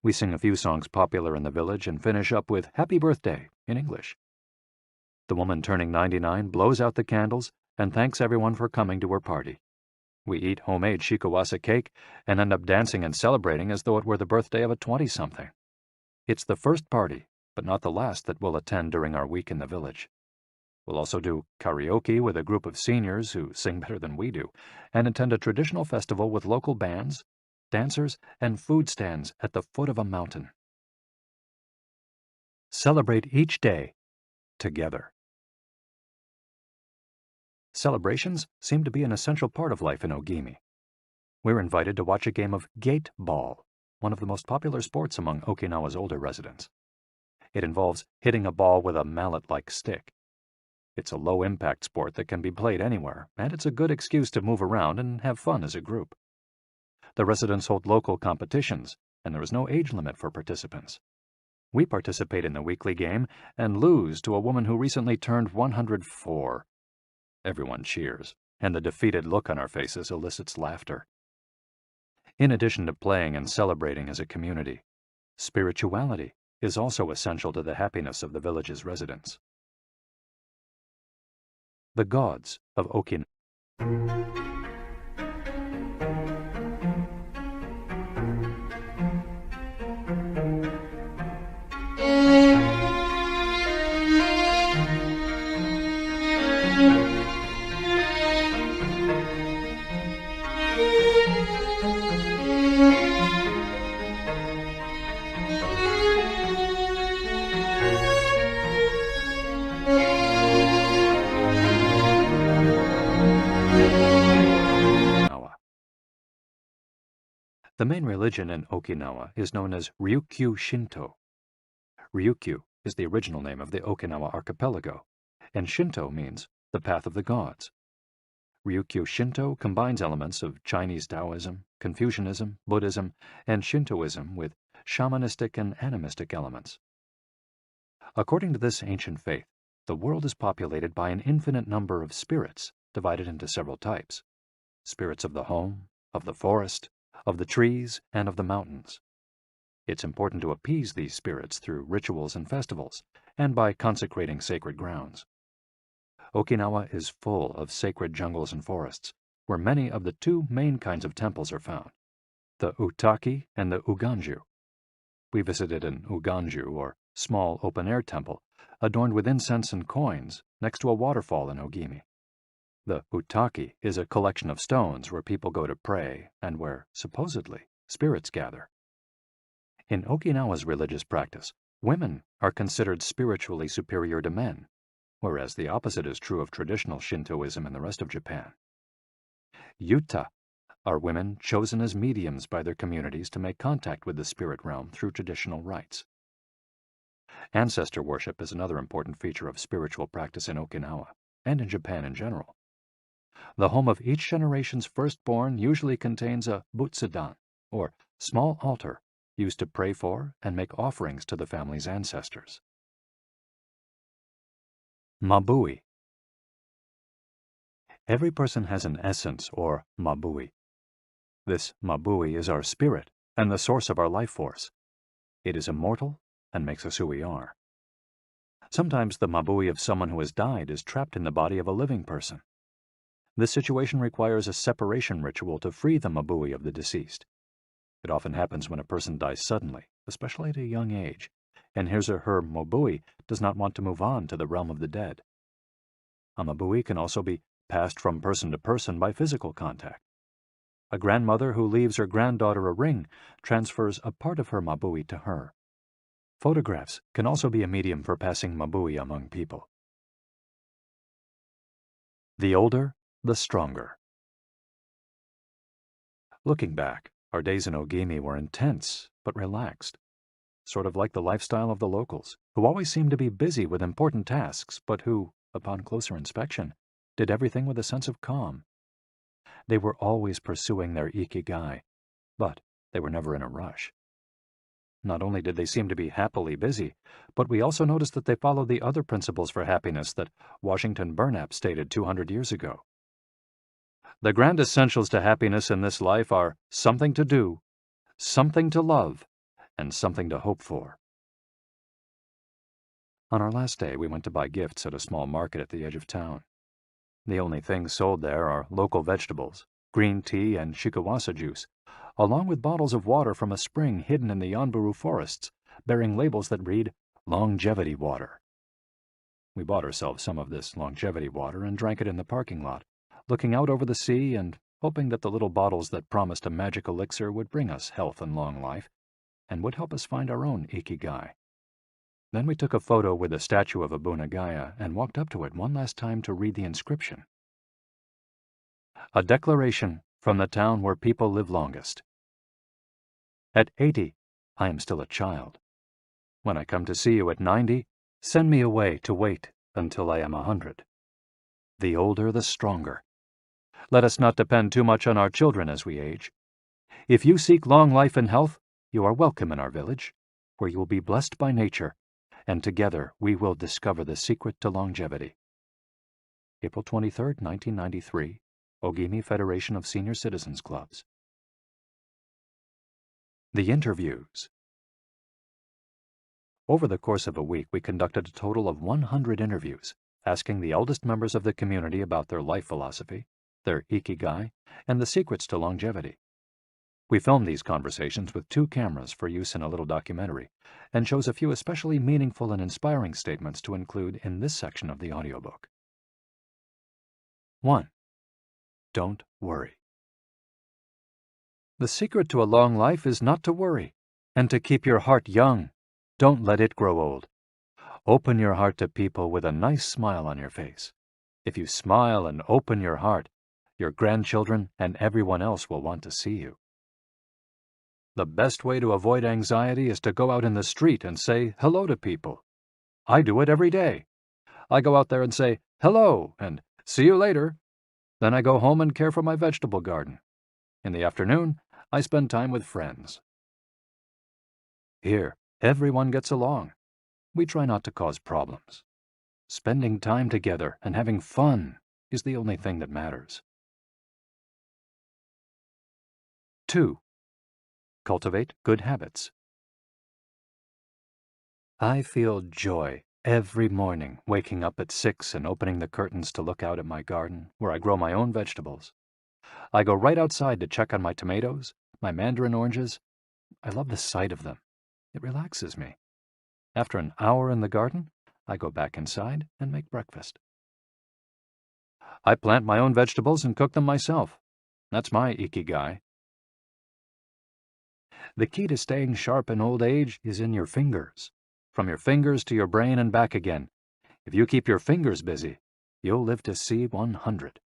We sing a few songs popular in the village and finish up with "Happy Birthday" in English. The woman turning 99 blows out the candles and thanks everyone for coming to her party. We eat homemade shikawase cake and end up dancing and celebrating as though it were the birthday of a 20-something. It's the first party, but not the last, that we'll attend during our week in the village. We'll also do karaoke with a group of seniors who sing better than we do, and attend a traditional festival with local bands, dancers, and food stands at the foot of a mountain. Celebrate each day together. Celebrations seem to be an essential part of life in Ogimi. We're invited to watch a game of gate ball, one of the most popular sports among Okinawa's older residents. It involves hitting a ball with a mallet-like stick. It's a low-impact sport that can be played anywhere, and it's a good excuse to move around and have fun as a group. The residents hold local competitions, and there is no age limit for participants. We participate in the weekly game and lose to a woman who recently turned 104. Everyone cheers, and the defeated look on our faces elicits laughter. In addition to playing and celebrating as a community, spirituality is also essential to the happiness of the village's residents. The gods of Okinawa. The main religion in Okinawa is known as Ryukyu Shinto. Ryukyu is the original name of the Okinawa archipelago, and Shinto means the path of the gods. Ryukyu Shinto combines elements of Chinese Taoism, Confucianism, Buddhism, and Shintoism with shamanistic and animistic elements. According to this ancient faith, the world is populated by an infinite number of spirits divided into several types: spirits of the home, of the forest, of the trees, and of the mountains. It's important to appease these spirits through rituals and festivals, and by consecrating sacred grounds. Okinawa is full of sacred jungles and forests, where many of the two main kinds of temples are found, the Utaki and the Uganju. We visited an Uganju, or small open-air temple, adorned with incense and coins next to a waterfall in Ogimi. The Utaki is a collection of stones where people go to pray and where, supposedly, spirits gather. In Okinawa's religious practice, women are considered spiritually superior to men, whereas the opposite is true of traditional Shintoism in the rest of Japan. Yuta are women chosen as mediums by their communities to make contact with the spirit realm through traditional rites. Ancestor worship is another important feature of spiritual practice in Okinawa, and in Japan in general. The home of each generation's firstborn usually contains a butsudan, or small altar, used to pray for and make offerings to the family's ancestors. Mabui. Every person has an essence, or mabui. This mabui is our spirit and the source of our life force. It is immortal and makes us who we are. Sometimes the mabui of someone who has died is trapped in the body of a living person. This situation requires a separation ritual to free the mabui of the deceased. It often happens when a person dies suddenly, especially at a young age, and his or her mabui does not want to move on to the realm of the dead. A mabui can also be passed from person to person by physical contact. A grandmother who leaves her granddaughter a ring transfers a part of her mabui to her. Photographs can also be a medium for passing mabui among people. The older, the stronger. Looking back, our days in Ogimi were intense but relaxed, sort of like the lifestyle of the locals, who always seemed to be busy with important tasks, but who, upon closer inspection, did everything with a sense of calm. They were always pursuing their Ikigai, but they were never in a rush. Not only did they seem to be happily busy, but we also noticed that they followed the other principles for happiness that Washington Burnap stated 200 years ago. The grand essentials to happiness in this life are something to do, something to love, and something to hope for. On our last day, we went to buy gifts at a small market at the edge of town. The only things sold there are local vegetables, green tea, and shikawasa juice, along with bottles of water from a spring hidden in the Yanburu forests, bearing labels that read, "Longevity Water." We bought ourselves some of this longevity water and drank it in the parking lot, looking out over the sea and hoping that the little bottles that promised a magic elixir would bring us health and long life, and would help us find our own Ikigai. Then we took a photo with a statue of Abunagaya and walked up to it one last time to read the inscription. A declaration from the town where people live longest. At 80, I am still a child. When I come to see you at 90, send me away to wait until I am 100. The older, the stronger. Let us not depend too much on our children as we age. If you seek long life and health, you are welcome in our village, where you will be blessed by nature, and together we will discover the secret to longevity. April 23, 1993, Ogimi Federation of Senior Citizens Clubs. The interviews. Over the course of a week, we conducted a total of 100 interviews, asking the eldest members of the community about their life philosophy, their Ikigai, and the secrets to longevity. We filmed these conversations with 2 cameras for use in a little documentary, and chose a few especially meaningful and inspiring statements to include in this section of the audiobook. 1. Don't worry. The secret to a long life is not to worry, and to keep your heart young. Don't let it grow old. Open your heart to people with a nice smile on your face. If you smile and open your heart, your grandchildren and everyone else will want to see you. The best way to avoid anxiety is to go out in the street and say hello to people. I do it every day. I go out there and say hello and see you later. Then I go home and care for my vegetable garden. In the afternoon, I spend time with friends. Here, everyone gets along. We try not to cause problems. Spending time together and having fun is the only thing that matters. 2. Cultivate good habits. I feel joy every morning waking up at 6 and opening the curtains to look out at my garden where I grow my own vegetables. I go right outside to check on my tomatoes, my mandarin oranges. I love the sight of them. It relaxes me. After an hour in the garden, I go back inside and make breakfast. I plant my own vegetables and cook them myself. That's my Ikigai. The key to staying sharp in old age is in your fingers. From your fingers to your brain and back again. If you keep your fingers busy, you'll live to see 100.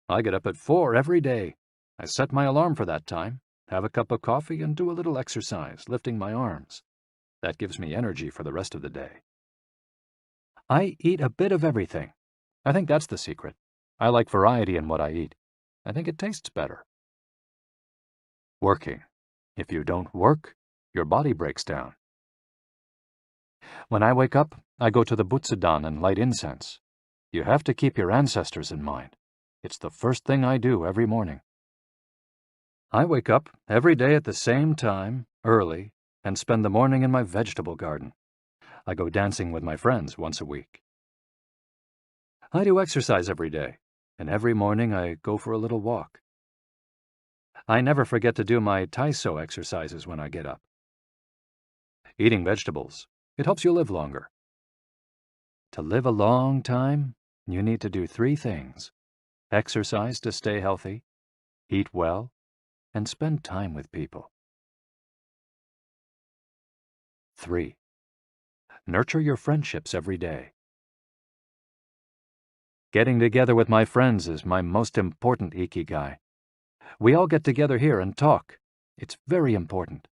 I get up at 4 every day. I set my alarm for that time, have a cup of coffee, and do a little exercise, lifting my arms. That gives me energy for the rest of the day. I eat a bit of everything. I think that's the secret. I like variety in what I eat. I think it tastes better. Working. If you don't work, your body breaks down. When I wake up, I go to the Butsudan and light incense. You have to keep your ancestors in mind. It's the first thing I do every morning. I wake up every day at the same time, early, and spend the morning in my vegetable garden. I go dancing with my friends once a week. I do exercise every day, and every morning I go for a little walk. I never forget to do my Taiso exercises when I get up. Eating vegetables, it helps you live longer. To live a long time, you need to do 3 things. Exercise to stay healthy, eat well, and spend time with people. 3. Nurture your friendships every day. Getting together with my friends is my most important Ikigai. We all get together here and talk. It's very important.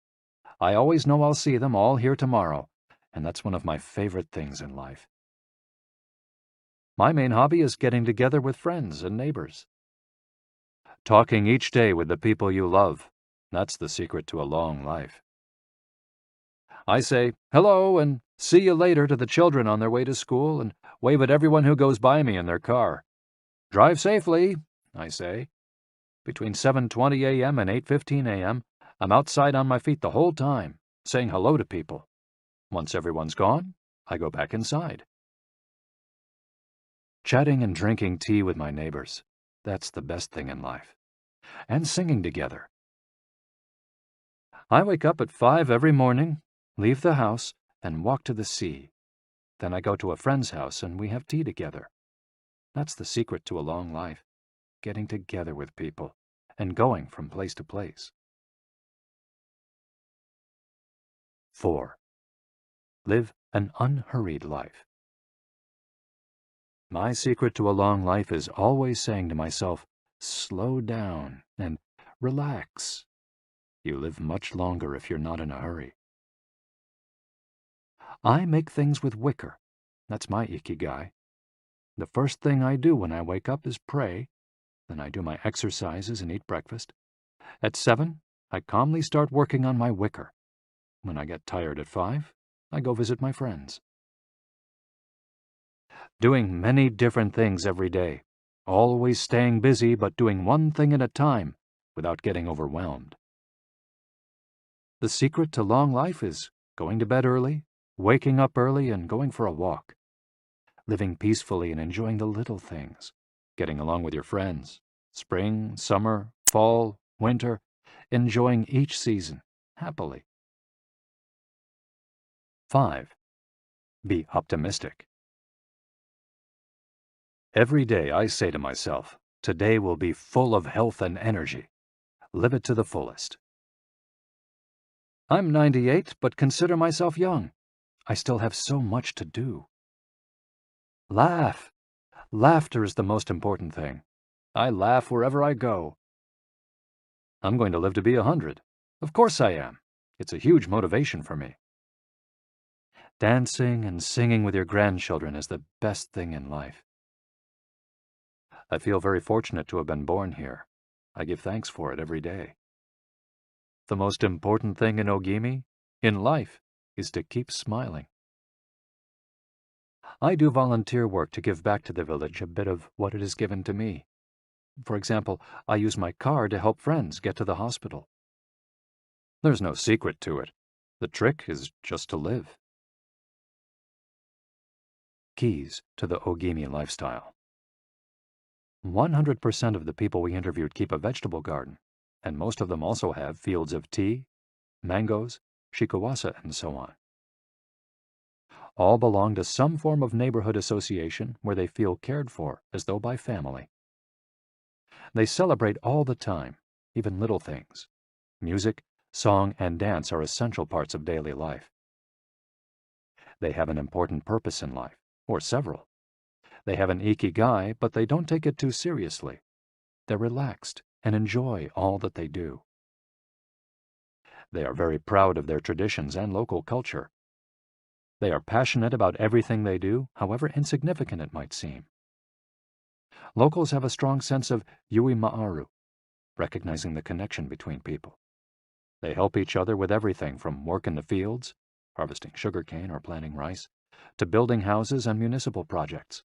I always know I'll see them all here tomorrow, and that's one of my favorite things in life. My main hobby is getting together with friends and neighbors. Talking each day with the people you love. That's the secret to a long life. I say hello and see you later to the children on their way to school and wave at everyone who goes by me in their car. Drive safely, I say. Between 7:20 a.m. and 8:15 a.m., I'm outside on my feet the whole time, saying hello to people. Once everyone's gone, I go back inside. Chatting and drinking tea with my neighbors. That's the best thing in life. And singing together. I wake up at 5 every morning, leave the house, and walk to the sea. Then I go to a friend's house and we have tea together. That's the secret to a long life, getting together with people and going from place to place. 4. Live an unhurried life. My secret to a long life is always saying to myself, slow down and relax. You live much longer if you're not in a hurry. I make things with wicker. That's my Ikigai. The first thing I do when I wake up is pray. Then I do my exercises and eat breakfast. At 7, I calmly start working on my wicker. When I get tired at 5, I go visit my friends. Doing many different things every day. Always staying busy but doing one thing at a time without getting overwhelmed. The secret to long life is going to bed early, waking up early, and going for a walk. Living peacefully and enjoying the little things. Getting along with your friends. Spring, summer, fall, winter. Enjoying each season happily. 5. Be optimistic. Every day I say to myself, today will be full of health and energy. Live it to the fullest. I'm 98, but consider myself young. I still have so much to do. Laugh. Laughter is the most important thing. I laugh wherever I go. I'm going to live to be 100. Of course I am. It's a huge motivation for me. Dancing and singing with your grandchildren is the best thing in life. I feel very fortunate to have been born here. I give thanks for it every day. The most important thing in Ogimi, in life, is to keep smiling. I do volunteer work to give back to the village a bit of what it has given to me. For example, I use my car to help friends get to the hospital. There's no secret to it. The trick is just to live. Keys to the Ogimi lifestyle. 100% of the people we interviewed keep a vegetable garden, and most of them also have fields of tea, mangoes, shikawasa, and so on. All belong to some form of neighborhood association where they feel cared for as though by family. They celebrate all the time, even little things. Music, song, and dance are essential parts of daily life. They have an important purpose in life, or several. They have an Ikigai, but they don't take it too seriously. They're relaxed and enjoy all that they do. They are very proud of their traditions and local culture. They are passionate about everything they do, however insignificant it might seem. Locals have a strong sense of yui ma'aru, recognizing the connection between people. They help each other with everything from work in the fields, harvesting sugarcane or planting rice, to building houses and municipal projects.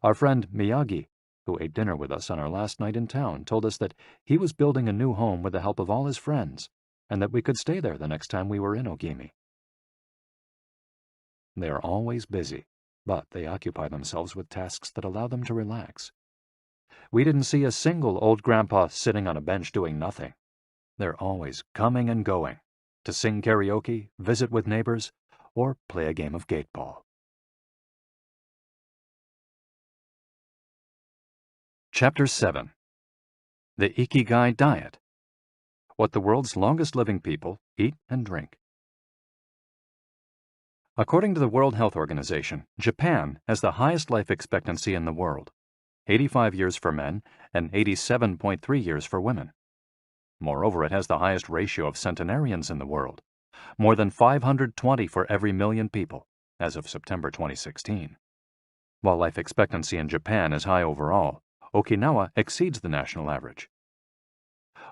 Our friend Miyagi, who ate dinner with us on our last night in town, told us that he was building a new home with the help of all his friends, and that we could stay there the next time we were in Ogimi. They are always busy, but they occupy themselves with tasks that allow them to relax. We didn't see a single old grandpa sitting on a bench doing nothing. They're always coming and going, to sing karaoke, visit with neighbors, or play a game of gateball. Chapter 7. The Ikigai Diet. What the world's longest living people eat and drink. According to the World Health Organization, Japan has the highest life expectancy in the world, 85 years for men and 87.3 years for women. Moreover, it has the highest ratio of centenarians in the world, more than 520 for every million people, as of September 2016. While life expectancy in Japan is high overall, Okinawa exceeds the national average.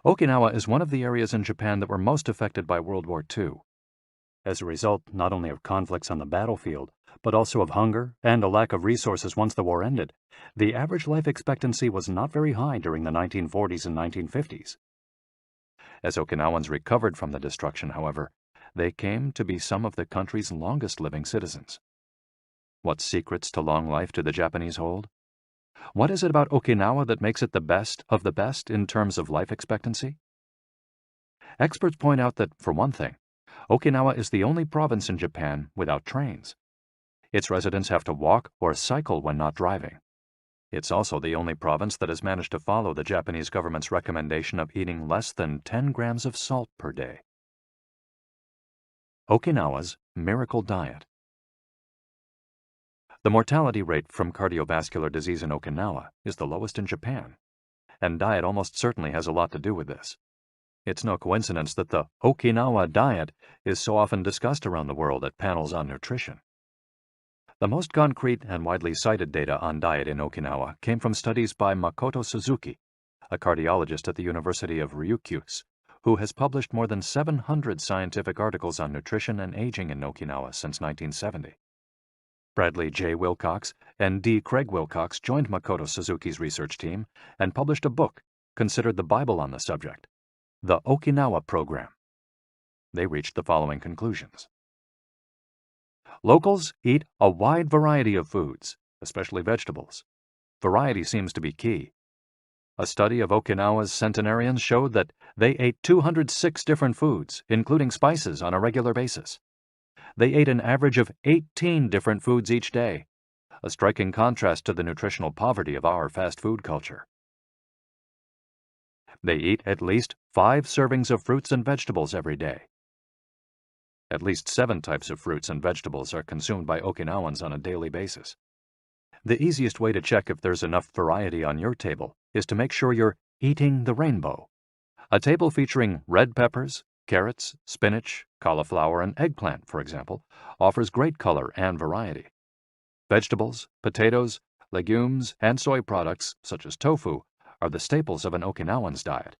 Okinawa is one of the areas in Japan that were most affected by World War II. As a result not only of conflicts on the battlefield, but also of hunger and a lack of resources once the war ended, the average life expectancy was not very high during the 1940s and 1950s. As Okinawans recovered from the destruction, however, they came to be some of the country's longest living citizens. What secrets to long life do the Japanese hold? What is it about Okinawa that makes it the best of the best in terms of life expectancy? Experts point out that, for one thing, Okinawa is the only province in Japan without trains. Its residents have to walk or cycle when not driving. It's also the only province that has managed to follow the Japanese government's recommendation of eating less than 10 grams of salt per day. Okinawa's Miracle Diet. The mortality rate from cardiovascular disease in Okinawa is the lowest in Japan, and diet almost certainly has a lot to do with this. It's no coincidence that the Okinawa diet is so often discussed around the world at panels on nutrition. The most concrete and widely cited data on diet in Okinawa came from studies by Makoto Suzuki, a cardiologist at the University of Ryukyu, who has published more than 700 scientific articles on nutrition and aging in Okinawa since 1970. Bradley J. Wilcox and D. Craig Wilcox joined Makoto Suzuki's research team and published a book considered the Bible on the subject, The Okinawa Program. They reached the following conclusions. Locals eat a wide variety of foods, especially vegetables. Variety seems to be key. A study of Okinawa's centenarians showed that they ate 206 different foods, including spices, on a regular basis. They ate an average of 18 different foods each day, a striking contrast to the nutritional poverty of our fast food culture. They eat at least 5 servings of fruits and vegetables every day. At least 7 types of fruits and vegetables are consumed by Okinawans on a daily basis. The easiest way to check if there's enough variety on your table is to make sure you're eating the rainbow. A table featuring red peppers, carrots, spinach, cauliflower, and eggplant, for example, offers great color and variety. Vegetables, potatoes, legumes, and soy products, such as tofu, are the staples of an Okinawan's diet.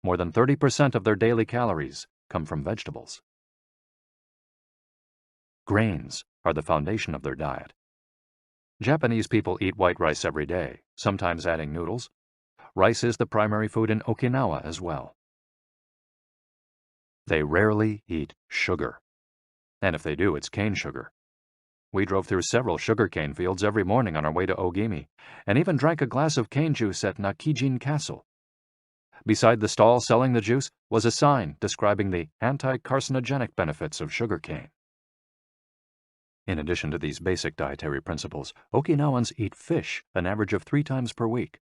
More than 30% of their daily calories come from vegetables. Grains are the foundation of their diet. Japanese people eat white rice every day, sometimes adding noodles. Rice is the primary food in Okinawa as well. They rarely eat sugar. And if they do, it's cane sugar. We drove through several sugarcane fields every morning on our way to Ogimi, and even drank a glass of cane juice at Nakijin Castle. Beside the stall selling the juice was a sign describing the anti-carcinogenic benefits of sugarcane. In addition to these basic dietary principles, Okinawans eat fish an average of 3 times per week.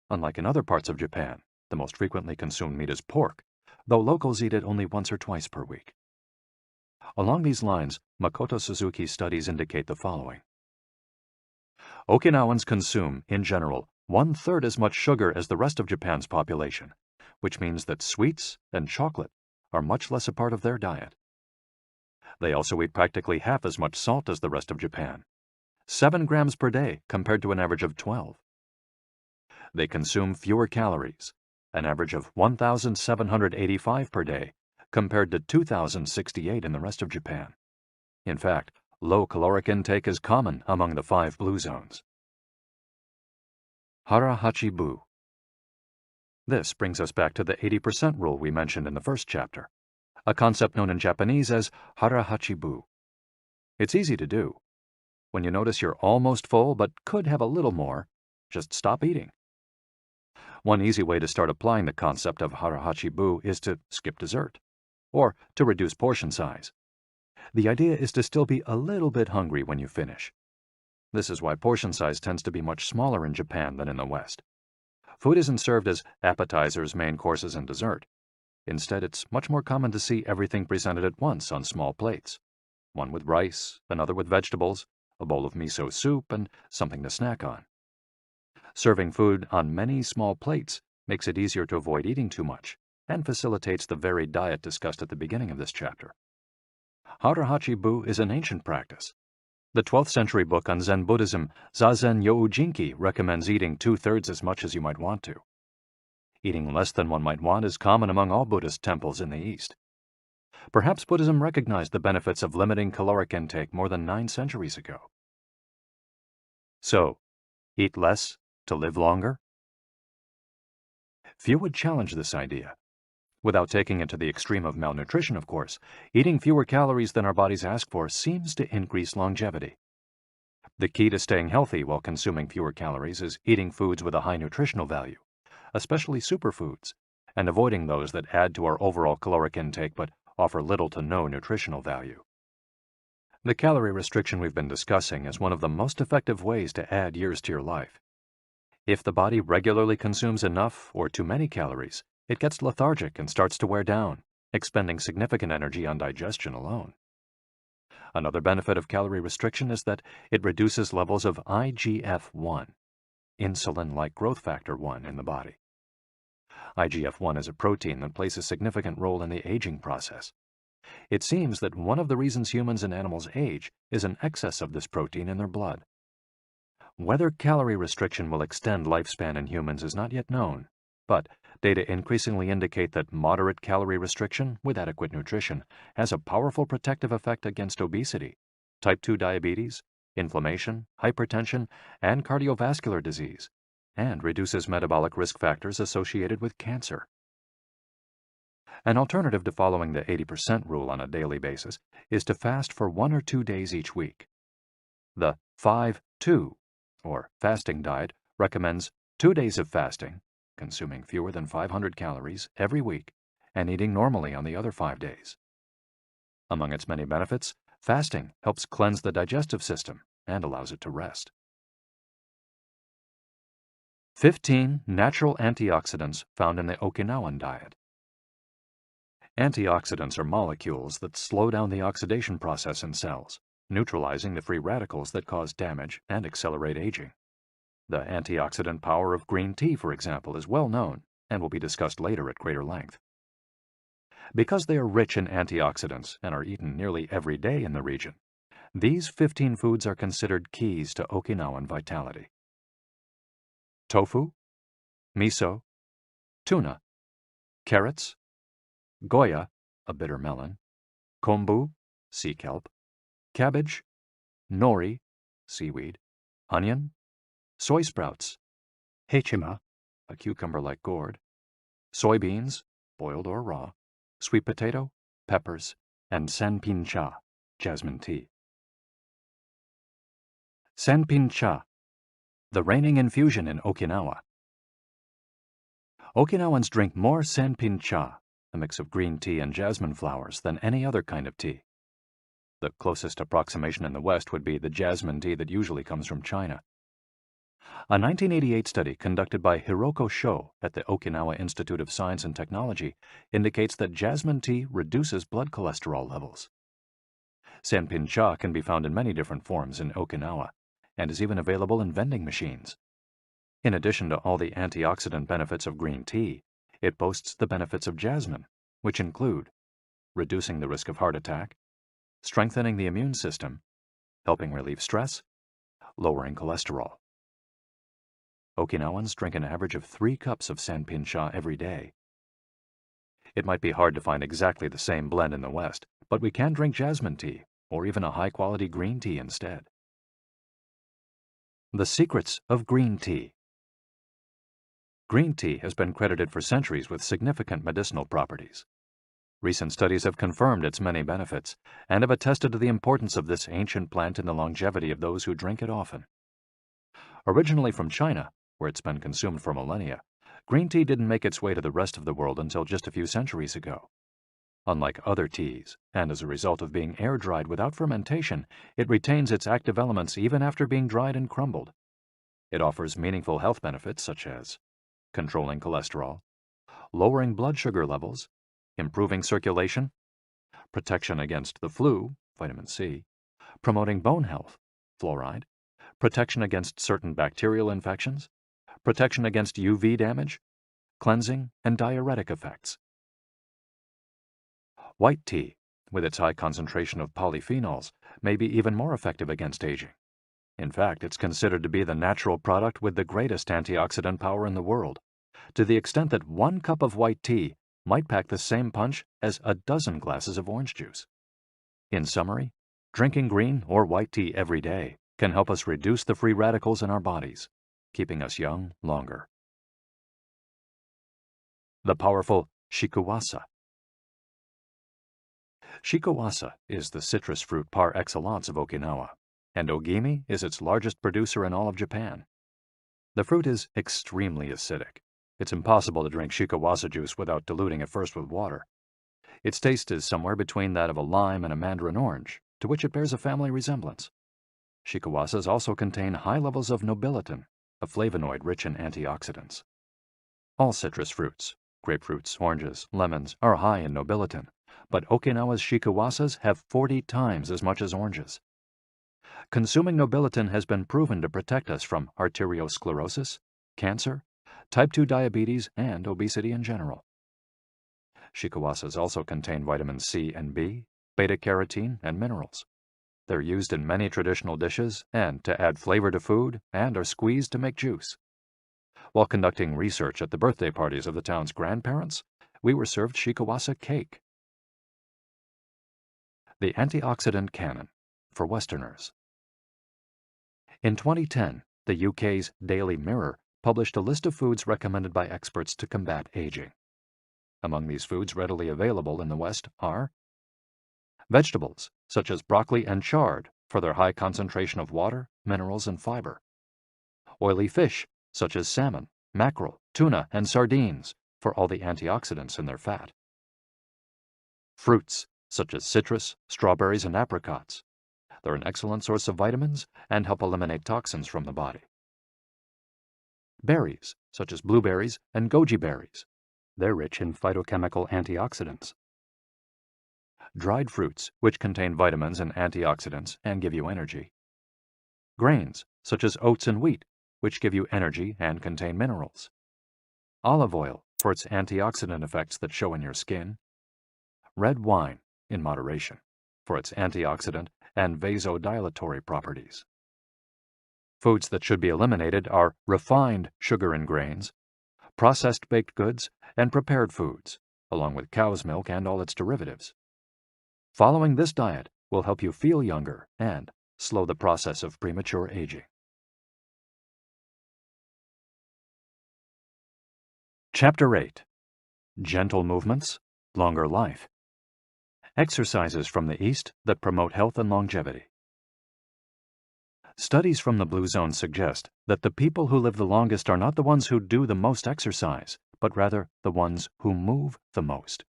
Unlike in other parts of Japan, the most frequently consumed meat is pork, though locals eat it only once or twice per week. Along these lines, Makoto Suzuki's studies indicate the following. Okinawans consume, in general, 1/3 as much sugar as the rest of Japan's population, which means that sweets and chocolate are much less a part of their diet. They also eat practically half as much salt as the rest of Japan, 7 grams per day compared to an average of 12. They consume fewer calories, an average of 1,785 per day, compared to 2,068 in the rest of Japan. In fact, low caloric intake is common among the 5 blue zones. Hara-hachi-bu. This brings us back to the 80% rule we mentioned in the first chapter, a concept known in Japanese as hara-hachi-bu. It's easy to do. When you notice you're almost full but could have a little more, just stop eating. One easy way to start applying the concept of hara-hachi-bu is to skip dessert, or to reduce portion size. The idea is to still be a little bit hungry when you finish. This is why portion size tends to be much smaller in Japan than in the West. Food isn't served as appetizers, main courses, and dessert. Instead, it's much more common to see everything presented at once on small plates. One with rice, another with vegetables, a bowl of miso soup, and something to snack on. Serving food on many small plates makes it easier to avoid eating too much and facilitates the varied diet discussed at the beginning of this chapter. Hara-hachi-bu is an ancient practice. The 12th century book on Zen Buddhism, Zazen Youjinki, recommends eating 2/3 as much as you might want to. Eating less than one might want is common among all Buddhist temples in the East. Perhaps Buddhism recognized the benefits of limiting caloric intake more than 9 centuries ago. So, eat less to live longer? Few would challenge this idea. Without taking it to the extreme of malnutrition, of course, eating fewer calories than our bodies ask for seems to increase longevity. The key to staying healthy while consuming fewer calories is eating foods with a high nutritional value, especially superfoods, and avoiding those that add to our overall caloric intake but offer little to no nutritional value. The calorie restriction we've been discussing is one of the most effective ways to add years to your life. If the body regularly consumes enough or too many calories, it gets lethargic and starts to wear down, expending significant energy on digestion alone. Another benefit of calorie restriction is that it reduces levels of IGF-1, insulin-like growth factor 1, in the body. IGF-1 is a protein that plays a significant role in the aging process. It seems that one of the reasons humans and animals age is an excess of this protein in their blood. Whether calorie restriction will extend lifespan in humans is not yet known, but data increasingly indicate that moderate calorie restriction with adequate nutrition has a powerful protective effect against obesity, type 2 diabetes, inflammation, hypertension, and cardiovascular disease, and reduces metabolic risk factors associated with cancer. An alternative to following the 80% rule on a daily basis is to fast for 1 or 2 days each week. The 5-2, or fasting diet, recommends 2 days of fasting, consuming fewer than 500 calories every week, and eating normally on the other 5 days. Among its many benefits, fasting helps cleanse the digestive system and allows it to rest. 15 natural antioxidants found in the Okinawan diet. Antioxidants are molecules that slow down the oxidation process in cells, neutralizing the free radicals that cause damage and accelerate aging. The antioxidant power of green tea, for example, is well known and will be discussed later at greater length. Because they are rich in antioxidants and are eaten nearly every day in the region, these 15 foods are considered keys to Okinawan vitality. Tofu, miso, tuna, carrots, goya, a bitter melon, kombu, sea kelp, cabbage, nori, seaweed, onion, soy sprouts, hechima, a cucumber-like gourd, soybeans, boiled or raw, sweet potato, peppers, and sanpin-cha, jasmine tea. Sanpin-cha, the reigning infusion in Okinawa. Okinawans drink more sanpin-cha, a mix of green tea and jasmine flowers, than any other kind of tea. The closest approximation in the West would be the jasmine tea that usually comes from China. A 1988 study conducted by Hiroko Sho at the Okinawa Institute of Science and Technology indicates that jasmine tea reduces blood cholesterol levels. Sanpin-cha can be found in many different forms in Okinawa and is even available in vending machines. In addition to all the antioxidant benefits of green tea, it boasts the benefits of jasmine, which include reducing the risk of heart attack, strengthening the immune system, helping relieve stress, lowering cholesterol. Okinawans drink an average of 3 cups of sanpin-cha every day. It might be hard to find exactly the same blend in the West, but we can drink jasmine tea or even a high-quality green tea instead. The secrets of green tea. Green tea has been credited for centuries with significant medicinal properties. Recent studies have confirmed its many benefits and have attested to the importance of this ancient plant in the longevity of those who drink it often. Originally from China, where it's been consumed for millennia, green tea didn't make its way to the rest of the world until just a few centuries ago. Unlike other teas, and as a result of being air-dried without fermentation, it retains its active elements even after being dried and crumbled. It offers meaningful health benefits such as controlling cholesterol, lowering blood sugar levels, improving circulation, protection against the flu, vitamin C, promoting bone health, fluoride, protection against certain bacterial infections, protection against UV damage, cleansing, and diuretic effects. White tea, with its high concentration of polyphenols, may be even more effective against aging. In fact, it's considered to be the natural product with the greatest antioxidant power in the world, to the extent that 1 cup of white tea might pack the same punch as a dozen glasses of orange juice. In summary, drinking green or white tea every day can help us reduce the free radicals in our bodies, keeping us young longer. The powerful shikuwasa. Shikuwasa is the citrus fruit par excellence of Okinawa, and Ogimi is its largest producer in all of Japan. The fruit is extremely acidic. It's impossible to drink shikuwasa juice without diluting it first with water. Its taste is somewhere between that of a lime and a mandarin orange, to which it bears a family resemblance. Shikuwasas also contain high levels of nobiletin, a flavonoid rich in antioxidants. All citrus fruits, grapefruits, oranges, lemons, are high in nobiletin, but Okinawa's shikuwasas have 40 times as much as oranges. Consuming nobiletin has been proven to protect us from arteriosclerosis, cancer, type 2 diabetes, and obesity in general. Shikuwasas also contain vitamins C and B, beta-carotene, and minerals. They're used in many traditional dishes and to add flavor to food, and are squeezed to make juice. While conducting research at the birthday parties of the town's grandparents, we were served shikuwasa cake. The antioxidant canon for Westerners. In 2010, the UK's Daily Mirror published a list of foods recommended by experts to combat aging. Among these foods readily available in the West are vegetables, such as broccoli and chard, for their high concentration of water, minerals, and fiber. Oily fish, such as salmon, mackerel, tuna, and sardines, for all the antioxidants in their fat. Fruits, such as citrus, strawberries, and apricots. They're an excellent source of vitamins and help eliminate toxins from the body. Berries, such as blueberries and goji berries. They're rich in phytochemical antioxidants. Dried fruits, which contain vitamins and antioxidants and give you energy. Grains, such as oats and wheat, which give you energy and contain minerals. Olive oil, for its antioxidant effects that show in your skin. Red wine, in moderation, for its antioxidant and vasodilatory properties. Foods that should be eliminated are refined sugar and grains, processed baked goods, and prepared foods, along with cow's milk and all its derivatives. Following this diet will help you feel younger and slow the process of premature aging. Chapter 8. Gentle Movements, Longer Life. Exercises from the East that promote health and longevity. Studies from the Blue Zone suggest that the people who live the longest are not the ones who do the most exercise, but rather the ones who move the most.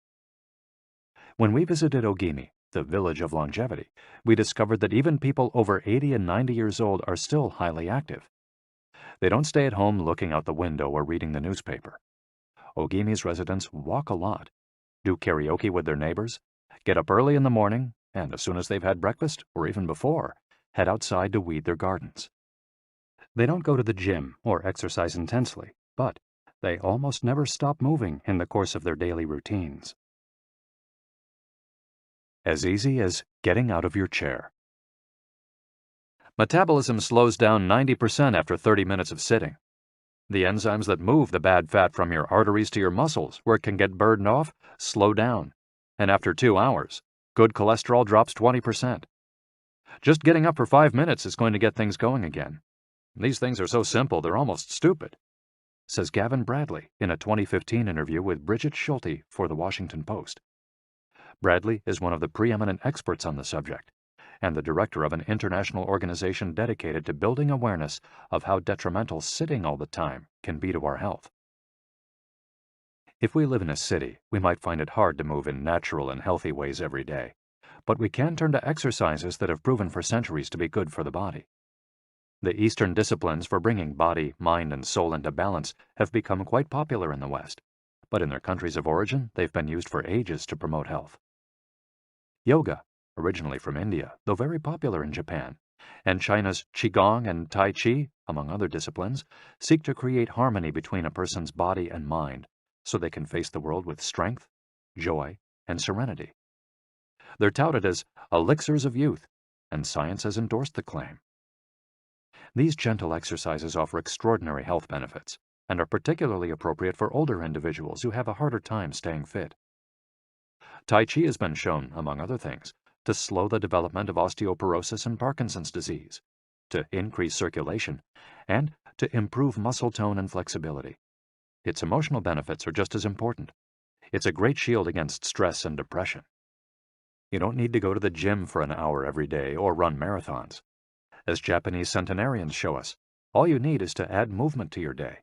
When we visited Ogimi, the village of longevity, we discovered that even people over 80 and 90 years old are still highly active. They don't stay at home looking out the window or reading the newspaper. Ogimi's residents walk a lot, do karaoke with their neighbors, get up early in the morning, and as soon as they've had breakfast, or even before, head outside to weed their gardens. They don't go to the gym or exercise intensely, but they almost never stop moving in the course of their daily routines. As easy as getting out of your chair. Metabolism slows down 90% after 30 minutes of sitting. The enzymes that move the bad fat from your arteries to your muscles, where it can get burned off, slow down. And after 2 hours, good cholesterol drops 20%. Just getting up for 5 minutes is going to get things going again. These things are so simple they're almost stupid, says Gavin Bradley in a 2015 interview with Bridget Schulte for The Washington Post. Bradley is one of the preeminent experts on the subject, and the director of an international organization dedicated to building awareness of how detrimental sitting all the time can be to our health. If we live in a city, we might find it hard to move in natural and healthy ways every day, but we can turn to exercises that have proven for centuries to be good for the body. The Eastern disciplines for bringing body, mind, and soul into balance have become quite popular in the West, but in their countries of origin, they've been used for ages to promote health. Yoga, originally from India, though very popular in Japan, and China's Qigong and Tai Chi, among other disciplines, seek to create harmony between a person's body and mind so they can face the world with strength, joy, and serenity. They're touted as elixirs of youth, and science has endorsed the claim. These gentle exercises offer extraordinary health benefits and are particularly appropriate for older individuals who have a harder time staying fit. Tai Chi has been shown, among other things, to slow the development of osteoporosis and Parkinson's disease, to increase circulation, and to improve muscle tone and flexibility. Its emotional benefits are just as important. It's a great shield against stress and depression. You don't need to go to the gym for an hour every day or run marathons. As Japanese centenarians show us, all you need is to add movement to your day.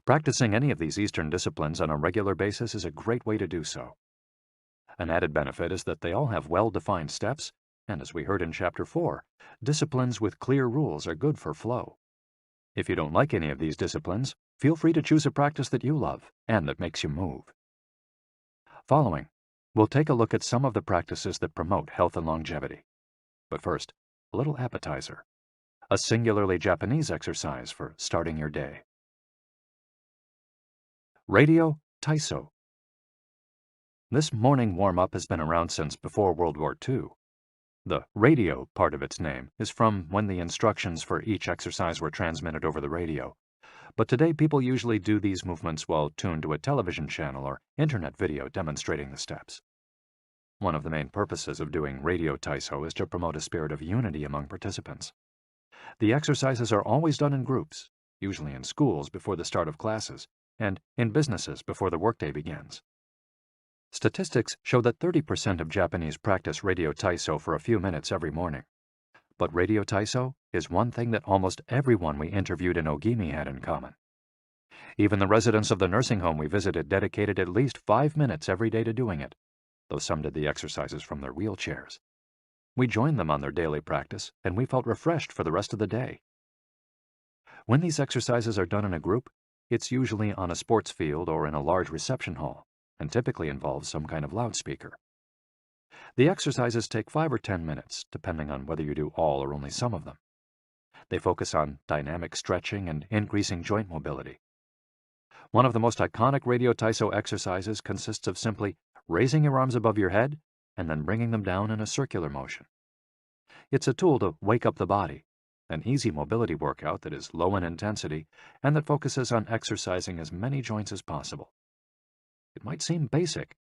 Practicing any of these Eastern disciplines on a regular basis is a great way to do so. An added benefit is that they all have well-defined steps, and as we heard in Chapter 4, disciplines with clear rules are good for flow. If you don't like any of these disciplines, feel free to choose a practice that you love and that makes you move. Following, we'll take a look at some of the practices that promote health and longevity. But first, a little appetizer, a singularly Japanese exercise for starting your day. Radio Taiso. This morning warm-up has been around since before World War II. The radio part of its name is from when the instructions for each exercise were transmitted over the radio, but today people usually do these movements while tuned to a television channel or internet video demonstrating the steps. One of the main purposes of doing radio Taiso is to promote a spirit of unity among participants. The exercises are always done in groups, usually in schools before the start of classes, and in businesses before the workday begins. Statistics show that 30% of Japanese practice radio Taiso for a few minutes every morning. But radio Taiso is one thing that almost everyone we interviewed in Ogimi had in common. Even the residents of the nursing home we visited dedicated at least 5 minutes every day to doing it, though some did the exercises from their wheelchairs. We joined them on their daily practice, and we felt refreshed for the rest of the day. When these exercises are done in a group, it's usually on a sports field or in a large reception hall, and typically involves some kind of loudspeaker. The exercises take 5 or 10 minutes, depending on whether you do all or only some of them. They focus on dynamic stretching and increasing joint mobility. One of the most iconic Radio Taiso exercises consists of simply raising your arms above your head and then bringing them down in a circular motion. It's a tool to wake up the body, an easy mobility workout that is low in intensity and that focuses on exercising as many joints as possible. It might seem basic,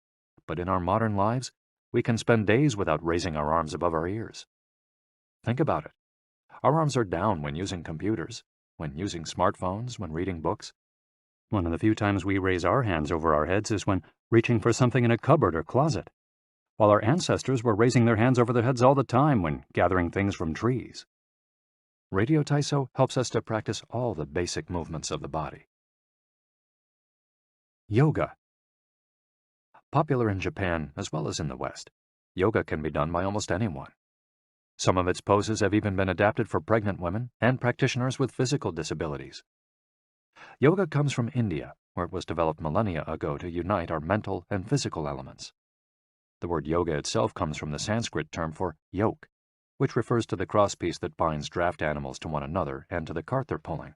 but in our modern lives, we can spend days without raising our arms above our ears. Think about it. Our arms are down when using computers, when using smartphones, when reading books. One of the few times we raise our hands over our heads is when reaching for something in a cupboard or closet, while our ancestors were raising their hands over their heads all the time when gathering things from trees. Radio Taiso helps us to practice all the basic movements of the body. Yoga. Popular in Japan as well as in the West, yoga can be done by almost anyone. Some of its poses have even been adapted for pregnant women and practitioners with physical disabilities. Yoga comes from India, where it was developed millennia ago to unite our mental and physical elements. The word yoga itself comes from the Sanskrit term for yoke, which refers to the crosspiece that binds draft animals to one another and to the cart they're pulling.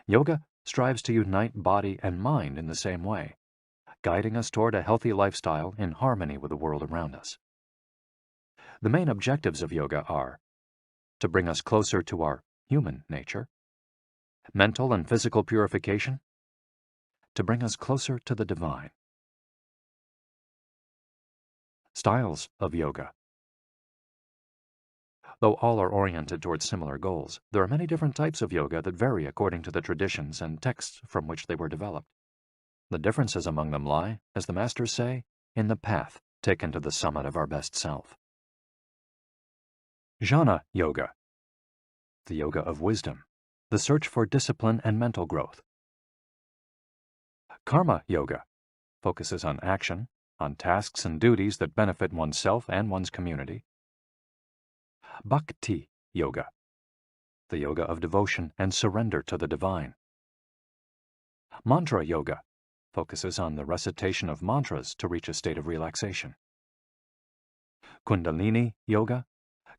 Yoga strives to unite body and mind in the same way, guiding us toward a healthy lifestyle in harmony with the world around us. The main objectives of yoga are to bring us closer to our human nature, mental and physical purification, to bring us closer to the divine. Styles of yoga. Though all are oriented towards similar goals, there are many different types of yoga that vary according to the traditions and texts from which they were developed. The differences among them lie, as the masters say, in the path taken to the summit of our best self. Jnana Yoga. The yoga of wisdom, the search for discipline and mental growth. Karma Yoga focuses on action, on tasks and duties that benefit oneself and one's community. Bhakti Yoga, the yoga of devotion and surrender to the divine. Mantra Yoga focuses on the recitation of mantras to reach a state of relaxation. Kundalini Yoga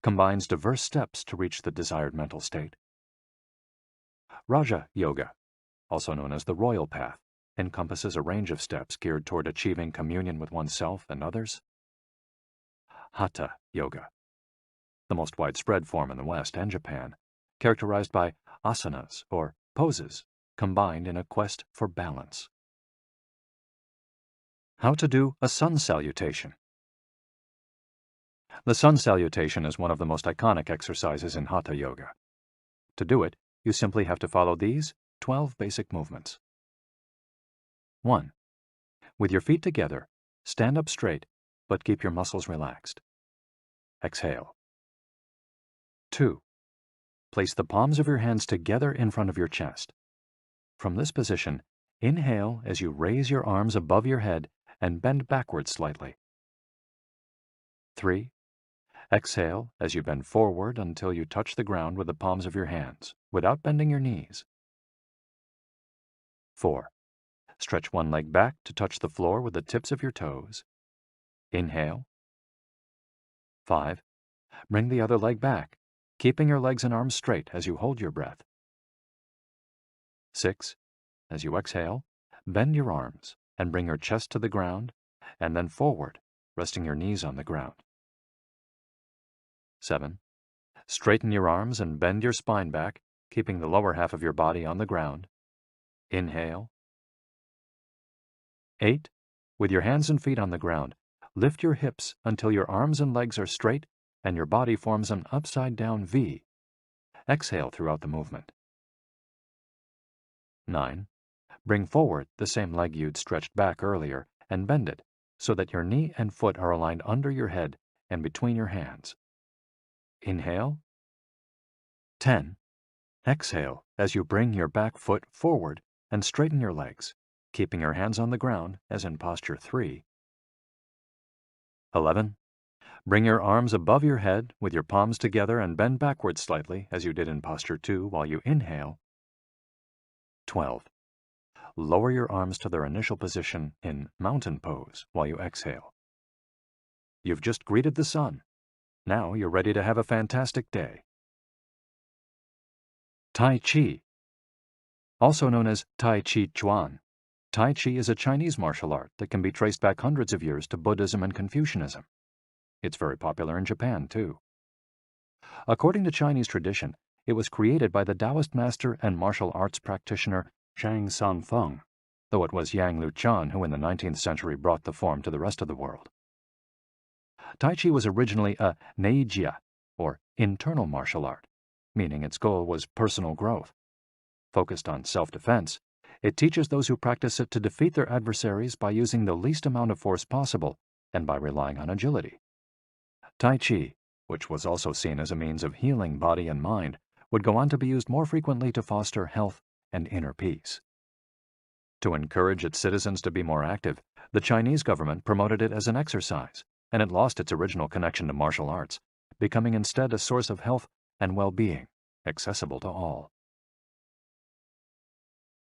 combines diverse steps to reach the desired mental state. Raja Yoga, also known as the royal path, encompasses a range of steps geared toward achieving communion with oneself and others. Hatha Yoga, the most widespread form in the West and Japan, characterized by asanas, or poses, combined in a quest for balance. How to do a sun salutation. The sun salutation is one of the most iconic exercises in Hatha Yoga. To do it, you simply have to follow these 12 basic movements. 1. With your feet together, stand up straight, but keep your muscles relaxed. Exhale. 2. Place the palms of your hands together in front of your chest. From this position, inhale as you raise your arms above your head and bend backwards slightly. 3. Exhale as you bend forward until you touch the ground with the palms of your hands, without bending your knees. 4. Stretch one leg back to touch the floor with the tips of your toes. Inhale. 5. Bring the other leg back, keeping your legs and arms straight as you hold your breath. 6. As you exhale, bend your arms and bring your chest to the ground, and then forward, resting your knees on the ground. 7. Straighten your arms and bend your spine back, keeping the lower half of your body on the ground. Inhale. 8. With your hands and feet on the ground, lift your hips until your arms and legs are straight and your body forms an upside-down V. Exhale throughout the movement. 9. Bring forward the same leg you'd stretched back earlier and bend it so that your knee and foot are aligned under your head and between your hands. Inhale. 10. Exhale as you bring your back foot forward and straighten your legs, keeping your hands on the ground as in posture 3. 11. Bring your arms above your head with your palms together and bend backwards slightly as you did in posture 2 while you inhale. 12. Lower your arms to their initial position in mountain pose while you exhale. You've just greeted the sun. Now you're ready to have a fantastic day. Tai Chi. Also known as Tai Chi Chuan, Tai Chi is a Chinese martial art that can be traced back hundreds of years to Buddhism and Confucianism. It's very popular in Japan, too. According to Chinese tradition, it was created by the Taoist master and martial arts practitioner Zhang Sanfeng, though it was Yang Luchan who in the 19th century brought the form to the rest of the world. Tai Chi was originally a neijia, or internal martial art, meaning its goal was personal growth. Focused on self-defense, it teaches those who practice it to defeat their adversaries by using the least amount of force possible and by relying on agility. Tai Chi, which was also seen as a means of healing body and mind, would go on to be used more frequently to foster health and inner peace. To encourage its citizens to be more active, the Chinese government promoted it as an exercise, and it lost its original connection to martial arts, becoming instead a source of health and well-being, accessible to all.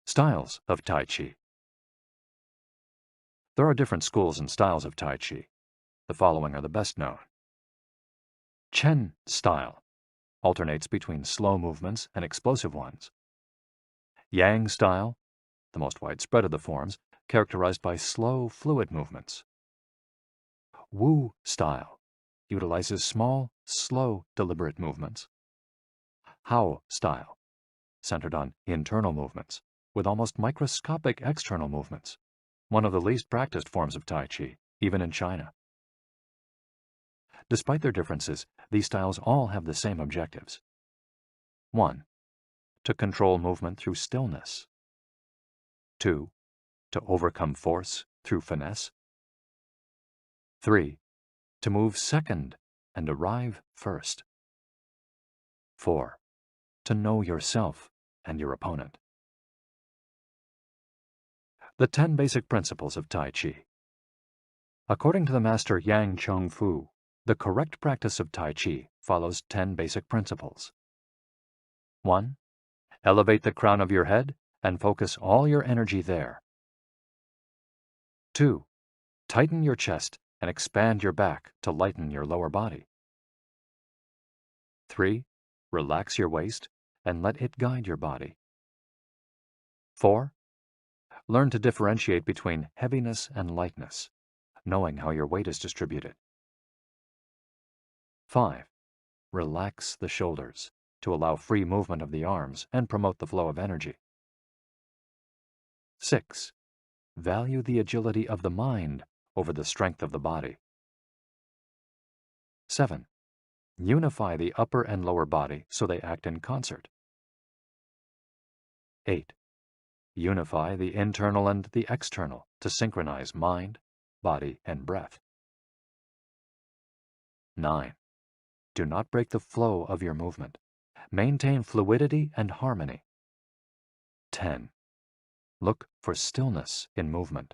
Styles of Tai Chi. There are different schools and styles of Tai Chi. The following are the best known. Chen style alternates between slow movements and explosive ones. Yang style, the most widespread of the forms, characterized by slow, fluid movements. Wu style utilizes small, slow, deliberate movements. Hao style, centered on internal movements, with almost microscopic external movements, one of the least practiced forms of Tai Chi, even in China. Despite their differences, these styles all have the same objectives. 1. To control movement through stillness. 2. To overcome force through finesse. 3. To move second and arrive first. 4. To know yourself and your opponent. The 10 basic principles of Tai Chi. According to the master Yang Cheng Fu, the correct practice of Tai Chi follows 10 basic principles. 1. Elevate the crown of your head and focus all your energy there. 2. Tighten your chest and expand your back to lighten your lower body. 3. Relax your waist and let it guide your body. 4. Learn to differentiate between heaviness and lightness, knowing how your weight is distributed. 5. Relax the shoulders to allow free movement of the arms and promote the flow of energy. 6. Value the agility of the mind over the strength of the body. 7. Unify the upper and lower body so they act in concert. 8. Unify the internal and the external to synchronize mind, body, and breath. 9. Do not break the flow of your movement. Maintain fluidity and harmony. 10. Look for stillness in movement.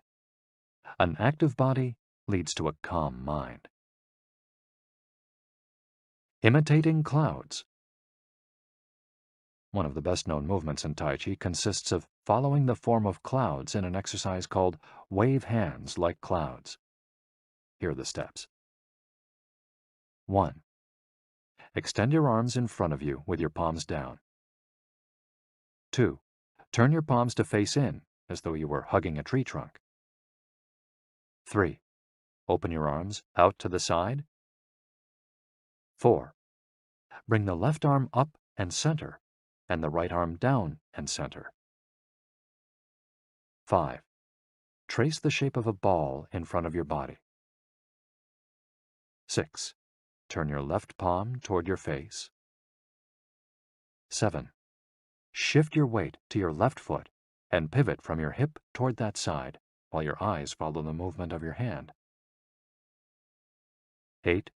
An active body leads to a calm mind. Imitating clouds. One of the best-known movements in Tai Chi consists of following the form of clouds in an exercise called wave hands like clouds. Here are the steps. 1. Extend your arms in front of you with your palms down. 2. Turn your palms to face in, as though you were hugging a tree trunk. 3. Open your arms out to the side. 4. Bring the left arm up and center, and the right arm down and center. 5. Trace the shape of a ball in front of your body. 6. Turn your left palm toward your face. 7. Shift your weight to your left foot and pivot from your hip toward that side while your eyes follow the movement of your hand. 8.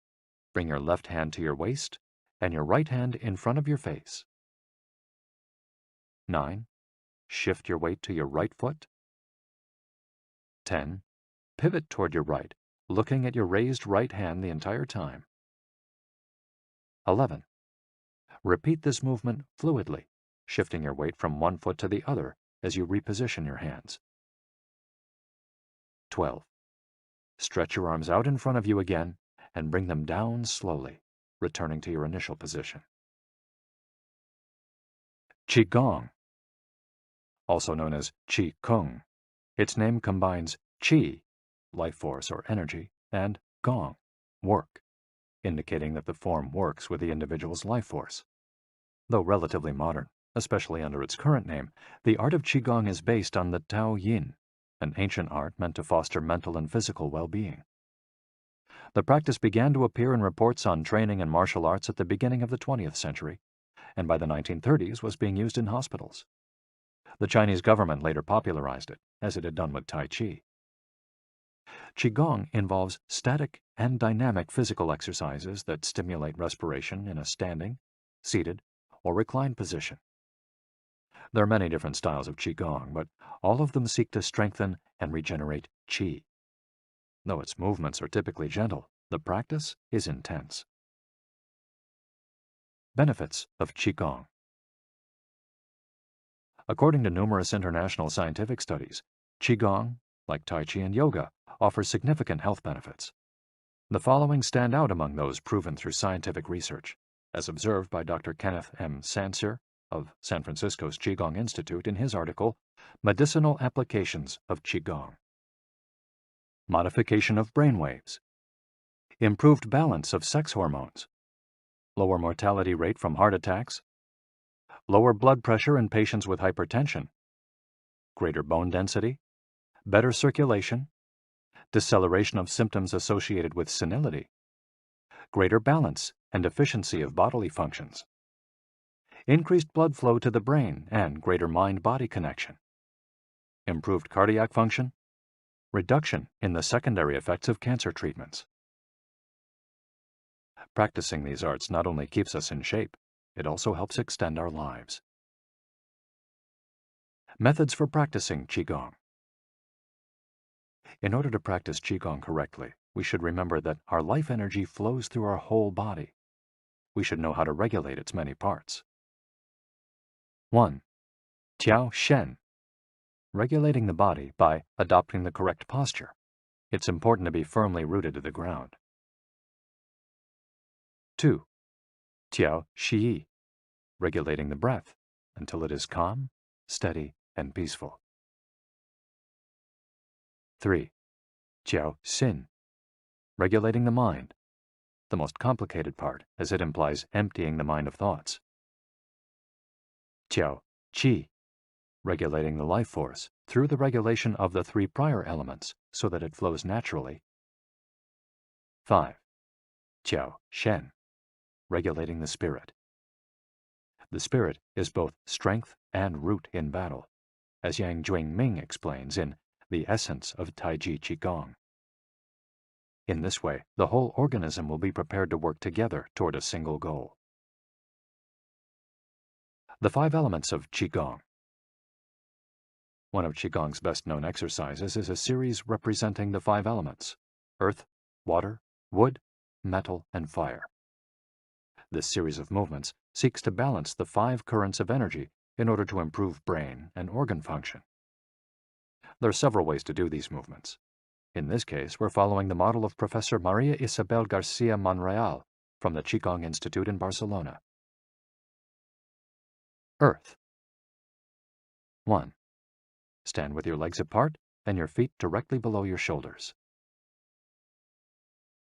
Bring your left hand to your waist and your right hand in front of your face. 9. Shift your weight to your right foot. 10. Pivot toward your right, looking at your raised right hand the entire time. 11. Repeat this movement fluidly, shifting your weight from one foot to the other as you reposition your hands. 12. Stretch your arms out in front of you again and bring them down slowly, returning to your initial position. Qigong. also known as Qi Kung. Its name combines Qi, life force or energy, and Gong, work, indicating that the form works with the individual's life force. Though relatively modern, especially under its current name, the art of Qigong is based on the Tao Yin, an ancient art meant to foster mental and physical well-being. The practice began to appear in reports on training in martial arts at the beginning of the 20th century, and by the 1930s was being used in hospitals. The Chinese government later popularized it, as it had done with Tai Chi. Qigong involves static and dynamic physical exercises that stimulate respiration in a standing, seated, or reclined position. There are many different styles of Qigong, but all of them seek to strengthen and regenerate Qi. Though its movements are typically gentle, the practice is intense. Benefits of Qigong. According to numerous international scientific studies, Qigong, like Tai Chi and yoga, offers significant health benefits. The following stand out among those proven through scientific research, as observed by Dr. Kenneth M. Sancer of San Francisco's Qigong Institute in his article, Medicinal Applications of Qigong. Modification of brainwaves. Improved balance of sex hormones. Lower mortality rate from heart attacks. Lower blood pressure in patients with hypertension. Greater bone density. Better circulation. Deceleration of symptoms associated with senility. Greater balance and efficiency of bodily functions. Increased blood flow to the brain and greater mind-body connection. Improved cardiac function. Reduction in the secondary effects of cancer treatments. Practicing these arts not only keeps us in shape, it also helps extend our lives. Methods for practicing Qigong. In order to practice Qigong correctly, we should remember that our life energy flows through our whole body. We should know how to regulate its many parts. 1. Tiao Shen. Regulating the body by adopting the correct posture. It's important to be firmly rooted to the ground. 2. Tiao Shi. Regulating the breath until it is calm, steady, and peaceful. 3. Tiao Xin. Regulating the mind, the most complicated part, as it implies emptying the mind of thoughts. Tiao Qi. Regulating the life force through the regulation of the 3 prior elements so that it flows naturally. 5. Tiao Shen. Regulating the spirit. The spirit is both strength and root in battle, as Yang Juingming explains in The Essence of Taiji Qigong. In this way, the whole organism will be prepared to work together toward a single goal. The 5 elements of Qigong. One of Qigong's best-known exercises is a series representing the 5 elements: earth, water, wood, metal, and fire. This series of movements seeks to balance the 5 currents of energy in order to improve brain and organ function. There are several ways to do these movements. In this case, we're following the model of Professor Maria Isabel Garcia Monreal from the Qigong Institute in Barcelona. Earth. 1. Stand with your legs apart and your feet directly below your shoulders.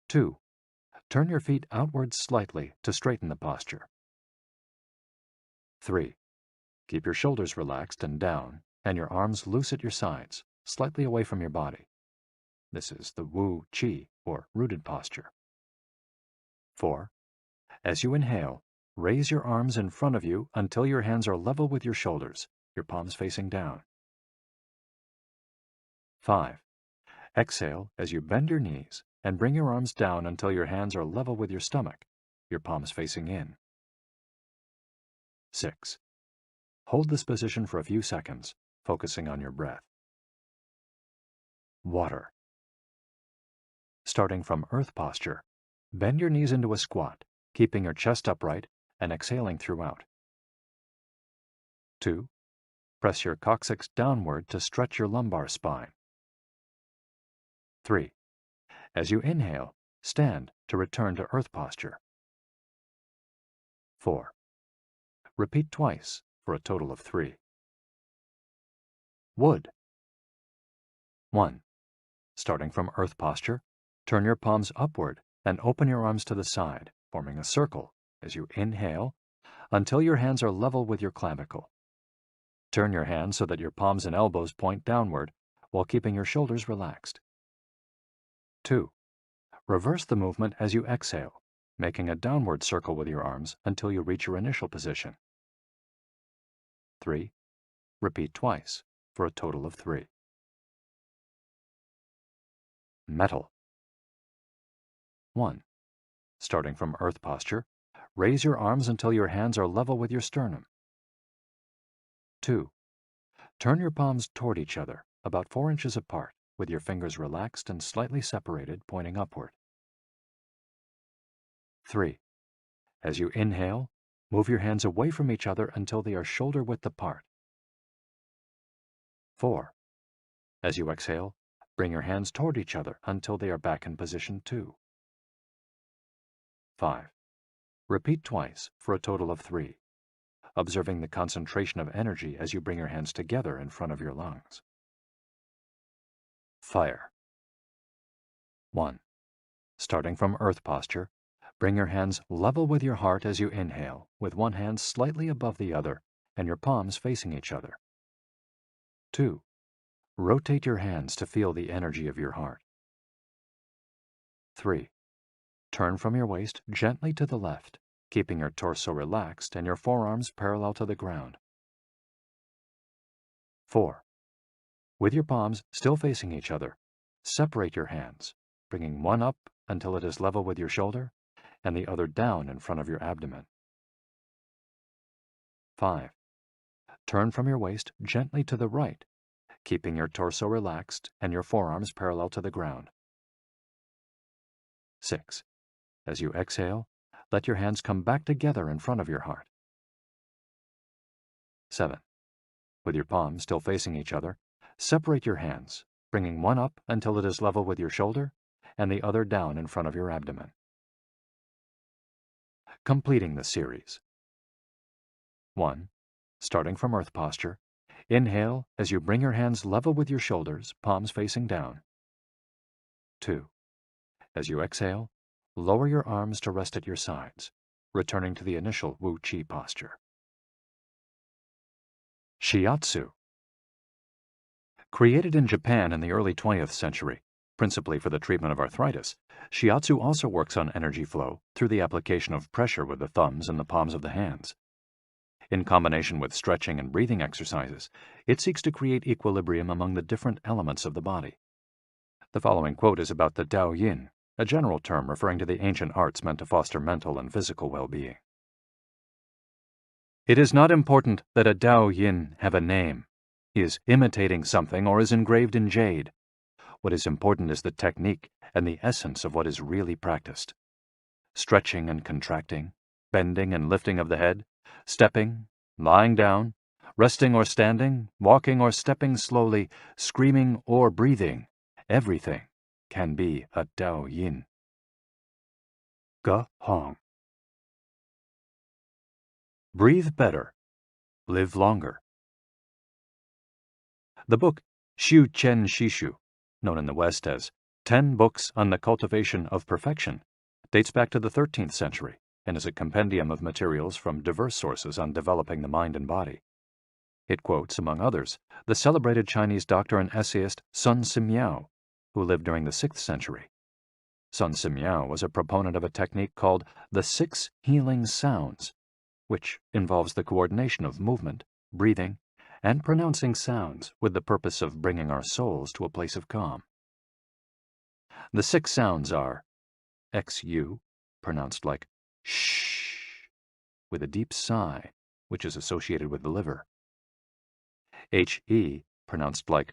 2. Turn your feet outwards slightly to straighten the posture. 3. Keep your shoulders relaxed and down and your arms loose at your sides, slightly away from your body. This is the Wu Qi, or rooted posture. 4. As you inhale, raise your arms in front of you until your hands are level with your shoulders, your palms facing down. 5. Exhale as you bend your knees and bring your arms down until your hands are level with your stomach, your palms facing in. 6. Hold this position for a few seconds, focusing on your breath. Water. Starting from earth posture, bend your knees into a squat, keeping your chest upright and exhaling throughout. 2. Press your coccyx downward to stretch your lumbar spine. 3. As you inhale, stand to return to earth posture. 4. Repeat twice for a total of 3. Wood. 1. Starting from earth posture, turn your palms upward and open your arms to the side, forming a circle as you inhale until your hands are level with your clavicle. Turn your hands so that your palms and elbows point downward while keeping your shoulders relaxed. 2. Reverse the movement as you exhale, making a downward circle with your arms until you reach your initial position. 3. Repeat twice for a total of 3. Metal. 1. Starting from earth posture, raise your arms until your hands are level with your sternum. 2. Turn your palms toward each other, about 4 inches apart, with your fingers relaxed and slightly separated, pointing upward. 3. As you inhale, move your hands away from each other until they are shoulder width apart. 4. As you exhale, bring your hands toward each other until they are back in position 2. 5. Repeat twice for a total of 3, observing the concentration of energy as you bring your hands together in front of your lungs. Fire. 1. Starting from earth posture, bring your hands level with your heart as you inhale, with one hand slightly above the other and your palms facing each other. 2. Rotate your hands to feel the energy of your heart. 3. Turn from your waist gently to the left, keeping your torso relaxed and your forearms parallel to the ground. 4. With your palms still facing each other, separate your hands, bringing one up until it is level with your shoulder and the other down in front of your abdomen. 5. Turn from your waist gently to the right, keeping your torso relaxed and your forearms parallel to the ground. 6. As you exhale, let your hands come back together in front of your heart. 7. With your palms still facing each other, separate your hands, bringing one up until it is level with your shoulder and the other down in front of your abdomen. Completing the series. 1. Starting from earth posture, inhale as you bring your hands level with your shoulders, palms facing down. 2. As you exhale, lower your arms to rest at your sides, returning to the initial Wu Qi posture. Shiatsu. Created in Japan in the early 20th century, principally for the treatment of arthritis, shiatsu also works on energy flow through the application of pressure with the thumbs and the palms of the hands. In combination with stretching and breathing exercises, it seeks to create equilibrium among the different elements of the body. The following quote is about the Tao Yin, a general term referring to the ancient arts meant to foster mental and physical well-being. It is not important that a Tao Yin have a name, is imitating something, or is engraved in jade. What is important is the technique and the essence of what is really practiced. Stretching and contracting, bending and lifting of the head, stepping, lying down, resting or standing, walking or stepping slowly, screaming or breathing, everything can be a Tao Yin. Ge Hong. Breathe better. Live longer. The book Shu Chen Shishu, known in the West as 10 Books on the Cultivation of Perfection, dates back to the 13th century and is a compendium of materials from diverse sources on developing the mind and body. It quotes, among others, the celebrated Chinese doctor and essayist Sun Simiao, who lived during the 6th century. Sun Simiao was a proponent of a technique called the 6 healing sounds, which involves the coordination of movement, breathing, and pronouncing sounds with the purpose of bringing our souls to a place of calm. The 6 sounds are XU, pronounced like shh, with a deep sigh, which is associated with the liver. HE, pronounced like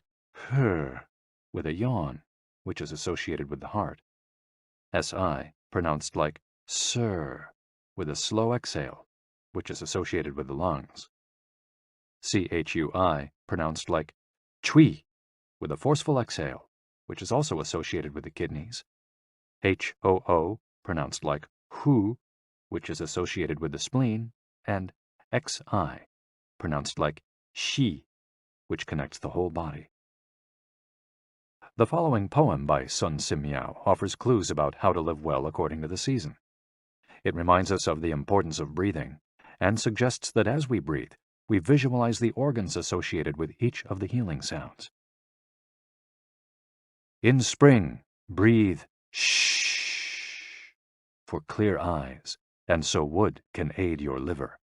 her, with a yawn, which is associated with the heart. SI, pronounced like sir, with a slow exhale, which is associated with the lungs. CHUI, pronounced like chui, with a forceful exhale, which is also associated with the kidneys. HOO, pronounced like hu, which is associated with the spleen. And XI, pronounced like shi, which connects the whole body. The following poem by Sun Simiao offers clues about how to live well according to the season. It reminds us of the importance of breathing and suggests that as we breathe, we visualize the organs associated with each of the healing sounds. In spring, breathe shh for clear eyes, and so wood can aid your liver.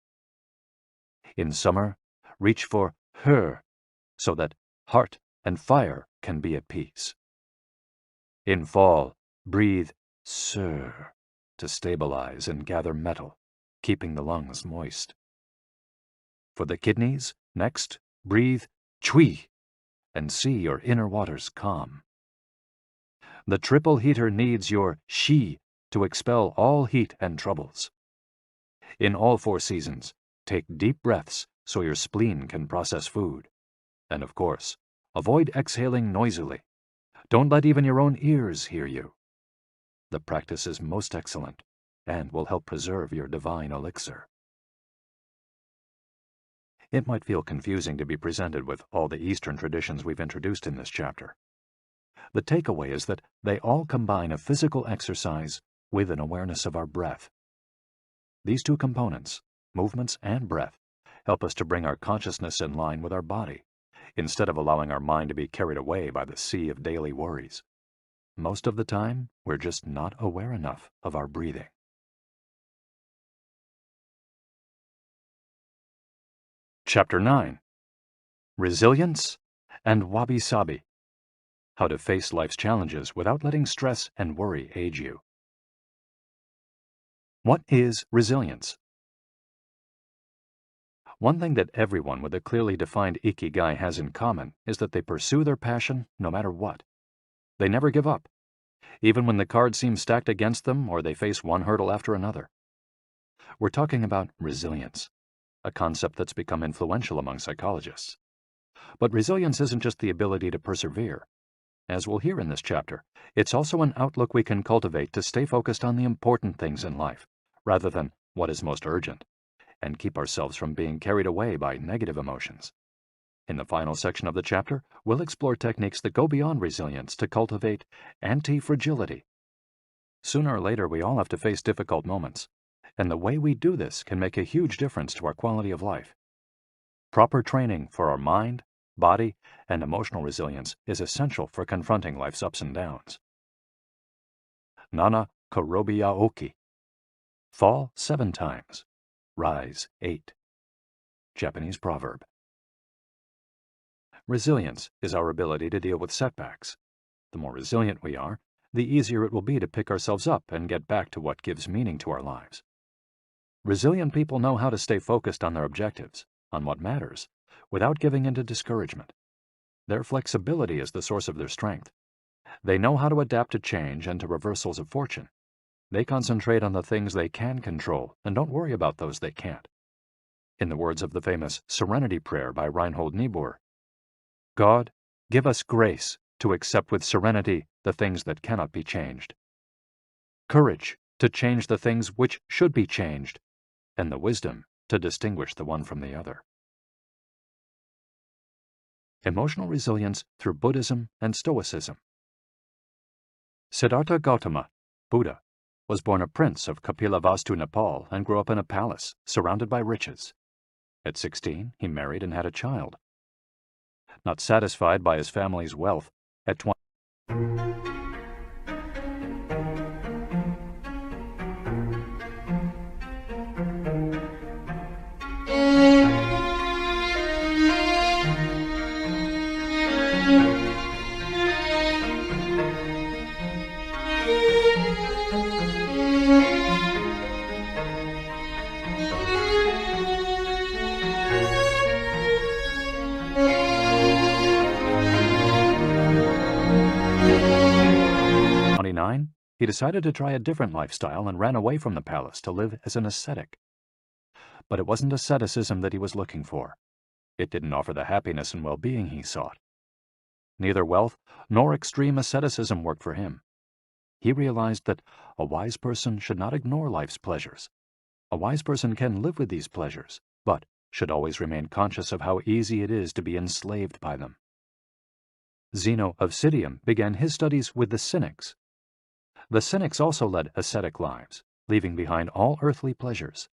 In summer, reach for her so that heart and fire can be at peace. In fall, breathe sir to stabilize and gather metal, keeping the lungs moist. For the kidneys, next, breathe chui and see your inner waters calm. The triple heater needs your shi to expel all heat and troubles. In all 4 seasons, take deep breaths so your spleen can process food. And of course, avoid exhaling noisily. Don't let even your own ears hear you. The practice is most excellent and will help preserve your divine elixir. It might feel confusing to be presented with all the Eastern traditions we've introduced in this chapter. The takeaway is that they all combine a physical exercise with an awareness of our breath. These 2 components, movements and breath, help us to bring our consciousness in line with our body, instead of allowing our mind to be carried away by the sea of daily worries. Most of the time, we're just not aware enough of our breathing. Chapter 9. Resilience and Wabi-sabi. How to face life's challenges without letting stress and worry age you. What is resilience? One thing that everyone with a clearly defined Ikigai has in common is that they pursue their passion no matter what. They never give up, even when the cards seem stacked against them or they face one hurdle after another. We're talking about resilience, a concept that's become influential among psychologists. But resilience isn't just the ability to persevere. As we'll hear in this chapter, it's also an outlook we can cultivate to stay focused on the important things in life, rather than what is most urgent, and keep ourselves from being carried away by negative emotions. In the final section of the chapter, we'll explore techniques that go beyond resilience to cultivate anti-fragility. Sooner or later, we all have to face difficult moments, and the way we do this can make a huge difference to our quality of life. Proper training for our mind, body, and emotional resilience is essential for confronting life's ups and downs. Nana Korobiya Oki. Fall 7 times, rise 8. Japanese proverb. Resilience is our ability to deal with setbacks. The more resilient we are, the easier it will be to pick ourselves up and get back to what gives meaning to our lives. Resilient people know how to stay focused on their objectives, on what matters, without giving in to discouragement. Their flexibility is the source of their strength. They know how to adapt to change and to reversals of fortune. They concentrate on the things they can control and don't worry about those they can't. In the words of the famous Serenity Prayer by Reinhold Niebuhr, God, give us grace to accept with serenity the things that cannot be changed, courage to change the things which should be changed, and the wisdom to distinguish the one from the other. Emotional resilience through Buddhism and Stoicism. Siddhartha Gautama, Buddha, was born a prince of Kapilavastu, Nepal, and grew up in a palace, surrounded by riches. At 16, he married and had a child. Not satisfied by his family's wealth, at 20, he decided to try a different lifestyle and ran away from the palace to live as an ascetic. But it wasn't asceticism that he was looking for. It didn't offer the happiness and well-being he sought. Neither wealth nor extreme asceticism worked for him. He realized that a wise person should not ignore life's pleasures. A wise person can live with these pleasures, but should always remain conscious of how easy it is to be enslaved by them. Zeno of Citium began his studies with the Cynics. The Cynics also led ascetic lives, leaving behind all earthly pleasures.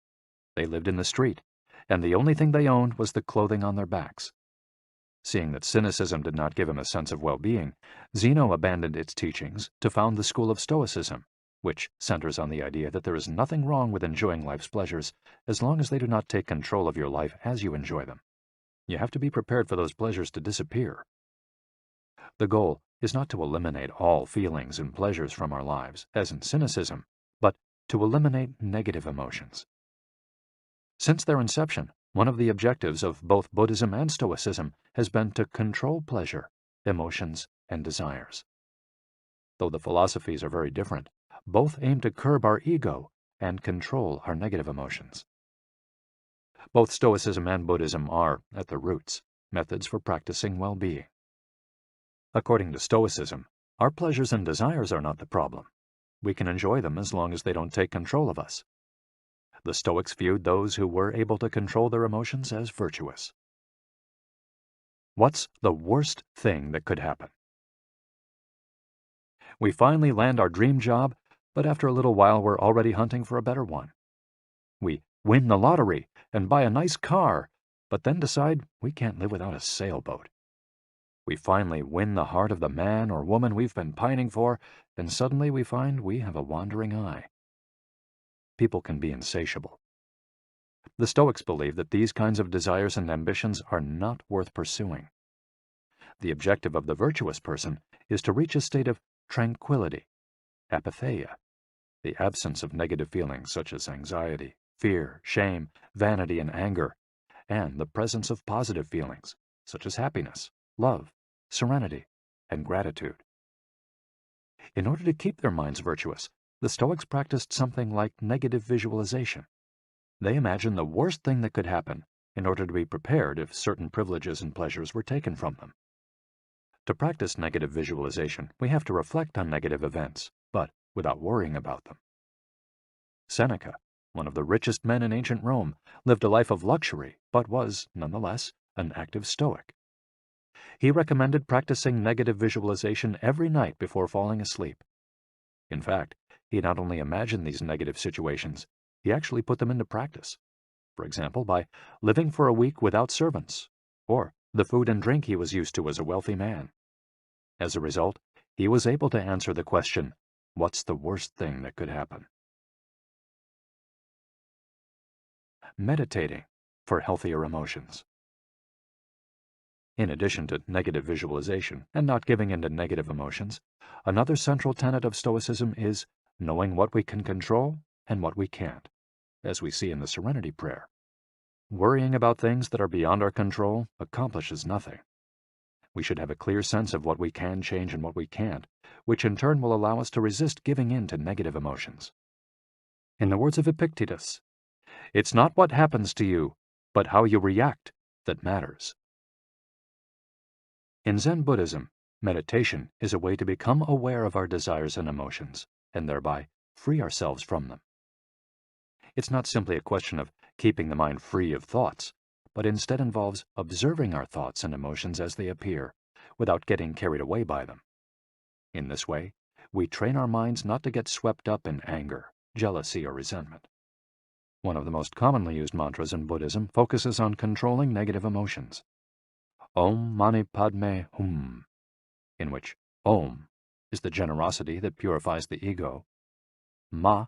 They lived in the street, and the only thing they owned was the clothing on their backs. Seeing that cynicism did not give him a sense of well-being, Zeno abandoned its teachings to found the school of Stoicism, which centers on the idea that there is nothing wrong with enjoying life's pleasures as long as they do not take control of your life as you enjoy them. You have to be prepared for those pleasures to disappear. The goal is not to eliminate all feelings and pleasures from our lives, as in cynicism, but to eliminate negative emotions. Since their inception, one of the objectives of both Buddhism and Stoicism has been to control pleasure, emotions, and desires. Though the philosophies are very different, both aim to curb our ego and control our negative emotions. Both Stoicism and Buddhism are, at their roots, methods for practicing well-being. According to Stoicism, our pleasures and desires are not the problem. We can enjoy them as long as they don't take control of us. The Stoics viewed those who were able to control their emotions as virtuous. What's the worst thing that could happen? We finally land our dream job, but after a little while we're already hunting for a better one. We win the lottery and buy a nice car, but then decide we can't live without a sailboat. We finally win the heart of the man or woman we've been pining for, and suddenly we find we have a wandering eye. People can be insatiable. The Stoics believe that these kinds of desires and ambitions are not worth pursuing. The objective of the virtuous person is to reach a state of tranquility, apatheia, the absence of negative feelings such as anxiety, fear, shame, vanity, and anger, and the presence of positive feelings such as happiness, love, serenity, and gratitude. In order to keep their minds virtuous, the Stoics practiced something like negative visualization. They imagined the worst thing that could happen in order to be prepared if certain privileges and pleasures were taken from them. To practice negative visualization, we have to reflect on negative events, but without worrying about them. Seneca, one of the richest men in ancient Rome, lived a life of luxury, but was, nonetheless, an active Stoic. He recommended practicing negative visualization every night before falling asleep. In fact, he not only imagined these negative situations, he actually put them into practice. For example, by living for a week without servants, or the food and drink he was used to as a wealthy man. As a result, he was able to answer the question, what's the worst thing that could happen? Meditating for healthier emotions. In addition to negative visualization and not giving in to negative emotions, another central tenet of Stoicism is knowing what we can control and what we can't, as we see in the Serenity Prayer. Worrying about things that are beyond our control accomplishes nothing. We should have a clear sense of what we can change and what we can't, which in turn will allow us to resist giving in to negative emotions. In the words of Epictetus, it's not what happens to you, but how you react that matters. In Zen Buddhism, meditation is a way to become aware of our desires and emotions, and thereby free ourselves from them. It's not simply a question of keeping the mind free of thoughts, but instead involves observing our thoughts and emotions as they appear, without getting carried away by them. In this way, we train our minds not to get swept up in anger, jealousy, or resentment. One of the most commonly used mantras in Buddhism focuses on controlling negative emotions. Om Mani Padme Hum, in which Om is the generosity that purifies the ego, Ma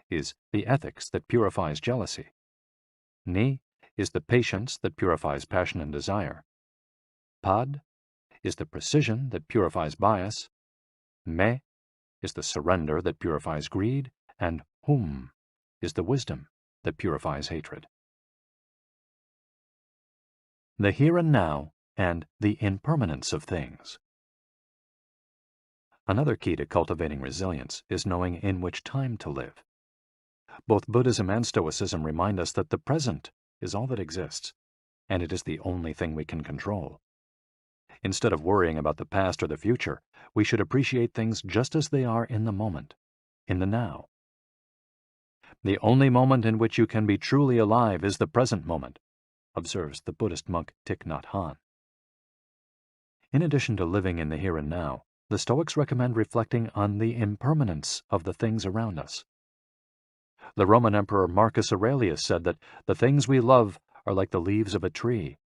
is the ethics that purifies jealousy, Ni is the patience that purifies passion and desire, Pad is the precision that purifies bias, Me is the surrender that purifies greed, and Hum is the wisdom that purifies hatred. The here and now and the impermanence of things. Another key to cultivating resilience is knowing in which time to live. Both Buddhism and Stoicism remind us that the present is all that exists, and it is the only thing we can control. Instead of worrying about the past or the future, we should appreciate things just as they are in the moment, in the now. The only moment in which you can be truly alive is the present moment. observes the Buddhist monk Thich Nhat Hanh. In addition to living in the here and now, the Stoics recommend reflecting on the impermanence of the things around us. The Roman Emperor Marcus Aurelius said that the things we love are like the leaves of a tree.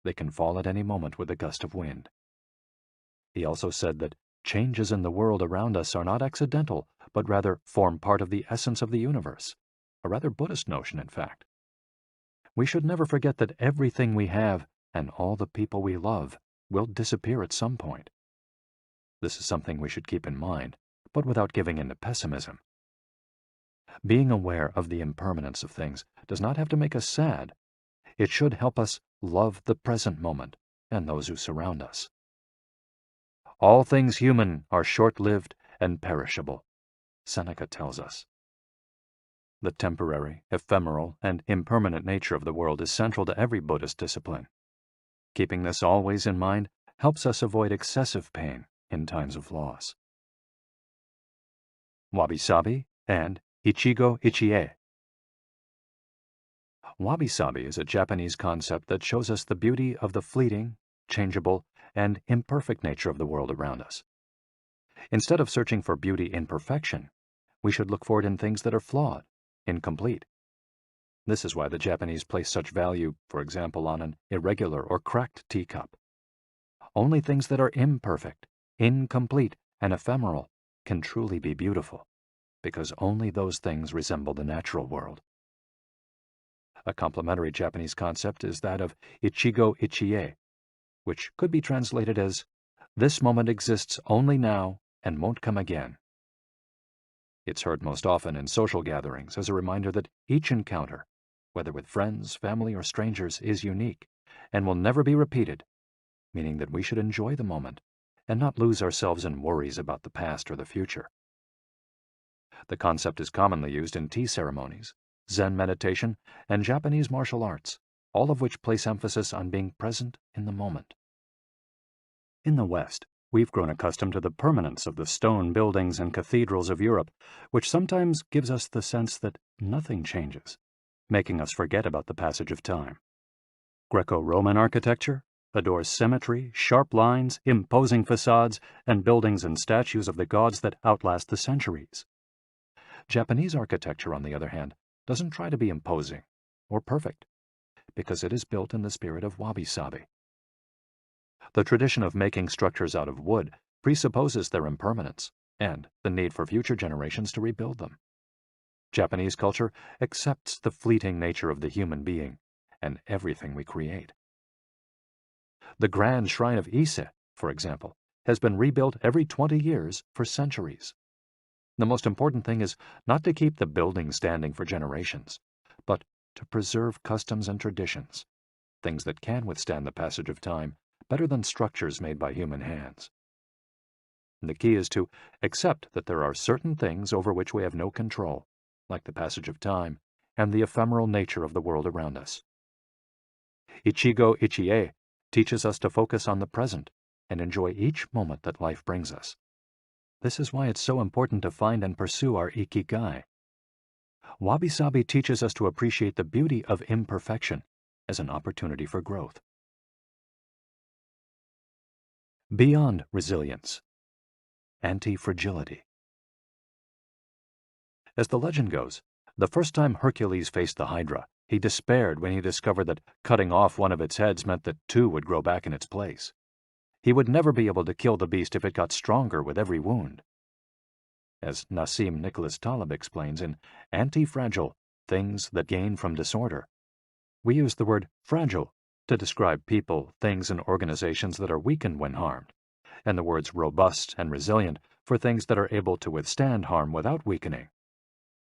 They can fall at any moment with a gust of wind. He also said that changes in the world around us are not accidental, but rather form part of the essence of the universe, a rather Buddhist notion, in fact. We should never forget that everything we have and all the people we love will disappear at some point. This is something we should keep in mind, but without giving in to pessimism. Being aware of the impermanence of things does not have to make us sad. It should help us love the present moment and those who surround us. All things human are short-lived and perishable, Seneca tells us. The temporary, ephemeral, and impermanent nature of the world is central to every Buddhist discipline. Keeping this always in mind helps us avoid excessive pain in times of loss. Wabi-sabi and Ichigo Ichie. Wabi-sabi is a Japanese concept that shows us the beauty of the fleeting, changeable, and imperfect nature of the world around us. Instead of searching for beauty in perfection, we should look for it in things that are flawed, incomplete. This is why the Japanese place such value, for example, on an irregular or cracked teacup. Only things that are imperfect, incomplete, and ephemeral can truly be beautiful, because only those things resemble the natural world. A complementary Japanese concept is that of Ichigo Ichie, which could be translated as, "This moment exists only now and won't come again." It's heard most often in social gatherings as a reminder that each encounter, whether with friends, family, or strangers, is unique and will never be repeated, meaning that we should enjoy the moment and not lose ourselves in worries about the past or the future. The concept is commonly used in tea ceremonies, Zen meditation, and Japanese martial arts, all of which place emphasis on being present in the moment. In the West, we've grown accustomed to the permanence of the stone buildings and cathedrals of Europe, which sometimes gives us the sense that nothing changes, making us forget about the passage of time. Greco-Roman architecture adores symmetry, sharp lines, imposing facades, and buildings and statues of the gods that outlast the centuries. Japanese architecture, on the other hand, doesn't try to be imposing or perfect, because it is built in the spirit of wabi-sabi. The tradition of making structures out of wood presupposes their impermanence and the need for future generations to rebuild them. Japanese culture accepts the fleeting nature of the human being and everything we create. The grand shrine of Ise, for example, has been rebuilt every 20 years for centuries. The most important thing is not to keep the building standing for generations, but to preserve customs and traditions, things that can withstand the passage of time better than structures made by human hands. The key is to accept that there are certain things over which we have no control, like the passage of time and the ephemeral nature of the world around us. Ichigo Ichie teaches us to focus on the present and enjoy each moment that life brings us. This is why it's so important to find and pursue our Ikigai. Wabi-sabi teaches us to appreciate the beauty of imperfection as an opportunity for growth. Beyond resilience, anti-fragility. As the legend goes, the first time Hercules faced the Hydra, he despaired when he discovered that cutting off one of its heads meant that two would grow back in its place. He would never be able to kill the beast if it got stronger with every wound. As Nassim Nicholas Taleb explains in Anti-Fragile, Things That Gain from Disorder, we use the word fragile to describe people, things, and organizations that are weakened when harmed, and the words robust and resilient for things that are able to withstand harm without weakening.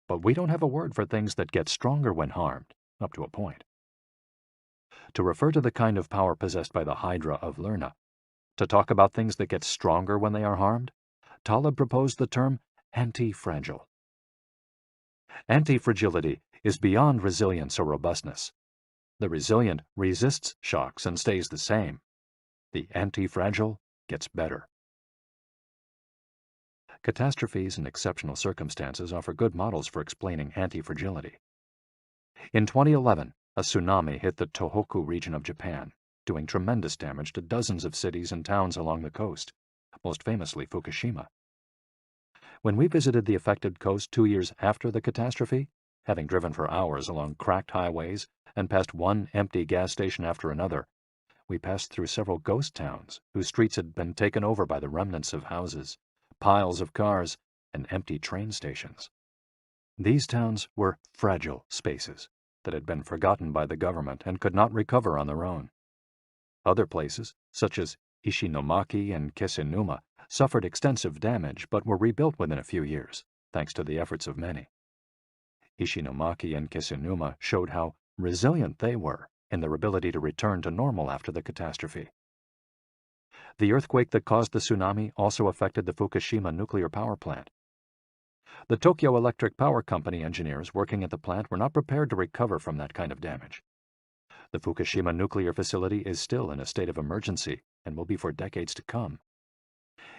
But we don't have a word for things that get stronger when harmed, up to a point. To refer to the kind of power possessed by the Hydra of Lerna, to talk about things that get stronger when they are harmed, Taleb proposed the term anti-fragile. Anti-fragility is beyond resilience or robustness. The resilient resists shocks and stays the same. The anti-fragile gets better. Catastrophes and exceptional circumstances offer good models for explaining anti-fragility. In 2011, a tsunami hit the Tohoku region of Japan, doing tremendous damage to dozens of cities and towns along the coast, most famously Fukushima. When we visited the affected coast 2 years after the catastrophe, having driven for hours along cracked highways and past one empty gas station after another, we passed through several ghost towns whose streets had been taken over by the remnants of houses, piles of cars, and empty train stations. These towns were fragile spaces that had been forgotten by the government and could not recover on their own. Other places, such as Ishinomaki and Kisenuma, suffered extensive damage but were rebuilt within a few years, thanks to the efforts of many. Ishinomaki and Kisenuma showed how resilient they were in their ability to return to normal after the catastrophe. The earthquake that caused the tsunami also affected the Fukushima nuclear power plant. The Tokyo Electric Power Company engineers working at the plant were not prepared to recover from that kind of damage. The Fukushima nuclear facility is still in a state of emergency and will be for decades to come.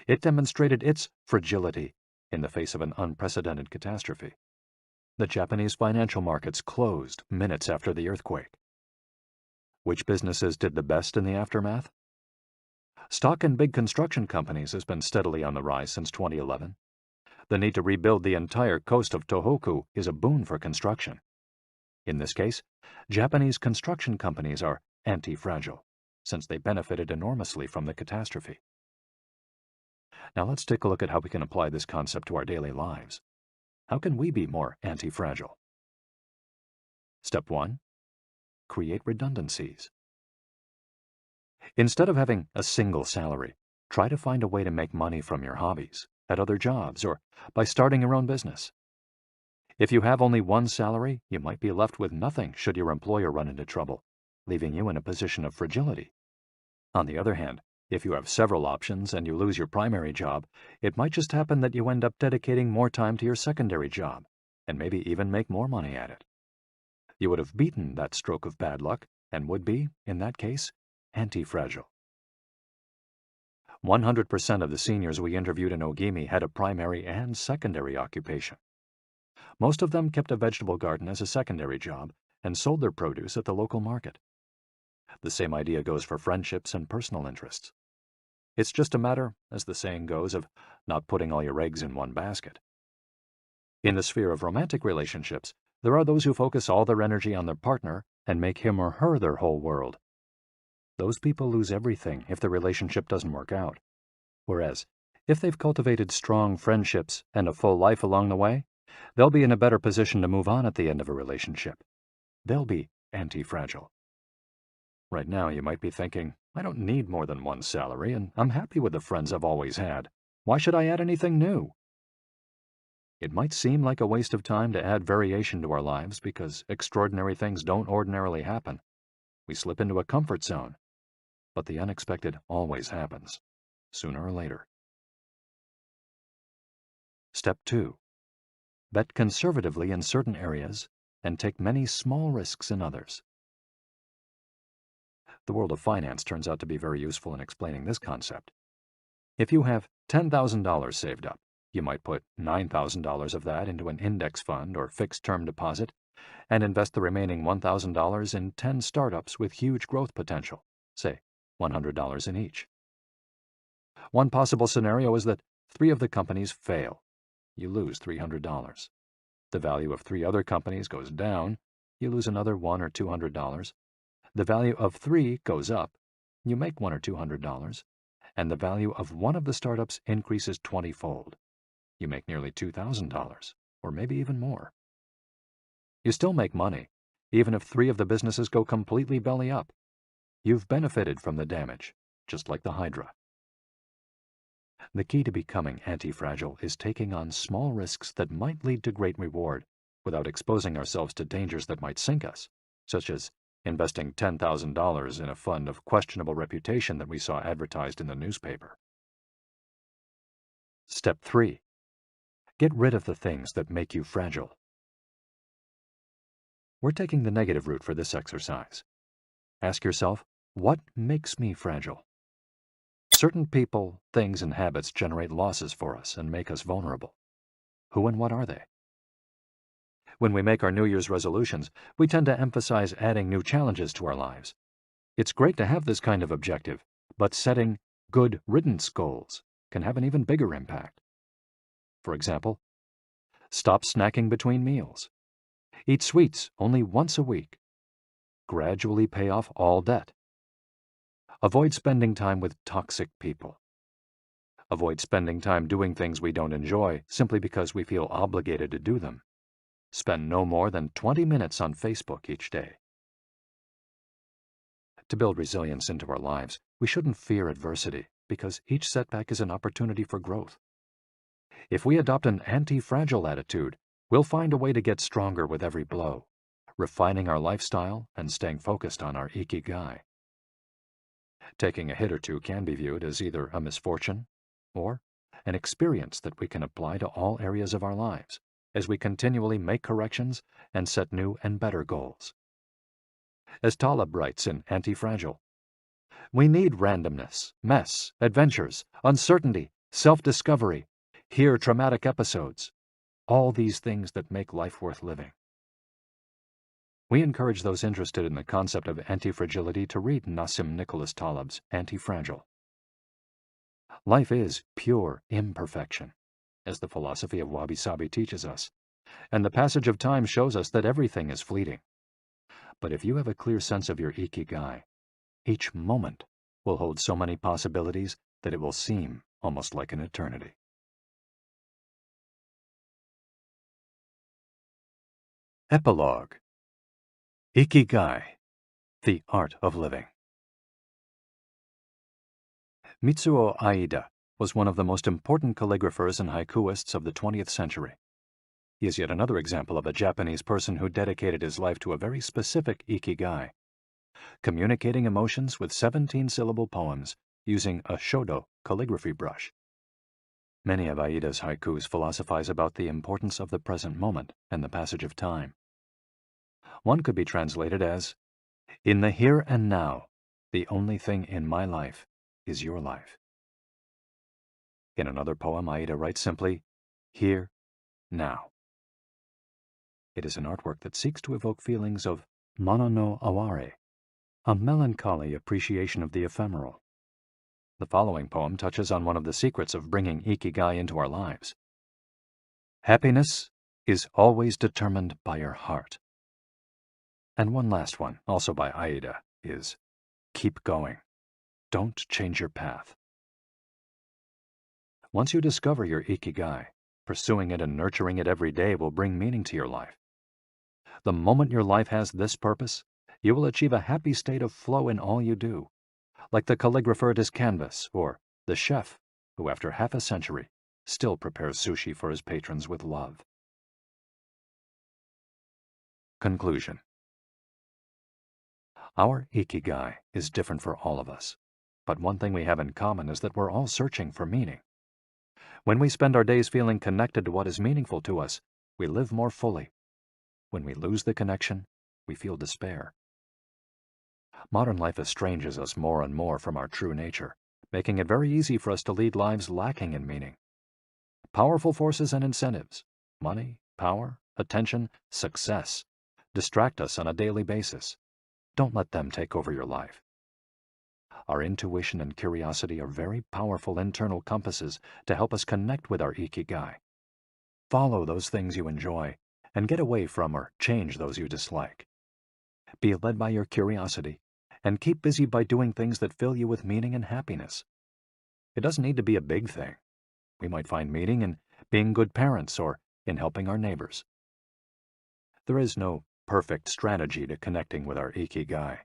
It demonstrated its fragility in the face of an unprecedented catastrophe. The Japanese financial markets closed minutes after the earthquake. Which businesses did the best in the aftermath? Stock in big construction companies has been steadily on the rise since 2011. The need to rebuild the entire coast of Tohoku is a boon for construction. In this case, Japanese construction companies are anti-fragile, since they benefited enormously from the catastrophe. Now let's take a look at how we can apply this concept to our daily lives. How can we be more anti-fragile? Step 1. Create redundancies. Instead of having a single salary, try to find a way to make money from your hobbies, at other jobs, or by starting your own business. If you have only one salary, you might be left with nothing should your employer run into trouble, leaving you in a position of fragility. On the other hand, if you have several options and you lose your primary job, it might just happen that you end up dedicating more time to your secondary job, and maybe even make more money at it. You would have beaten that stroke of bad luck and would be, in that case, anti-fragile. 100% of the seniors we interviewed in Ogimi had a primary and secondary occupation. Most of them kept a vegetable garden as a secondary job and sold their produce at the local market. The same idea goes for friendships and personal interests. It's just a matter, as the saying goes, of not putting all your eggs in one basket. In the sphere of romantic relationships, there are those who focus all their energy on their partner and make him or her their whole world. Those people lose everything if the relationship doesn't work out. Whereas, if they've cultivated strong friendships and a full life along the way, they'll be in a better position to move on at the end of a relationship. They'll be anti-fragile. Right now, you might be thinking, I don't need more than one salary, and I'm happy with the friends I've always had. Why should I add anything new? It might seem like a waste of time to add variation to our lives because extraordinary things don't ordinarily happen. We slip into a comfort zone. But the unexpected always happens, sooner or later. Step 2. Bet conservatively in certain areas and take many small risks in others. The world of finance turns out to be very useful in explaining this concept. If you have $10,000 saved up, you might put $9,000 of that into an index fund or fixed-term deposit and invest the remaining $1,000 in 10 startups with huge growth potential, say $100 in each. One possible scenario is that 3 of the companies fail. You lose $300. The value of 3 other companies goes down. You lose another $100 or $200. The value of 3 goes up. You make $100 or $200. And the value of one of the startups increases 20-fold. You make nearly $2,000, or maybe even more. You still make money, even if 3 of the businesses go completely belly up. You've benefited from the damage, just like the Hydra. The key to becoming anti-fragile is taking on small risks that might lead to great reward without exposing ourselves to dangers that might sink us, such as investing $10,000 in a fund of questionable reputation that we saw advertised in the newspaper. Step 3. Get rid of the things that make you fragile. We're taking the negative route for this exercise. Ask yourself, what makes me fragile? Certain people, things, and habits generate losses for us and make us vulnerable. Who and what are they? When we make our New Year's resolutions, we tend to emphasize adding new challenges to our lives. It's great to have this kind of objective, but setting good riddance goals can have an even bigger impact. For example, stop snacking between meals. Eat sweets only once a week. Gradually pay off all debt. Avoid spending time with toxic people. Avoid spending time doing things we don't enjoy simply because we feel obligated to do them. Spend no more than 20 minutes on Facebook each day. To build resilience into our lives, we shouldn't fear adversity because each setback is an opportunity for growth. If we adopt an anti-fragile attitude, we'll find a way to get stronger with every blow, refining our lifestyle and staying focused on our Ikigai. Taking a hit or two can be viewed as either a misfortune or an experience that we can apply to all areas of our lives as we continually make corrections and set new and better goals. As Taleb writes in Anti-Fragile, we need randomness, mess, adventures, uncertainty, self-discovery, hear traumatic episodes, all these things that make life worth living. We encourage those interested in the concept of anti-fragility to read Nassim Nicholas Taleb's Anti-Fragile. Life is pure imperfection, as the philosophy of wabi-sabi teaches us, and the passage of time shows us that everything is fleeting. But if you have a clear sense of your Ikigai, each moment will hold so many possibilities that it will seem almost like an eternity. Epilogue. Ikigai, the Art of Living. Mitsuo Aida was one of the most important calligraphers and haikuists of the 20th century. He is yet another example of a Japanese person who dedicated his life to a very specific Ikigai, communicating emotions with 17-syllable poems using a shodo calligraphy brush. Many of Aida's haikus philosophize about the importance of the present moment and the passage of time. One could be translated as, "In the here and now, the only thing in my life is your life." In another poem, Aida writes simply, "Here, now." It is an artwork that seeks to evoke feelings of mono no aware, a melancholy appreciation of the ephemeral. The following poem touches on one of the secrets of bringing Ikigai into our lives. Happiness is always determined by your heart. And one last one, also by Aida, is keep going. Don't change your path. Once you discover your Ikigai, pursuing it and nurturing it every day will bring meaning to your life. The moment your life has this purpose, you will achieve a happy state of flow in all you do, like the calligrapher at his canvas or the chef who, after half a century, still prepares sushi for his patrons with love. Conclusion. Our Ikigai is different for all of us, but one thing we have in common is that we're all searching for meaning. When we spend our days feeling connected to what is meaningful to us, we live more fully. When we lose the connection, we feel despair. Modern life estranges us more and more from our true nature, making it very easy for us to lead lives lacking in meaning. Powerful forces and incentives, money, power, attention, success, distract us on a daily basis. Don't let them take over your life. Our intuition and curiosity are very powerful internal compasses to help us connect with our Ikigai. Follow those things you enjoy and get away from or change those you dislike. Be led by your curiosity and keep busy by doing things that fill you with meaning and happiness. It doesn't need to be a big thing. We might find meaning in being good parents or in helping our neighbors. There is no perfect strategy to connecting with our Ikigai.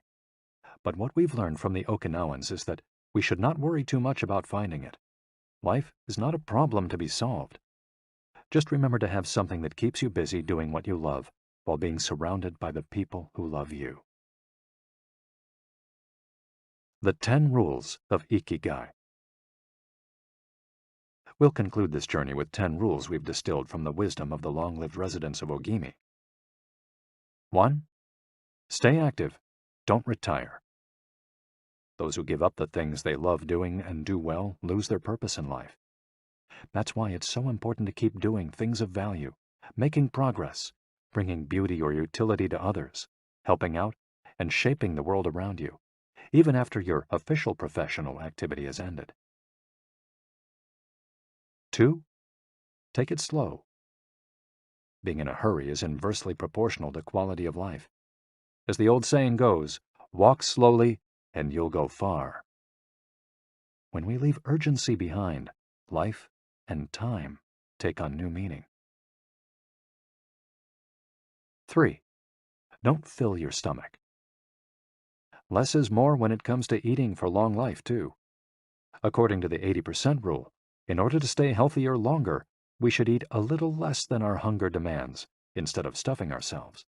But what we've learned from the Okinawans is that we should not worry too much about finding it. Life is not a problem to be solved. Just remember to have something that keeps you busy doing what you love while being surrounded by the people who love you. The 10 Rules of Ikigai. We'll conclude this journey with 10 rules we've distilled from the wisdom of the long-lived residents of Ogimi. 1. Stay active. Don't retire. Those who give up the things they love doing and do well lose their purpose in life. That's why it's so important to keep doing things of value, making progress, bringing beauty or utility to others, helping out, and shaping the world around you, even after your official professional activity has ended. 2. Take it slow. Being in a hurry is inversely proportional to quality of life. As the old saying goes, walk slowly and you'll go far. When we leave urgency behind, life and time take on new meaning. 3. Don't fill your stomach. Less is more when it comes to eating for long life, too. According to the 80% rule, in order to stay healthier longer, we should eat a little less than our hunger demands, instead of stuffing ourselves.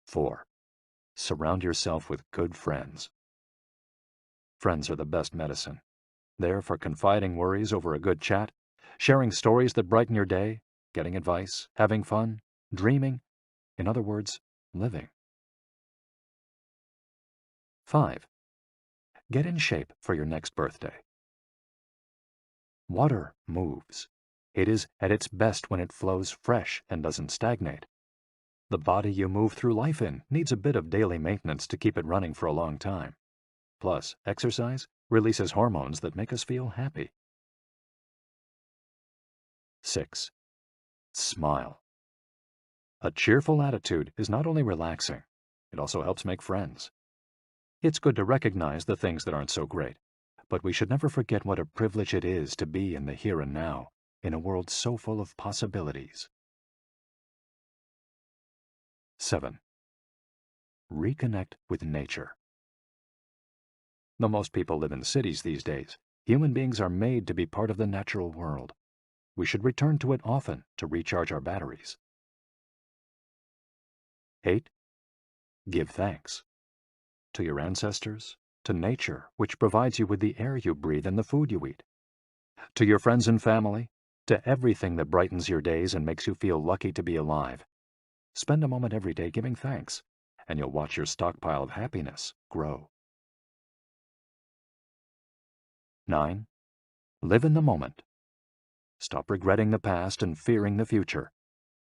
4. Surround yourself with good friends. Friends are the best medicine. There for confiding worries over a good chat, sharing stories that brighten your day, getting advice, having fun, dreaming, in other words, living. 5. Get in shape for your next birthday. Water moves. It is at its best when it flows fresh and doesn't stagnate. The body you move through life in needs a bit of daily maintenance to keep it running for a long time. Plus, exercise releases hormones that make us feel happy. 6. Smile. A cheerful attitude is not only relaxing, it also helps make friends. It's good to recognize the things that aren't so great, but we should never forget what a privilege it is to be in the here and now, in a world so full of possibilities. 7. Reconnect with nature. Though most people live in cities these days, human beings are made to be part of the natural world. We should return to it often to recharge our batteries. 8. Give thanks. To your ancestors, to nature, which provides you with the air you breathe and the food you eat. To your friends and family, to everything that brightens your days and makes you feel lucky to be alive. Spend a moment every day giving thanks, and you'll watch your stockpile of happiness grow. 9. Live in the moment. Stop regretting the past and fearing the future.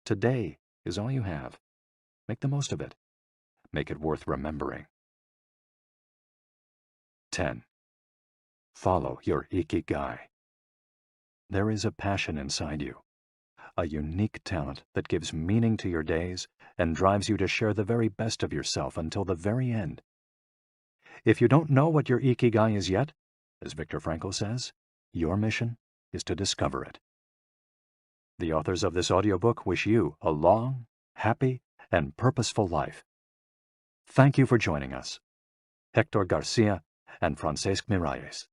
Today is all you have. Make the most of it. Make it worth remembering. 10. Follow your Ikigai. There is a passion inside you, a unique talent that gives meaning to your days and drives you to share the very best of yourself until the very end. If you don't know what your Ikigai is yet, as Viktor Frankl says, your mission is to discover it. The authors of this audiobook wish you a long, happy, and purposeful life. Thank you for joining us. Hector Garcia and Francesc Miralles.